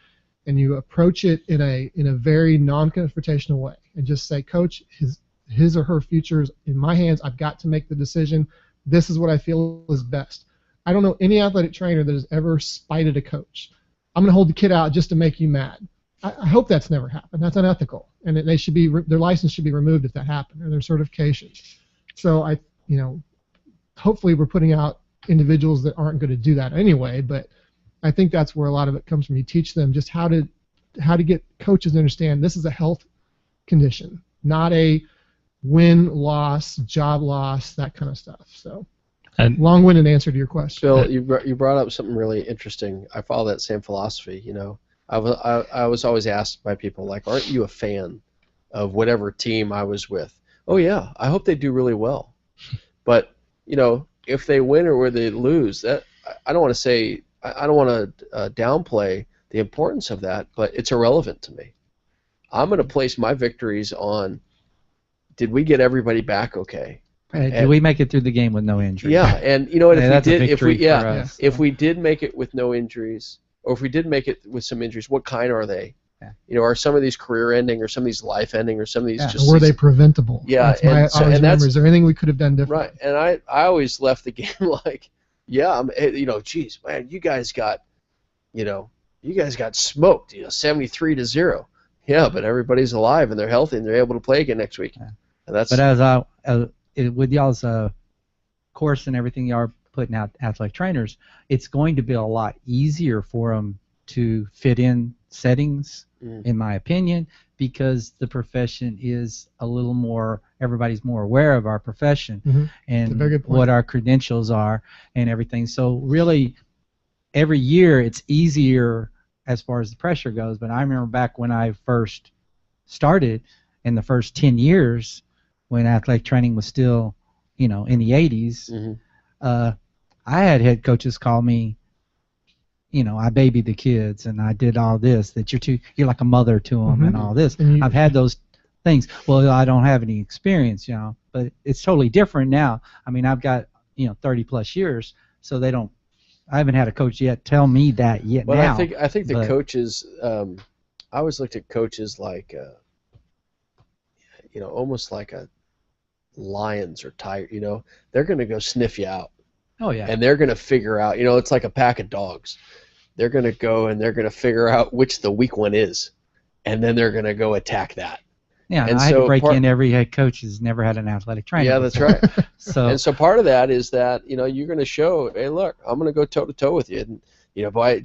and you approach it in a very non-confrontational way, and just say, Coach, his or her future is in my hands. I've got to make the decision. This is what I feel is best. I don't know any athletic trainer that has ever spited a coach. I'm going to hold the kid out just to make you mad. I hope that's never happened. That's unethical, and their license should be removed if that happened, or their certification. So hopefully we're putting out individuals that aren't going to do that anyway. But I think that's where a lot of it comes from. You teach them just how to get coaches to understand this is a health condition, not a win-loss, job loss, that kind of stuff. So, long-winded answer to your question. Bill, you brought up something really interesting. I follow that same philosophy. I was always asked by people, like, aren't you a fan of whatever team I was with. Oh yeah, I hope they do really well. But you know, if they win or where they lose, that I don't want to say, I don't want to downplay the importance of that, but it's irrelevant to me. I'm going to place my victories on, did we get everybody back okay? Did we make it through the game with no injuries? Yeah, and you know what? Yeah, if we did make it with no injuries, or if we did make it with some injuries, what kind are they? Yeah. You know, are some of these career-ending, or some of these life-ending, or some of these just? Were they preventable? Yeah, that's my always remember. Is there anything we could have done different? Right, and I always left the game like, yeah, you know, geez, man, you guys got smoked, 73-0. Yeah, but everybody's alive and they're healthy and they're able to play again next week. Yeah. And that's. But with y'all's course and everything you are putting out athletic trainers, it's going to be a lot easier for them to fit in settings, in my opinion, because the profession is a little more, everybody's more aware of our profession and what our credentials are and everything. So really, every year it's easier as far as the pressure goes. But I remember back when I first started, in the first 10 years, when athletic training was still, in the 80s, I had head coaches call me, I babied the kids and I did all this, that you're like a mother to them and all this. I've had those things. Well, I don't have any experience, but it's totally different now. I mean, I've got, 30 plus years, so I haven't had a coach yet tell me that yet. But now. I think the coaches, I always looked at coaches like, almost like a lions or tiger. They're going to go sniff you out. Oh yeah. And they're going to figure out, it's like a pack of dogs. They're going to go and they're going to figure out which the weak one is, and then they're going to go attack that. Yeah, and I had to break in every head coach has never had an athletic trainer. Yeah, that's right. So part of that is that you're going to show, hey, look, I'm going to go toe to toe with you, and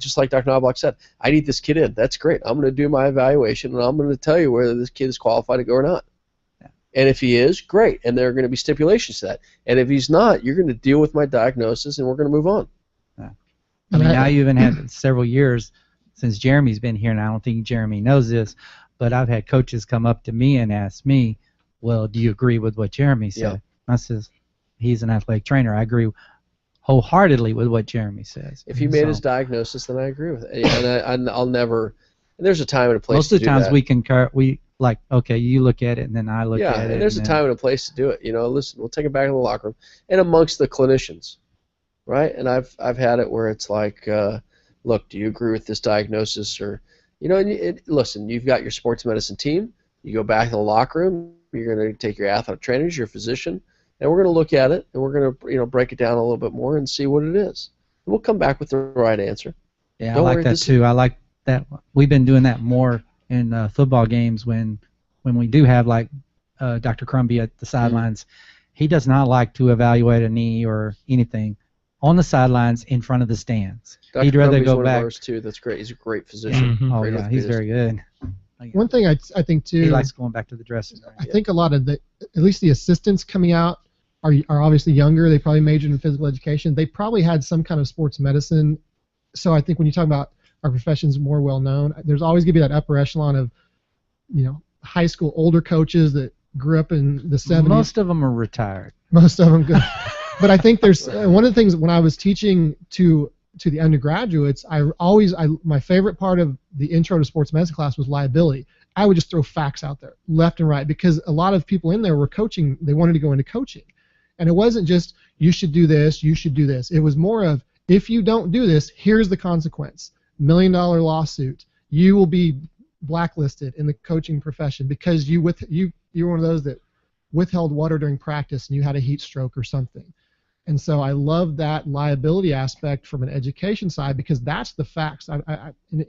just like Dr. Knobloch said, I need this kid in. That's great. I'm going to do my evaluation, and I'm going to tell you whether this kid is qualified to go or not. Yeah. And if he is, great. And there are going to be stipulations to that. And if he's not, you're going to deal with my diagnosis, and we're going to move on. Yeah. I mean, now you even had several years since Jeremy's been here, and I don't think Jeremy knows this, but I've had coaches come up to me and ask me, well, do you agree with what Jeremy said? Yeah. I says, he's an athletic trainer. I agree wholeheartedly with what Jeremy says. If he made his diagnosis, then I agree with it. And I'll never. And there's a time and a place. Most of the times that. we concur. We like, okay, you look at it, and then I look at it. Yeah, and there's a time and a place to do it. Listen, we'll take it back in the locker room and amongst the clinicians, right? And I've had it where it's like, look, do you agree with this diagnosis or listen, you've got your sports medicine team. You go back in the locker room. You're going to take your athletic trainers, your physician, and we're going to look at it, and we're going to break it down a little bit more and see what it is. And we'll come back with the right answer. Yeah, I like that too. I like that. We've been doing that more in football games when we do have like Dr. Crumbie at the sidelines. He does not like to evaluate a knee or anything on the sidelines in front of the stands. Dr. He'd rather Crumbie's go one back. Of ours too. That's great. He's a great physician. Oh yeah, he's very good. One thing I think too. He likes going back to the dressing room. I think a lot of at least the assistants coming out are obviously younger. They probably majored in physical education. They probably had some kind of sports medicine. So I think when you talk about our professions more well known, there's always going to be that upper echelon of, high school older coaches that grew up in the 70s. Most of them are retired. Most of them good. But I think there's one of the things when I was teaching to the undergraduates, my favorite part of the intro to sports medicine class was liability. I would just throw facts out there left and right because a lot of people in there were coaching. They wanted to go into coaching, and it wasn't just you should do this, you should do this. It was more of if you don't do this, here's the consequence: $1 million lawsuit. You will be blacklisted in the coaching profession because you're one of those that withheld water during practice and you had a heat stroke or something. And so I love that liability aspect from an education side because that's the facts.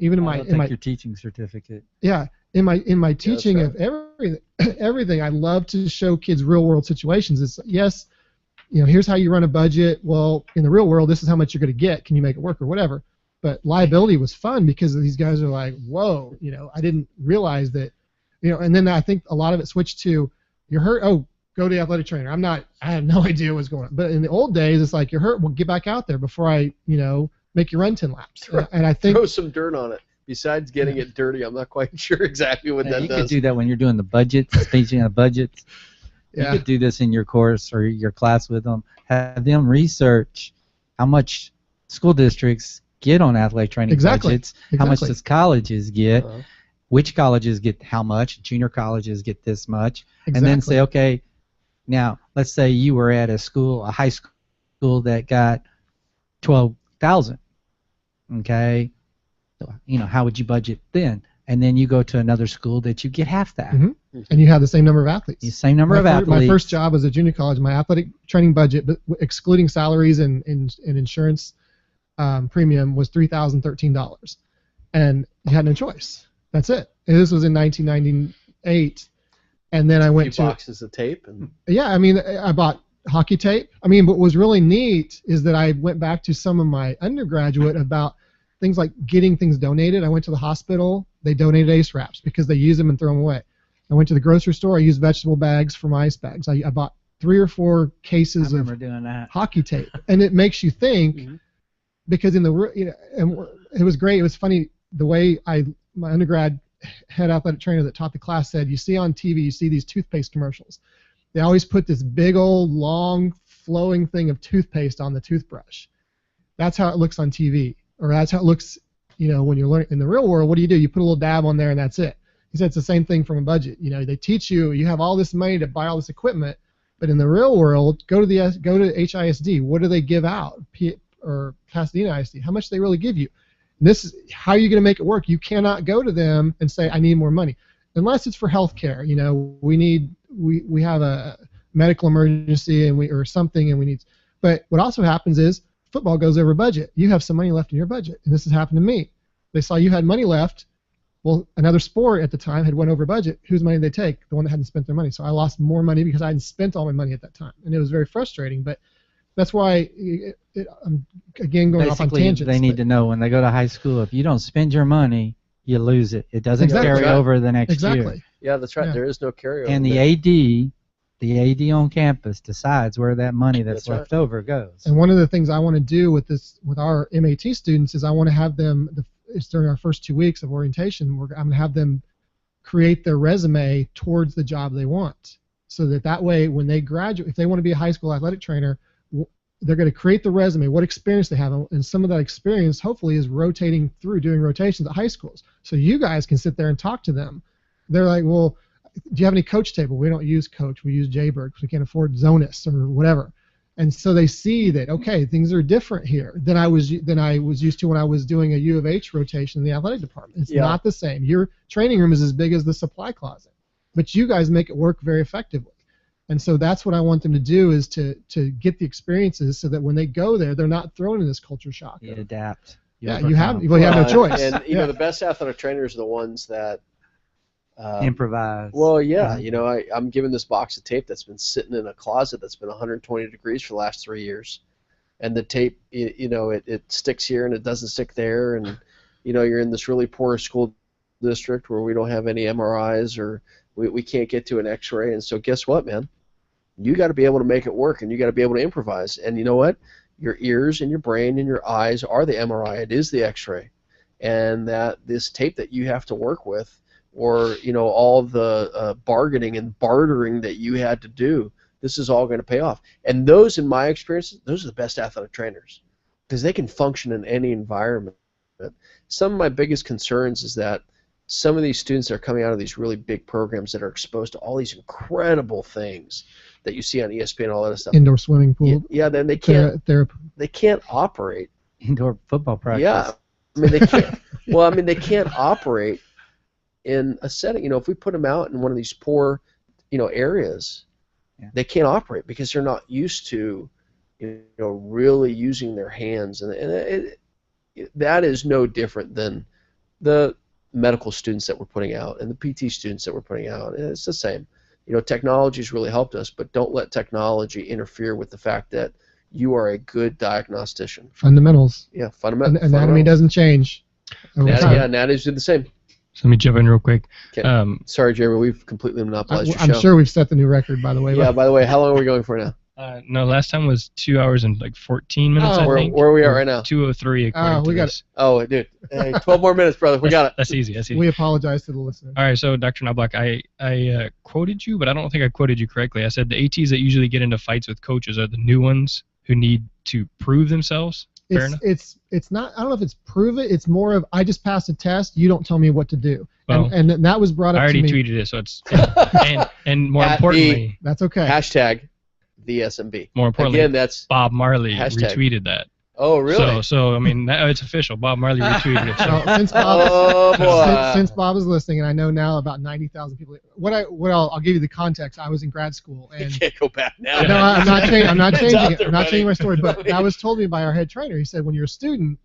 Even in my your teaching certificate. Yeah, in my teaching of everything, I love to show kids real world situations. It's here's how you run a budget. Well, in the real world, this is how much you're going to get. Can you make it work or whatever? But liability was fun because these guys are like, whoa, I didn't realize that, And then I think a lot of it switched to, you're hurt. Oh, go to the athletic trainer. I had no idea what's going on. But in the old days, it's like, you're hurt. Well, get back out there before I, make you run 10 laps. And I think throw some dirt on it. Besides getting it dirty, I'm not quite sure exactly what that you does. could do that when you're doing the budgets, speaking of budgets. Yeah. You could do this in your course or your class with them. Have them research how much school districts get on athletic training budgets, how much does colleges get, which colleges get how much, junior colleges get this much, and then say, okay, now let's say you were at a school, a high school that got 12,000, okay, so, you know, how would you budget then? And then you go to another school that you get half that. Mm-hmm. And you have the same number of athletes. The same number of athletes. My first job was at junior college. My athletic training budget, but excluding salaries and insurance premium, was $3,013. And you had no choice. That's it. And this was in 1998. And then I went to boxes of tape. And yeah, I mean, I bought hockey tape. I mean, what was really neat is that I went back to some of my undergraduate about things like getting things donated. I went to the hospital. They donated Ace Wraps because they use them and throw them away. I went to the grocery store. I used vegetable bags for my ice bags. I bought 3 or 4 cases of doing that. hockey tape, and it makes you think because in the and it was great. It was funny the way my undergrad head athletic trainer that taught the class said, you see on TV, you see these toothpaste commercials. They always put this big old long flowing thing of toothpaste on the toothbrush. That's how it looks on TV, or that's how it looks, you know, when you're learning in the real world. What do? You put a little dab on there and that's it. He said it's the same thing from a budget. You know, they teach you have all this money to buy all this equipment, but in the real world, go to HISD. What do they give out? Or Pasadena ISD. How much do they really give you? And this is how are you going to make it work? You cannot go to them and say I need more money, unless it's for health care. You know, we have a medical emergency or something, and we need. But what also happens is football goes over budget. You have some money left in your budget, and this has happened to me. They saw you had money left. Well, another sport at the time had went over budget. Whose money did they take? The one that hadn't spent their money. So I lost more money because I hadn't spent all my money at that time, and it was very frustrating. But that's why I'm again going off on tangents. They need to know when they go to high school, if you don't spend your money, you lose it. It doesn't carry over the next year. Yeah, that's right. Yeah. There is no carryover. And the AD on campus decides where that money that's left over goes. And one of the things I want to do with our MAT students is I want to have them, during our first 2 weeks of orientation, I'm going to have them create their resume towards the job they want. So that way, when they graduate, if they want to be a high school athletic trainer, they're going to create the resume, what experience they have, and some of that experience hopefully is rotating through, doing rotations at high schools. So you guys can sit there and talk to them. They're like, well, do you have any Coach table? We don't use Coach. We use Jaybird because we can't afford Zonus or whatever. And so they see that, okay, things are different here than I was used to when I was doing a U of H rotation in the athletic department. It's not the same. Your training room is as big as the supply closet, but you guys make it work very effectively. And so that's what I want them to do, is to get the experiences so that when they go there, they're not thrown in this culture shock. You adapt. You have no choice. And you know, the best athletic trainers are the ones that improvise. Well, yeah, you know, I'm given this box of tape that's been sitting in a closet that's been 120 degrees for the last 3 years, and the tape, you know, it sticks here and it doesn't stick there, and you know, you're in this really poor school district where we don't have any MRIs or we can't get to an X-ray, and so guess what, man? You got to be able to make it work, and you got to be able to improvise. And you know what? Your ears and your brain and your eyes are the MRI. It is the X-ray, and that this tape that you have to work with, or you know, all the bargaining and bartering that you had to do, this is all going to pay off. And those, in my experience, those are the best athletic trainers because they can function in any environment. Some of my biggest concerns is that some of these students that are coming out of these really big programs that are exposed to all these incredible things that you see on ESPN and all that stuff. Indoor swimming pool. Yeah, then they can't. They can't operate. Indoor football practice. Yeah, I mean they can't. Well, I mean they can't operate in a setting. You know, if we put them out in one of these poor, you know, areas, they can't operate because they're not used to, you know, really using their hands, and that is no different than the medical students that we're putting out and the PT students that we're putting out. It's the same. You know, technology has really helped us, but don't let technology interfere with the fact that you are a good diagnostician. Fundamentals. Yeah, fundamentals. Anatomy doesn't change. Anatomies do the same. So let me jump in real quick. Sorry, Jeremy, we've completely monopolized your show. I'm sure we've set the new record, by the way. Yeah, by the way, how long are we going for now? No, last time was 2 hours and like 14 minutes. I think. Where are we at right now? 2:03 according to this. Oh, dude. Hey, 12 more minutes, brother. We got it. That's easy. That's easy. We apologize to the listeners. All right, so Dr. Knobloch, I quoted you, but I don't think I quoted you correctly. I said the ATs that usually get into fights with coaches are the new ones who need to prove themselves. Fair enough? It's not. I don't know if it's prove it. It's more of I just passed a test. You don't tell me what to do. Well, and that was brought up. I already to me. tweeted it, so it's and more importantly, that's okay. Hashtag the SMB. More importantly, again, that's Bob Marley hashtag. retweeted that. Oh, really? So I mean, it's official. Bob Marley retweeted it. So. Since Bob is listening, and I know now about 90,000 people. I'll give you the context. I was in grad school, and you can't go back now. No, I'm not changing. I'm not changing my story. But that was told me by our head trainer. He said, when you're a student,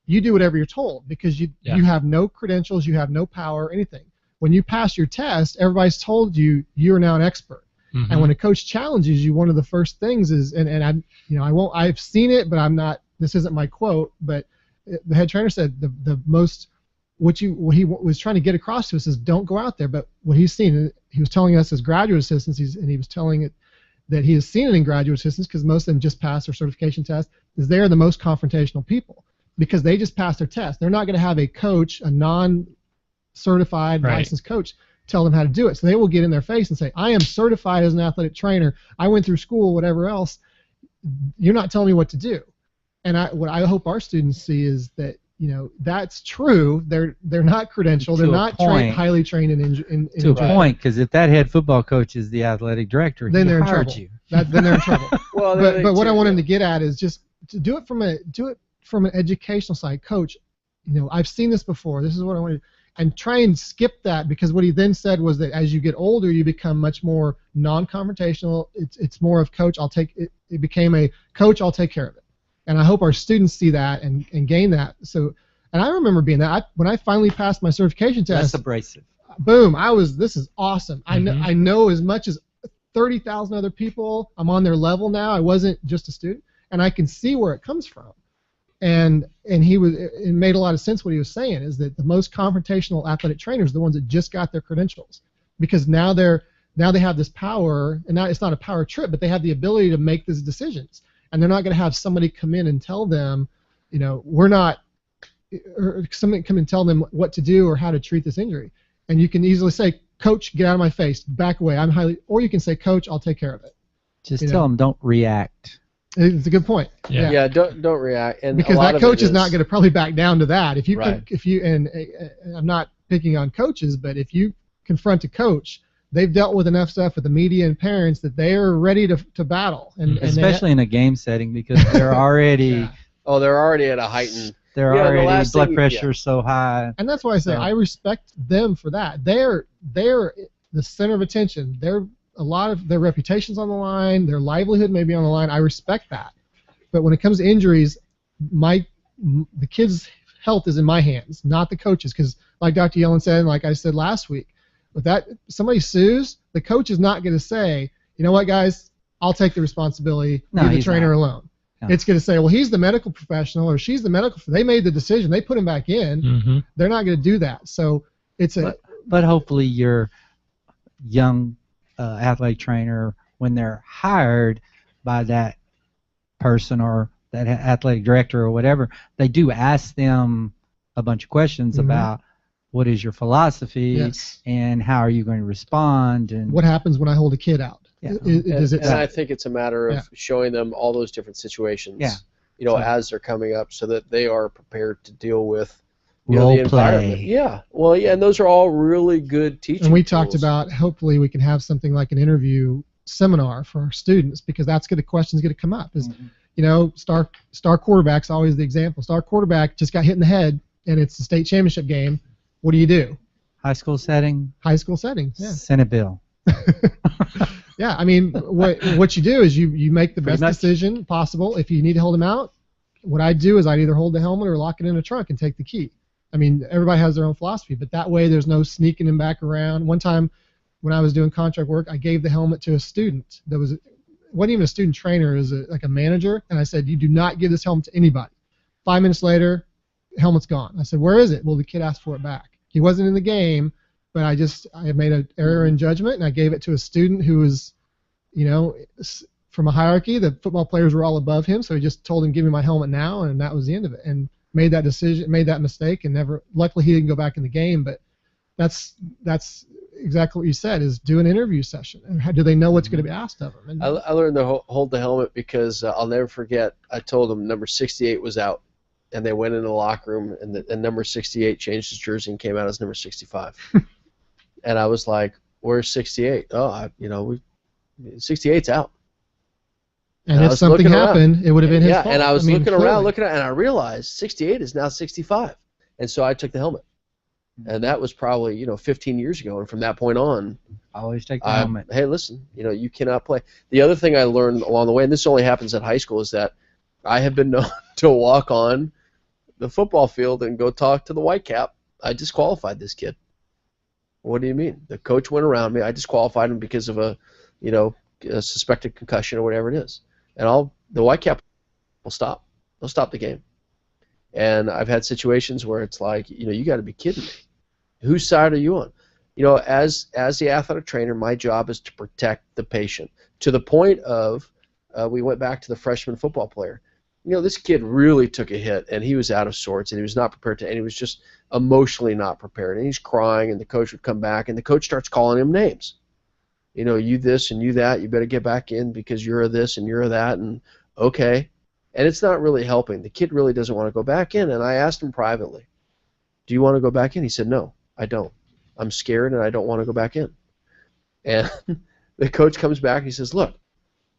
you do whatever you're told because you have no credentials, you have no power, anything. When you pass your test, everybody's told you you're now an expert. Mm-hmm. And when a coach challenges you, one of the first things is, I've seen it, but I'm not. This isn't my quote, but the head trainer said what he was trying to get across to us is don't go out there. But what he's seen, he was telling us as graduate assistants, and he was telling it that he has seen it in graduate assistants because most of them just passed their certification test, is they're the most confrontational people because they just passed their test. They're not going to have a coach, a non-certified licensed coach, tell them how to do it. So they will get in their face and say, I am certified as an athletic trainer. I went through school, whatever else. You're not telling me what to do. And what I hope our students see is that that's true. They're not credentialed. They're not highly trained in to a point, because if that head football coach is the athletic director, then they're in trouble. Then they're in trouble. Well, but what I want him to get at is just to do it from an educational side. Coach, I've seen this before. This is what I want to do. And try and skip that, because what he then said was that as you get older, you become much more non-confrontational. It's more of coach. It became a coach. I'll take care of it. And I hope our students see that and gain that. So, and I remember being that when I finally passed my certification test. That's abrasive. Boom! This is awesome. Mm-hmm. I know as much as 30,000 other people. I'm on their level now. I wasn't just a student, and I can see where it comes from. And it made a lot of sense what he was saying is that the most confrontational athletic trainers are the ones that just got their credentials, because now they have this power, and now it's not a power trip, but they have the ability to make these decisions. And they're not going to have somebody come in and tell them, or somebody come and tell them what to do or how to treat this injury. And you can easily say, Coach, get out of my face, back away. Or you can say, Coach, I'll take care of it. Just tell them don't react. It's a good point. Yeah, don't react. And because that coach is not going to probably back down to that. If you right. and I'm not picking on coaches, but if you confront a coach, they've dealt with enough stuff with the media and parents that they are ready to battle. And especially in a game setting, because they're already they're already at a heightened. They're already blood pressure so high. And that's why I say I respect them for that. They're the center of attention. A lot of their reputation's on the line, their livelihood may be on the line. I respect that. But when it comes to injuries, the kids' health is in my hands, not the coaches. Because like Dr. Yellen said, and like I said last week, if somebody sues, the coach is not going to say, you know what, guys, I'll take the responsibility, leave the trainer alone. No. It's going to say, well, he's the medical professional or she's the medical. They made the decision. They put him back in. Mm-hmm. They're not going to do that. So it's But hopefully your young athletic trainer, when they're hired by that person or that athletic director or whatever, they do ask them a bunch of questions mm-hmm. about what is your philosophy and how are you going to respond and what happens when I hold a kid out. Yeah. And I think it's a matter of showing them all those different situations, as they're coming up, so that they are prepared to deal with role the environment. play. Yeah. Well, and those are all really good teaching And we tools. talked about hopefully we can have something like an interview seminar for our students, because that's the question's going to come up. Is star quarterback's always the example. Star quarterback just got hit in the head, and it's the state championship game. What do you do? High school setting. Yeah. Senate bill. Yeah, I mean, what you do is you make the best decision possible. If you need to hold him out, what I do is I'd either hold the helmet or lock it in a trunk and take the key. I mean, everybody has their own philosophy, but that way there's no sneaking him back around. One time when I was doing contract work, I gave the helmet to a student that wasn't even a student trainer, it was like a manager, and I said, you do not give this helmet to anybody. 5 minutes later, the helmet's gone. I said, where is it? Well, the kid asked for it back. He wasn't in the game, but I made an error in judgment, and I gave it to a student who was, from a hierarchy. The football players were all above him, so he just told him, "Give me my helmet now," and that was the end of it. And made that decision, made that mistake, and never. Luckily, he didn't go back in the game. But that's exactly what you said. Is do an interview session. And how do they know what's going to be asked of them? And I learned to hold the helmet because I'll never forget. I told them number 68 was out, and they went into the locker room, and number 68 changed his jersey and came out as number 65. And I was like, "Where's 68?" "Oh, 68's out." And if something happened, it would have been his fault. Yeah, and I was looking around, and I realized 68 is now 65. And so I took the helmet. And that was probably, 15 years ago. And from that point on, always take the helmet. Hey, listen, you cannot play. The other thing I learned along the way, and this only happens at high school, is that I have been known to walk on the football field and go talk to the white cap. I disqualified this kid. What do you mean? The coach went around me. I disqualified him because of a suspected concussion or whatever it is. And the white cap will stop. They'll stop the game. And I've had situations where it's like, you got to be kidding me. Whose side are you on? As the athletic trainer, my job is to protect the patient. To the point of, we went back to the freshman football player. This kid really took a hit, and he was out of sorts, and he was not prepared and he was just emotionally not prepared. And he's crying, and the coach would come back, and the coach starts calling him names. You this and you that, you better get back in because you're a this and you're a that, and okay. And it's not really helping. The kid really doesn't want to go back in, and I asked him privately, "Do you want to go back in?" He said, "No, I don't. I'm scared, and I don't want to go back in." And the coach comes back, and he says, "Look,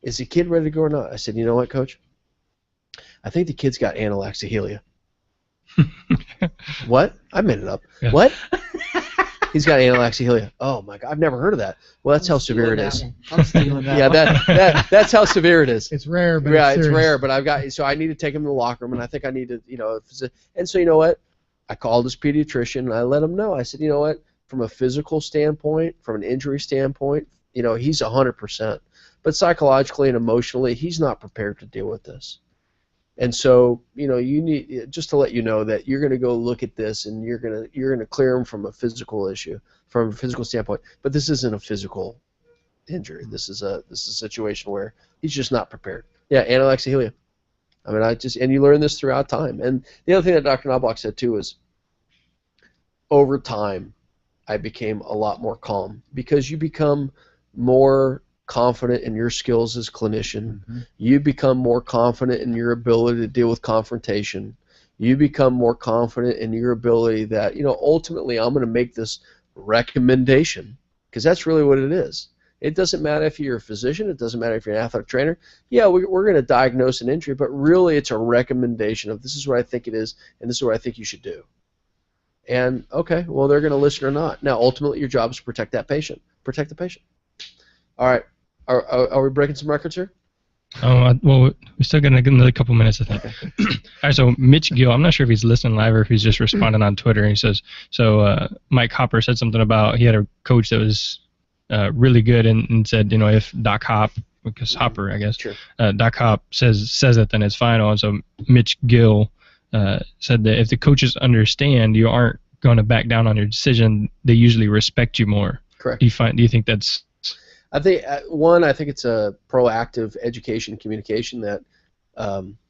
is the kid ready to go or not?" I said, "You know what, coach? I think the kid's got anallaxohelia." "What?" I made it up. Yeah. "What?" "He's got anallaxohelia." "Oh my God, I've never heard of that." "Well, that's how severe it is." I'm stealing that. Yeah, that's how severe it is. It's rare, but it's rare. But I need to take him to the locker room, and I think I need to, and so you know what? I called his pediatrician, and I let him know. I said, "You know what? From a physical standpoint, from an injury standpoint, he's 100%. But psychologically and emotionally, he's not prepared to deal with this." And so, you need, just to let you know that you're going to go look at this, and you're going to clear him from a physical issue, from a physical standpoint. But this isn't a physical injury. This is a situation where he's just not prepared. Yeah, anallaxohelia. I mean, and you learn this throughout time. And the other thing that Dr. Knobloch said too is, over time, I became a lot more calm because you become more confident in your skills as a clinician. Mm-hmm. You become more confident in your ability to deal with confrontation. You become more confident in your ability that, ultimately I'm going to make this recommendation, because that's really what it is. It doesn't matter if you're a physician. It doesn't matter if you're an athletic trainer. Yeah, we're going to diagnose an injury, but really it's a recommendation of this is what I think it is, and this is what I think you should do. And, okay, well, they're going to listen or not. Now, ultimately, your job is to protect that patient. Protect the patient. All right. Are we breaking some records here? Well, we're still going to get another couple minutes, I think. All right, so Mitch Gill, I'm not sure if he's listening live or if he's just responding on Twitter. And he says, Mike Hopper said something about he had a coach that was really good and said, if Doc Hop, because Hopper, I guess, sure. Doc Hop says it, then it's final. And so Mitch Gill said that if the coaches understand you aren't going to back down on your decision, they usually respect you more. Correct. Do you think that's... I think it's a proactive education communication that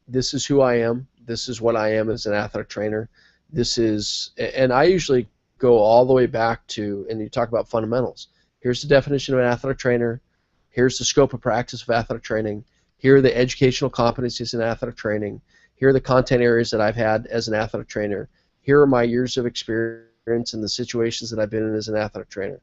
this is who I am. This is what I am as an athletic trainer. And I usually go all the way back to, and you talk about fundamentals. Here's the definition of an athletic trainer. Here's the scope of practice of athletic training. Here are the educational competencies in athletic training. Here are the content areas that I've had as an athletic trainer. Here are my years of experience and the situations that I've been in as an athletic trainer.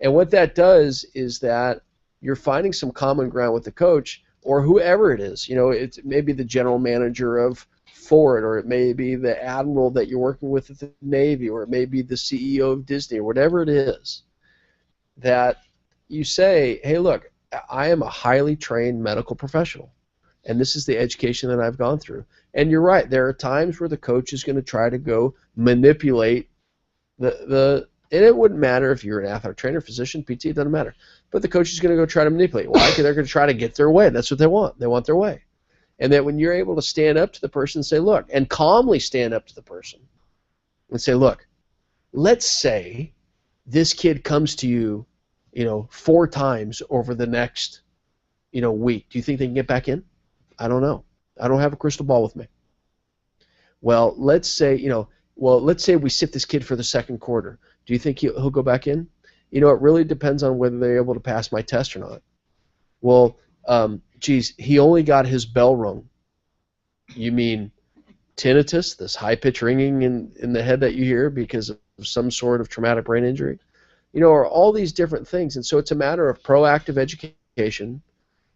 And what that does is that you're finding some common ground with the coach or whoever it is. It may be the general manager of Ford, or it may be the admiral that you're working with at the Navy, or it may be the CEO of Disney, or whatever it is, that you say, hey, look, I am a highly trained medical professional, and this is the education that I've gone through. And you're right, there are times where the coach is going to try to go manipulate and it wouldn't matter if you're an athletic trainer, physician, PT, it doesn't matter. But the coach is going to go try to manipulate. Why? Because they're going to try to get their way. That's what they want. They want their way. And that when you're able to stand up to the person and say, look, and calmly stand up to the person and say, look, let's say this kid comes to you, 4 times over the next week, do you think they can get back in? I don't know. I don't have a crystal ball with me. Well, let's say we sit this kid for the second quarter. Do you think he'll go back in? It really depends on whether they're able to pass my test or not. Well, geez, he only got his bell rung. You mean tinnitus, this high-pitched ringing in the head that you hear because of some sort of traumatic brain injury? Or all these different things. And so it's a matter of proactive education.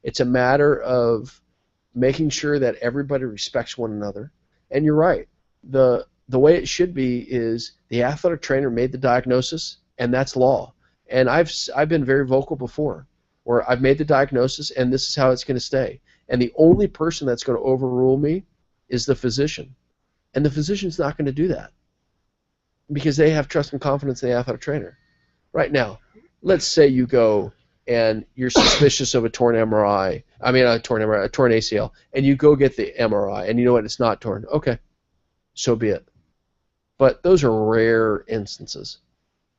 It's a matter of making sure that everybody respects one another. And you're right. The way it should be is the athletic trainer made the diagnosis, and that's law. And I've been very vocal before, where I've made the diagnosis, and this is how it's going to stay. And the only person that's going to overrule me is the physician. And the physician's not going to do that because they have trust and confidence in the athletic trainer. Right now, let's say you go and you're suspicious of a torn ACL, and you go get the MRI, and you know what, it's not torn. Okay, so be it. But those are rare instances,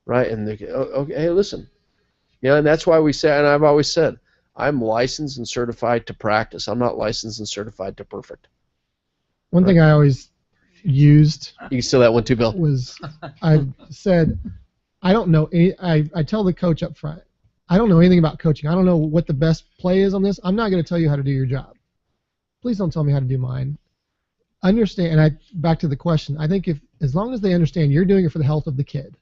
right? And they, okay, hey, listen, and that's why we say, and I've always said, I'm licensed and certified to practice. I'm not licensed and certified to perfect. One thing I always used. You can steal that one too, Bill. Was I said, I don't know. I tell the coach up front, I don't know anything about coaching. I don't know what the best play is on this. I'm not going to tell you how to do your job. Please don't tell me how to do mine. Understand, and back to the question, I think as long as they understand you're doing it for the health of the kid,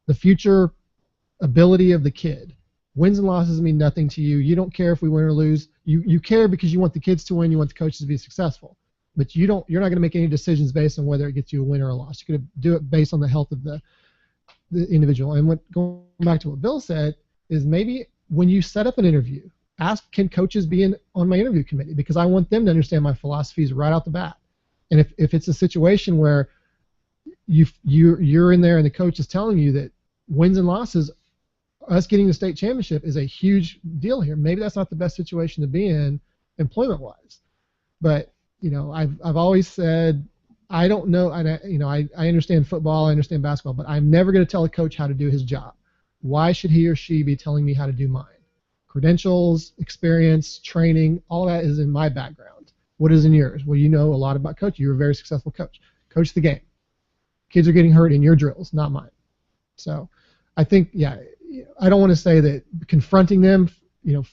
the future ability of the kid, wins and losses mean nothing to you. You don't care if we win or lose. You care because you want the kids to win, you want the coaches to be successful. But you're not going to make any decisions based on whether it gets you a win or a loss. You're going to do it based on the health of the individual. And going back to what Bill said, is maybe when you set up an interview, ask, can coaches be on my interview committee? Because I want them to understand my philosophies right out the bat. And if it's a situation where you're in there and the coach is telling you that wins and losses, us getting the state championship is a huge deal here, maybe that's not the best situation to be in employment-wise. But I've always said, I don't know, and I understand football, I understand basketball, but I'm never going to tell a coach how to do his job. Why should he or she be telling me how to do mine? Credentials, experience, training, all that is in my background. What is in yours? Well, you know a lot about coaching. You're a very successful coach. Coach the game. Kids are getting hurt in your drills, not mine. So I think, I don't want to say that confronting them,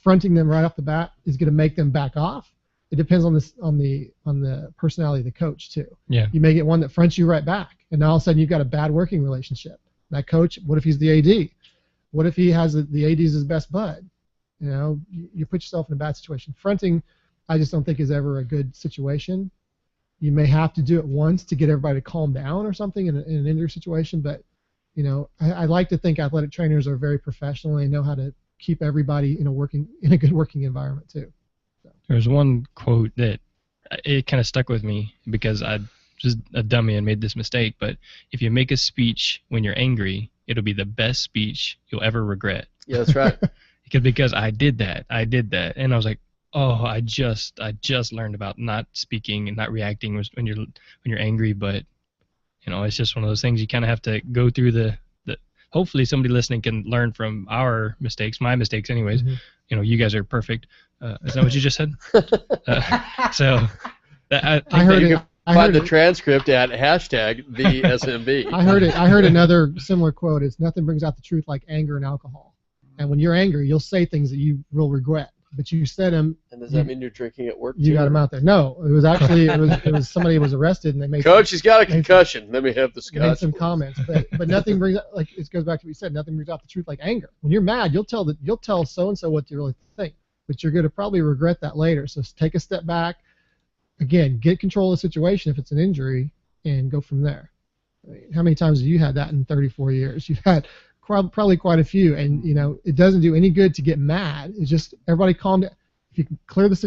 fronting them right off the bat is going to make them back off. It depends on the personality of the coach too. Yeah. You may get one that fronts you right back, and now all of a sudden you've got a bad working relationship. That coach, what if he's the AD? What if he has the AD as his best bud? You put yourself in a bad situation. Fronting, I just don't think is ever a good situation. You may have to do it once to get everybody to calm down or something in an injury situation, but I like to think athletic trainers are very professional and know how to keep everybody in a good working environment too. So. There's one quote that it kind of stuck with me because I just a dummy and made this mistake, but if you make a speech when you're angry, it'll be the best speech you'll ever regret. Yeah, that's right. because I did that, and I was like, oh, I just learned about not speaking and not reacting when you're angry, but it's just one of those things you kind of have to go through the hopefully somebody listening can learn from our mistakes, my mistakes anyways. Mm-hmm. You guys are perfect. Is that what you just said? So I heard it. Find the transcript at #TheSMB. I heard another similar quote. It's nothing brings out the truth like anger and alcohol. And when you're angry, you'll say things that you will regret. But you said them. And does that mean you're drinking at work? You got them out there. No, it was actually it was somebody was arrested and they made. Coach, he's got a concussion. Let me have the scotch. Made some comments, but nothing brings out, like it goes back to what you said. Nothing brings out the truth like anger. When you're mad, you'll tell so and so what you really think, but you're going to probably regret that later. So take a step back. Again, get control of the situation if it's an injury, and go from there. I mean, how many times have you had that in 34 years? You've had probably quite a few, and it doesn't do any good to get mad. It's just everybody calm down. If you can clear the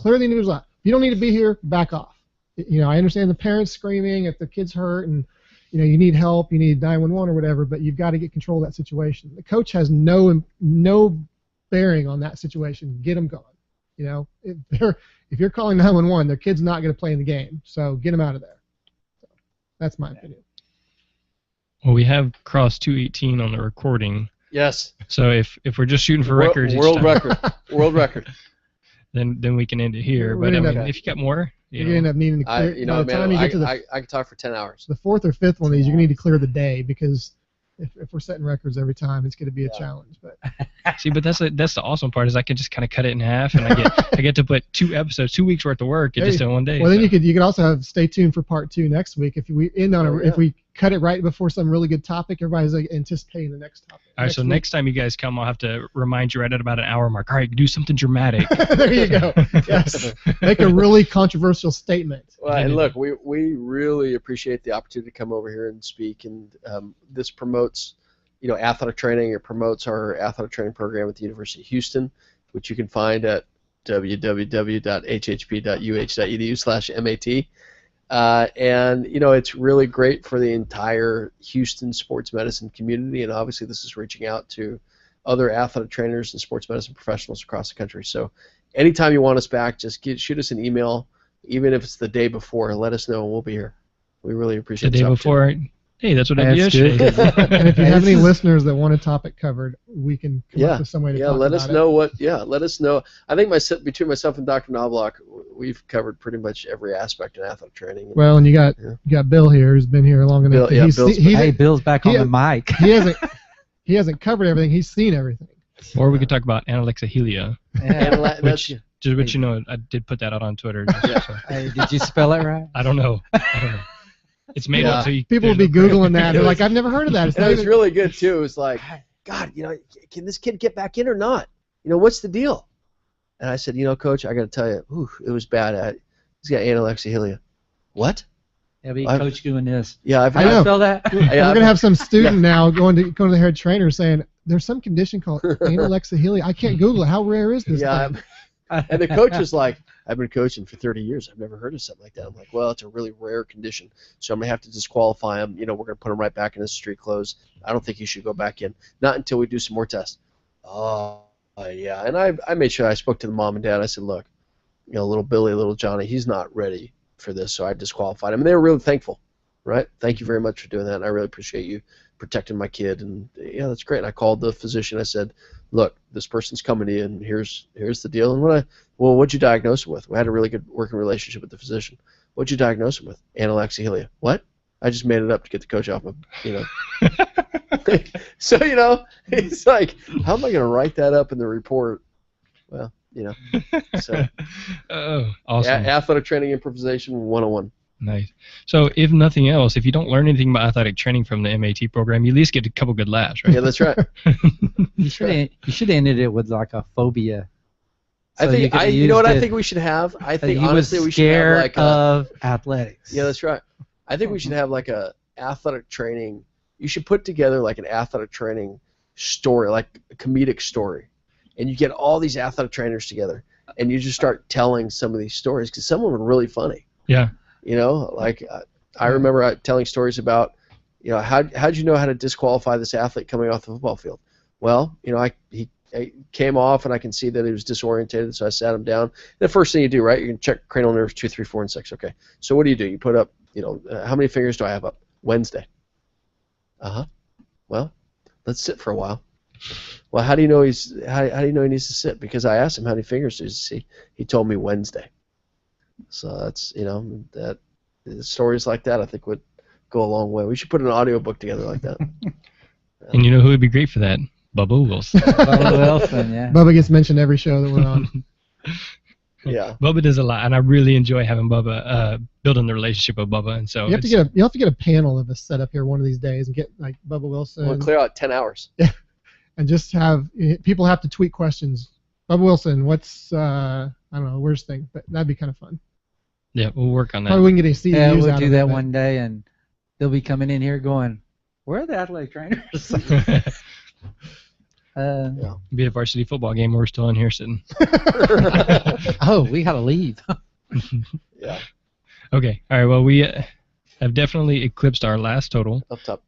individual out. If you don't need to be here, back off. I understand the parents screaming if the kid's hurt and you need help, you need 911 or whatever, but you've got to get control of that situation. The coach has no bearing on that situation. Get them going. If you're calling 911, their kid's not going to play in the game, so get them out of there. So that's my opinion. Well, we have crossed 218 on the recording. Yes. So if we're just shooting for records, world record. then we can end it here. We're But I gonna mean, end up- if you got more, You're gonna end up needing to clear. You know, by the time you man, get to the I could talk for 10 hours. the fourth or fifth one of these, you're gonna need to clear the day because if we're setting records every time, it's gonna be a challenge. But see, but that's the awesome part is I can just kind of cut it in half, and I get to put 2 episodes, 2 weeks worth of work in just in one day. Well, then you could also have stay tuned for part 2 next week. If we end on if we cut it right before some really good topic, everybody's like anticipating the next topic. All right, so next time you guys come, I'll have to remind you right at about an hour mark. All right, do something dramatic. There you go. Yes, make a really controversial statement. Well, and look, we really appreciate the opportunity to come over here and speak, and this promotes, you know, athletic training. It promotes our athletic training program at the University of Houston, which you can find at www.hhp.uh.edu/MAT. And you know, it's really great for the entire Houston sports medicine community, and obviously this is reaching out to other athletic trainers and sports medicine professionals across the country. So anytime you want us back, just shoot us an email, even if it's the day before. Let us know, and we'll be here. We really appreciate the day before. Hey, that's what I did yesterday. And if you have any listeners that want a topic covered, we can come up with some way to talk let about us know what. Yeah, let us know. I think between myself and Dr. Knobloch, we've covered pretty much every aspect in athletic training. Well, and you got Bill here, who's been here long enough. Bill's back on the mic. He hasn't covered everything. He's seen everything. Or we could talk about Analexahelia. Which you know, I did put that out on Twitter. Did you spell it right? I don't know. It's made up. So people will be Googling that. They're like, I've never heard of that. It was really good, too. It was like, God, you know, can this kid get back in or not? You know, what's the deal? And I said, you know, Coach, I got to tell you, it was bad. He's got analexia. What? Yeah, be Coach doing this. Yeah, I know. Spell that. We're gonna have some student now going to the head trainer saying there's some condition called analexia. I can't Google it. How rare is this? Yeah, and the coach is like, I've been coaching for 30 years. I've never heard of something like that. I'm like, well, it's a really rare condition, so I'm gonna have to disqualify him. You know, we're gonna put him right back in his street clothes. I don't think he should go back in. Not until we do some more tests. Oh, yeah. And I made sure I spoke to the mom and dad. I said, look, you know, little Billy, little Johnny, he's not ready for this, so I disqualified him. And they were really thankful, right? Thank you very much for doing that, and I really appreciate you protecting my kid. And yeah, that's great. And I called the physician. I said, look, this person's coming in, and here's the deal. And what'd you diagnose him with? We had a really good working relationship with the physician. What'd you diagnose him with? Analexia. What? I just made it up to get the coach off my, you know. So, you know, it's like, how am I going to write that up in the report? Well, you know. So, oh, awesome. Athletic training improvisation 101. Nice. So, if nothing else, if you don't learn anything about athletic training from the MAT program, you at least get a couple good laughs, right? Yeah, that's right. You should have ended it with like a phobia. So you know what I think we should have? I think honestly we should have like of athletics. Yeah, that's right. I think we should have like a athletic training. You should put together like an athletic training story, like a comedic story, and you get all these athletic trainers together, and you just start telling some of these stories because some of them are really funny. Yeah. You know, like I remember telling stories about, you know, how'd you know how to disqualify this athlete coming off the football field? Well, you know, he came off, and I can see that he was disorientated, so I sat him down. The first thing you do, right, you can check cranial nerves 2, 3, 4, and 6. Okay, so what do? You put up, you know, how many fingers do I have up? Wednesday. Well, let's sit for a while. Well, how do you know he needs to sit? Because I asked him how many fingers does he see. He told me Wednesday. So that's, you know, that stories like that I think would go a long way. We should put an audio book together like that. And you know who would be great for that? Bubba Wilson. Bubba Wilson, yeah. Bubba gets mentioned every show that we're on. Yeah. Bubba does a lot, and I really enjoy having Bubba, building the relationship with Bubba, and so you have to get a panel of us set up here one of these days and get like Bubba Wilson. We'll clear out 10 hours. Yeah, and just have people have to tweet questions. Bubba Wilson, what's I don't know, worst thing, but that'd be kind of fun. Yeah, we'll work on that. Probably we can get a CEUs Yeah, we'll out do of that it, one day, and they'll be coming in here going, "Where are the athletic trainers?" Be a varsity football game. We're still in here sitting. Oh, we gotta leave. Yeah. Okay. All right. Well, we have definitely eclipsed our last total. Up top.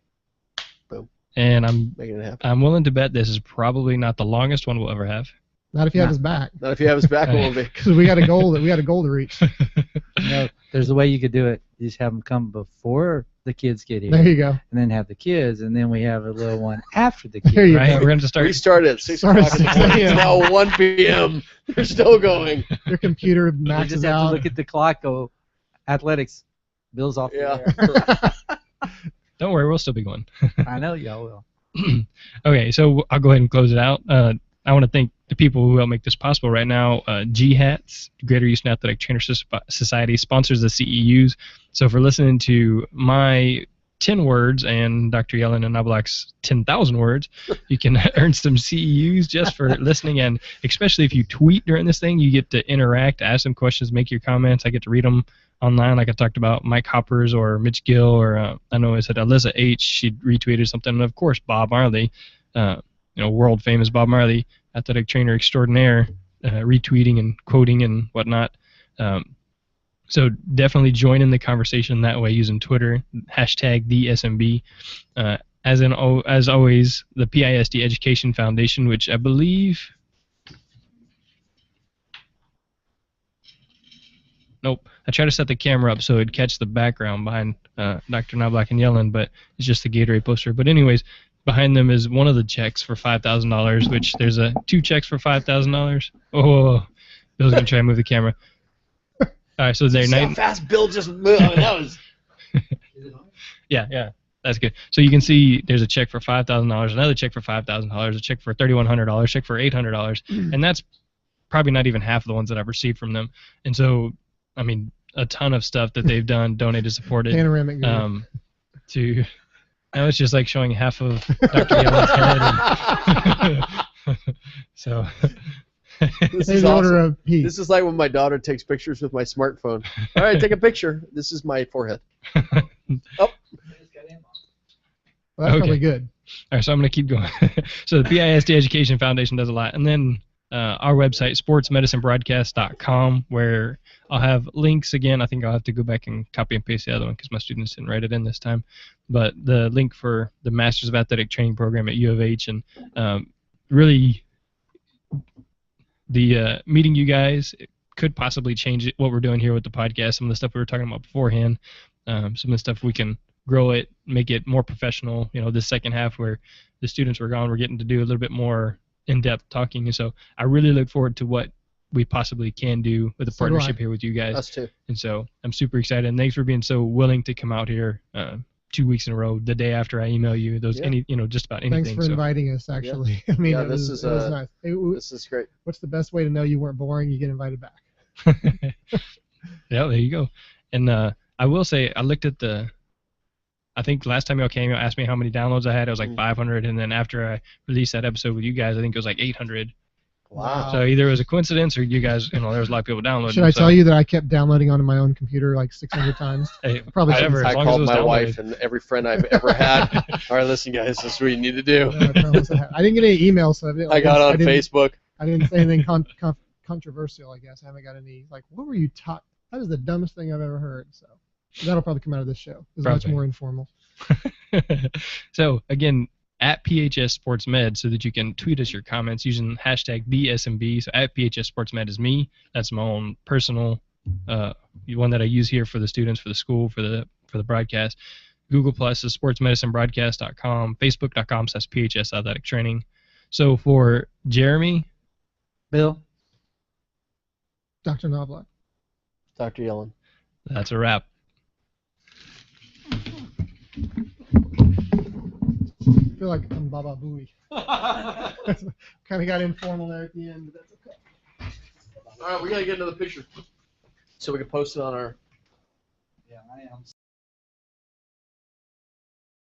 Boom. And I'm making it happen. I'm willing to bet this is probably not the longest one we'll ever have. Not if you have us back. Not if you have us back, it won't be. Because we got a goal to reach. No, there's a way you could do it. You just have them come before the kids get here. There you go. And then have the kids, and then we have a little one after the kids. There you Right? go. We're going to start. We started at 6 Start at o'clock in the 6 morning. It's a.m. now 1 p.m. They're still going. Your computer You maxes just have to out. look at the clock. Go, athletics, Bill's off Yeah. the air. Don't worry, we'll still be going. I know y'all will. Okay, so I'll go ahead and close it out. I want to thank the people who help make this possible right now. GHATS, Greater Houston Athletic Trainers Society, sponsors the CEUs. So for listening to my 10 words and Dr. Yellen and Knobloch's 10,000 words, you can earn some CEUs just for listening. And especially if you tweet during this thing, you get to interact, ask some questions, make your comments. I get to read them online, like I talked about Mike Hoppers or Mitch Gill, or I know I said Alyssa H. She retweeted something, and of course Bob Marley, world famous Bob Marley, athletic trainer extraordinaire, retweeting and quoting and whatnot. So definitely join in the conversation that way using Twitter, #TheSMB. As always, the PISD Education Foundation, which I believe. Nope. I tried to set the camera up so it'd catch the background behind Dr. Knobloch and Yellen, but it's just the Gatorade poster. But anyways, behind them is one of the checks for $5,000, which there's two checks for $5,000. Oh, Bill's going to try and move the camera. All right, so they're How fast Bill just moved. I mean, that was... Yeah, that's good. So you can see there's a check for $5,000, another check for $5,000, a check for $3,100, check for $800, and that's probably not even half of the ones that I've received from them. And so, I mean, a ton of stuff that they've done, donated, supported. Panoramic view. Now it's just like showing half of Dr. Yellen's head. So. This is awesome. This is like when my daughter takes pictures with my smartphone. All right, take a picture. This is my forehead. Oh. Well, that's probably good. All right, so I'm going to keep going. So the PISD Education Foundation does a lot. And then our website, sportsmedicinebroadcast.com, where I'll have links again. I think I'll have to go back and copy and paste the other one because my students didn't write it in this time. But the link for the Masters of Athletic Training program at U of H, and really the meeting you guys could possibly change what we're doing here with the podcast. Some of the stuff we were talking about beforehand, some of the stuff we can grow it, make it more professional. The second half where the students were gone, we're getting to do a little bit more in-depth talking, and so I really look forward to what we possibly can do with a partnership here with you guys. Us too. And so I'm super excited, and thanks for being so willing to come out here 2 weeks in a row, the day after I email you, just about anything. Thanks for inviting us, actually. Yeah. I mean, this was nice. This is great. What's the best way to know you weren't boring? You get invited back. Yeah, there you go. And I will say, I looked at I think last time y'all came, y'all asked me how many downloads I had. It was like 500, and then after I released that episode with you guys, I think it was like 800. Wow. So either it was a coincidence, or you guys, there was a lot of people downloading. Should I tell you that I kept downloading onto my own computer like 600 times? Hey, probably. I called my wife and every friend I've ever had. All right, listen, guys, this is what you need to do. I didn't get any emails, so I got on Facebook. I didn't say anything controversial, I guess. I haven't got any, what were you taught? That is the dumbest thing I've ever heard. So that'll probably come out of this show. It's much more informal. So, again, at PHS Sports Med, so that you can tweet us your comments using #TheSMB. So at PHS Sports Med is me. That's my own personal one that I use here for the students, for the school, for the broadcast. Google Plus is sportsmedicinebroadcast.com. Facebook.com/PHS Athletic Training. So for Jeremy, Bill, Dr. Knobloch, Dr. Yellen, that's a wrap. I feel like I'm Baba Booey. Kind of got informal there at the end, but that's okay. All right, we got to get another picture so we can post it on our... Yeah, I am.